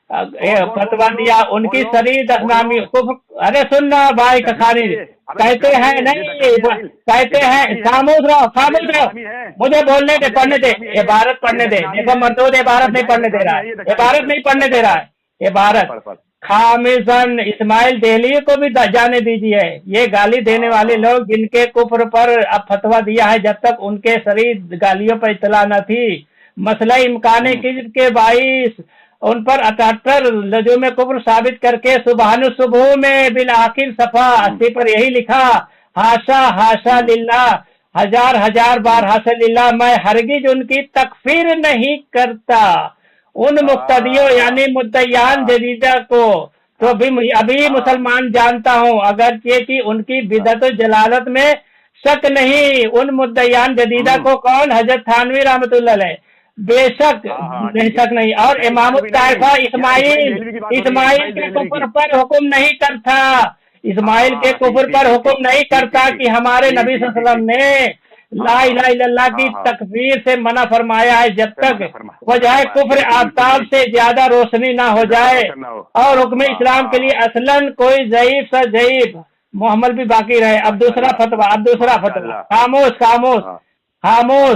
फतवा दिया उनकी शरीर दसनामी कुफ्र। अरे सुनना भाई कखानी, कहते हैं नहीं, कहते हैं खामोश रहो, मुझे बोलने दे, पढ़ने दे, इबारत पढ़ने दे। देखो मरदूद इबारत नहीं पढ़ने दे रहा है, इबारत नहीं पढ़ने दे रहा है, इबारत खामिसन इस्माइल देहलवी को भी जाने दीजिए। ये गाली देने वाले लोग जिनके कुफ्र पर अब फतवा दिया है जब तक उनके शरीर गालियों पर इतला न थी, मसला इम्कान किज़्ब के बाइस उन पर 78 लजूम कुफ्र साबित करके सुबहानु सुबह में बिल आखिर सफा 80 पर यही लिखा, हाशा लिल्लाह, हजार बार हाशा लिल्लाह, मैं हरगिज उनकी तकफीर नहीं करता। उन मुक्तदियों यानी मुद्दयान जदीदा को तो अभी मुसलमान जानता हूँ, अगरचे कि उनकी बिदअत जलालत में शक नहीं। उन मुद्दयान जदीदा को कौन? हजरत थानवी रहमतुल्लाह अलैह, बेशक शक नहीं। और इमाम ताइफा इस्माइल के कुफ्र पर हुक्म नहीं करता, इस्माइल के कुफ्र पर हुक्म नहीं करता कि हमारे नबी सल्लल्लाहु अलैहि वसल्लम ने ला इलाहा इल्लल्लाह की तकफीर से मना फरमाया है जब तक वजह कुफ्र आफताब से ज्यादा रोशनी ना हो जाए और हुक्म इस्लाम के लिए असलन कोई ज़ईफ सा ज़ईफ मोहम्मद भी बाकी रहे। अब दूसरा फतवा, खामोश।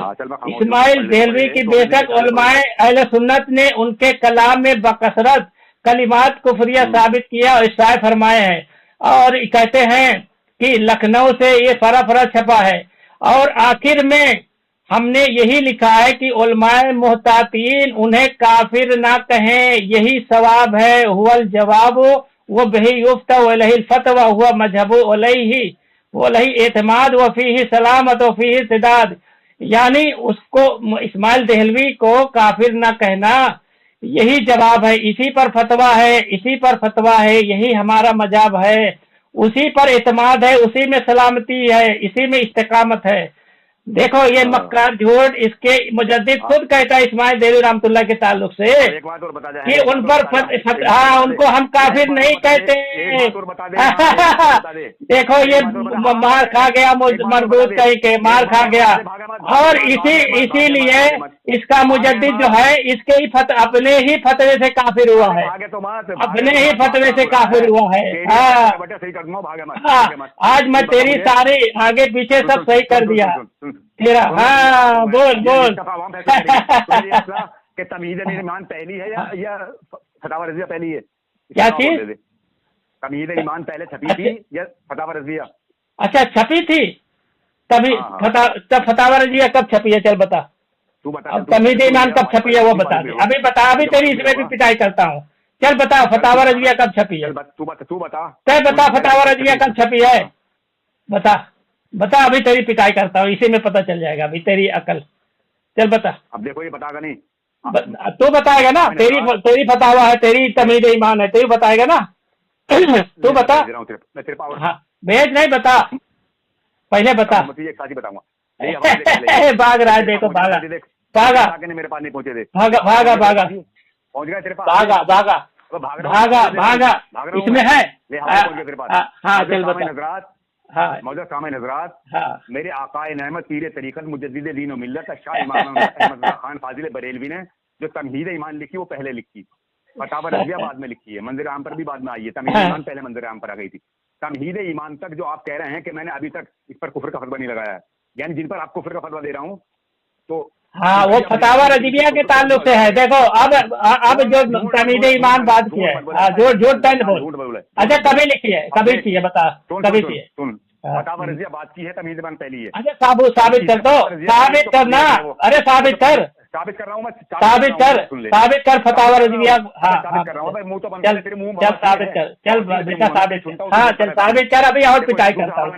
इस्माइल देहलवी की बेशक उलमाए अहले सुन्नत ने उनके कलाम में बकसरत कलिमात कुफरिया साबित किया और इशारा फरमाए हैं, और कहते हैं कि लखनऊ से ये फरा छपा है। और आखिर में हमने यही लिखा है कि उलमाए मुहतातीन उन्हें काफिर ना कहें, यही सवाब है। हुवल जवाब वो बही युफ्ता वलहिल फतवा हुआ मजहबु वलही एतमाद व फीही सलामत व फीही सिदाद, यानी उसको इस्माइल देहलवी को काफिर ना कहना यही जवाब है, इसी पर फतवा है, यही हमारा मजहब है, उसी पर एतमाद है, उसी में सलामती है, इसी में इस्तिकामत है। देखो ये मक्कार झूठ, इसके मुजद्दिद खुद कहता है इस्माइल देलवी रहमतुल्लाह के ताल्लुक से एक बात और बता कि उन पर हाँ, उनको हम काफिर नहीं कहते। देखो ये मार खा गया, मरबूत कहीं के मार खा गया, और इसीलिए इसका मुजद्दिद जो है इसके ही अपने ही फतवे से काफिर हुआ है, अपने ही फतवे से काफिर हुआ है। हाँ, आज मैं तेरी सारी आगे पीछे सब सही कर दिया तेरा। हाँ बोल कि तमीज़ ईमान पहली है या फतावा रज़िया पहली है? क्या चीज? तमीज़ ईमान पहले छपी थी या फतावा रज़िया? अच्छा छपी थी तभी। फतावा रज़िया कब छपी है? चल बता, तू बता। तमीज़ ईमान कब छपी है वो बता दे। अभी बता, अभी तेरी इसमें भी पिटाई करता हूँ। चल बता, फतावा रज़िया कब छपी है? तू बता, फतावा रज़िया कब छपी है? बता, अभी तेरी पिटाई करता हूँ, इसी में पता चल जाएगा अभी तेरी अकल। चल बता। अब देखो ये बताएगा नहीं, तू बताएगा ना, तेरी फतावा है, तेरी तमीज़ ईमान है, तू बताएगा ना। तू बता। हाँ भेज, नहीं बता, पहले बता। एक साथ ही बताऊंगा। भाग रहा है, देखो भागा मेरे पास नहीं पहुंचे थे। भागा पहुंच गया तेरे पास। भागा इसमें है। हाँ चल बता। हाँ मौजूद सामने हज़रात, हाँ, मेरे आकाए नेमत पीर तरीक़त मुजद्दिद दीन व मिल्लत शाह इमाम अहमद खान फाजिल बरेलवी ने जो तमहीद ईमान लिखी वो पहले लिखी, फतावा रज़िया बाद में लिखी है, मंज़िर आम पर भी बाद में आई है। तमहीद ईमान पहले मंज़िर आम पर आ गई थी। तमहीद ईमान तक जो आप कह रहे हैं कि मैंने अभी तक इस पर कुफ्र का फतवा नहीं लगाया है, यानी जिन पर आप कुफ्र का फतवा दे रहा हूँ, तो हाँ वो फतावा रज़िया के ताल्लुक से है। देखो अब जो तमीज़ ईमान बाद की है, झूठ बोल। अच्छा कभी लिखी है, कभी की है बता, कभी की है? फतावा रज़िया बात की है, तमीज़ ईमान पहली है। अच्छा साबित कर दो, साबित करना। अरे साबित कर रहा हूँ मैं, साबित कर फतावा रज़िया। हाँ कर रहा हूँ भाई, मुंह तो बंद चल तेरे मुंह साबित कर, चल बेटा साबित कर। हाँ चल साबित कर, अभी और पिटाई करता हूँ।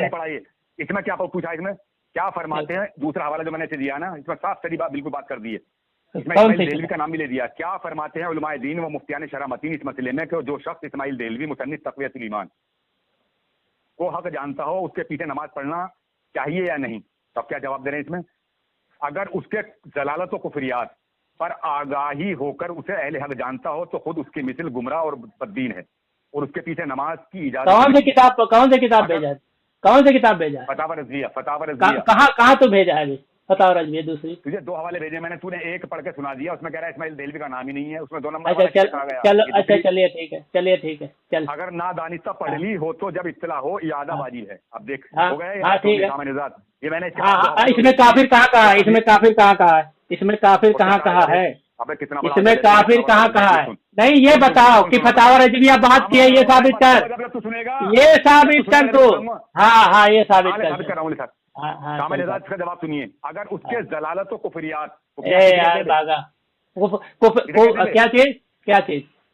इसमें क्या पूछा, इसमें क्या फरमाते हैं? दूसरा हवाला जो मैंने दिया ना, इसमें साफ सही बात बिल्कुल बात कर दी है। इसमें इस्माइल देलवी का नाम भी ले दिया। क्या फरमाते हैं उलमाए दीन व मुफ्तियान शरअ मतीन इस मसले में कि जो शख्स इस्माइल देलवी मुसन्निफ तक़वियतुल ईमान को हक जानता हो, उसके पीछे नमाज पढ़ना चाहिए या नहीं? तो क्या जवाब दे रहे हैं इसमें? अगर उसके जलालत व कुफरियात पर आगाही होकर उसे अहले हक जानता हो तो खुद उसकी मिसल गुमराह और बद्दीन है, और उसके पीछे नमाज की इजाजत। कौन से किताब भेजा है? फतावा रज़िया। कहाँ तो भेजा है? फतावा रज़िया दूसरी तुझे दो हवाले भेजे मैंने, तूने एक पढ़ के सुना दिया, उसमें कह रहा है इस्माइल देलवी का नाम ही नहीं है, उसमें 2 नंबर। अच्छा चलो, अच्छा चलिए ठीक है चल। अगर नादानिस्ता पढ़ ली हो तो जब इत्तला हो यादा बाजी है। अब देख हो गए ये मैंने। इसमें काफिर कहाँ कहा है? इसमें काफिर कहाँ कहा है? कितना इसमें काफिर कहाँ है? नहीं ये बताओ कि फतावा रज़िया बात की है, ये साबित कर, ये साबित कर तू। हाँ ये साबित कर रहा हूँ। का जवाब सुनिए। अगर उसके जलालत व कुफरियात, यार बागा क्या चीज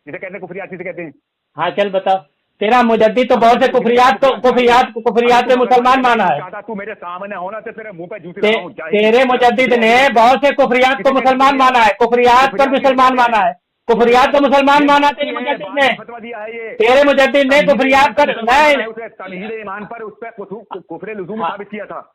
जिसे कहते हैं कुफरियात, किसे कहते हैं? हाँ चल बताओ। तेरा मुजद्दिद तो बहुत से कुफरियात पे मुसलमान माना है। तू मेरे सामने होना तो तेरे मुंह पे जूते। तेरे मुजद्दिद ने बहुत से कुफरियात को मुसलमान माना है, कुफरियात पर मुसलमान माना है, कुफरियात को मुसलमान माना तेरे मुजद्दिद ने। तेरे मुजद्दिद ने कुफरियात पर तमहीद ईमान पर उस पर कुफ्र लुज़ूम साबित किया था।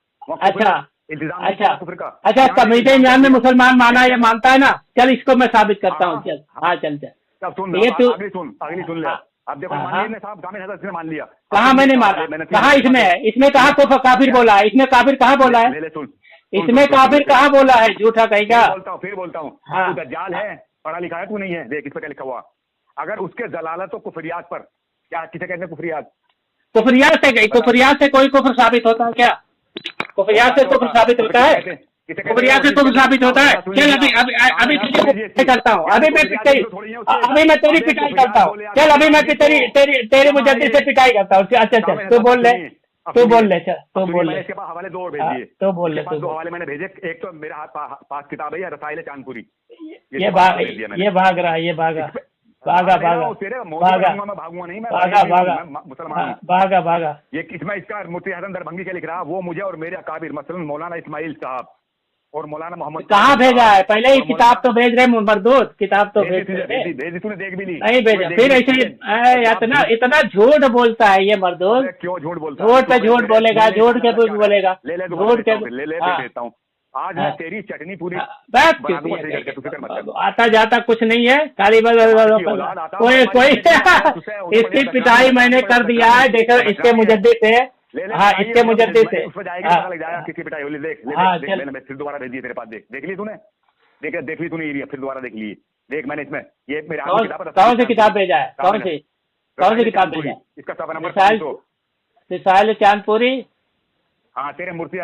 अच्छा तमहीद ईमान में मुसलमान माना, ये मानता है ना? चल इसको मैं साबित करता हूँ। चल हाँ चल अगली सुन ले। अब देखो मान लिया। कहाँ मैंने माना? कहाँ इसमें है? इसमें कहाँ को काफिर बोला है? इसमें काफिर कहाँ बोला है? इसमें काफिर कहाँ बोला है? झूठा कहेगा। फिर बोलता हूँ तू दज्जाल है, पढ़ा लिखा है तू नहीं है? देख इस पर क्या लिखा हुआ। अगर उसके जलालत और कुफरियात पर, क्या किसे कहते हैं कुफरियात? कुफरियात से कोई कुफ्र साबित होता है क्या? कुफरियात से कुफ्र साबित होता है? कुफरियात से कुफ्र साबित होता है? चल अभी करता हूँ, अभी मैं तेरी पिटाई करता हूँ। चल अभी मैं तेरे मुजद्दिद से पिटाई करता हूँ। अच्छा चल तू बोल ले, चल तू बोल ले। इसके पास हवाले 2 भेज दिए। तो बोल ले। 2 हवाले मैंने भेजे। एक तो मेरे पास किताब है रसाइल चांदपुरी। ये भाग रहा है, ये भागा ये इसमें इसका मुफ्ती हसन दरभंगी क्या लिख रहा है, वो मुझे और मेरे अकाबिर मसलन मौलाना इस्माइल साहब और मौलाना मोहम्मद कहाँ भेजा है? पहले ही किताब तो भेज रहे मरदूत, किताब तो भेज रहे। भेजी तूने, देख भी ली? नहीं भेजा, फिर ऐसे इतना इतना झूठ बोलता है ये मरदूत। क्यों झूठ बोलता? झूठ पे झूठ बोलेगा, झूठ के कुछ बोलेगा, झूठ के ले देता हूँ। आज मैं तेरी चटनी पूरी बस आता जाता कुछ नहीं है, खाली कोई कोई इसकी पिटाई मैंने कर दिया है, देखो इसके मुजद्दिद से। हाँ, इसके मुजद्दिद से किसकी पिटाई होली? देख मैंने फिर दोबारा भेजी तेरे पास, देख ली तूने? देख ली तूने? फिर दोबारा देख ली, देख मैंने इसमें ये मेरे कौन सी किताब भेजा है? कौन सी किताब भेजा है? इसका 7 नंबर मिसाइल चांदपुरी। हाँ, तेरे मुर्शी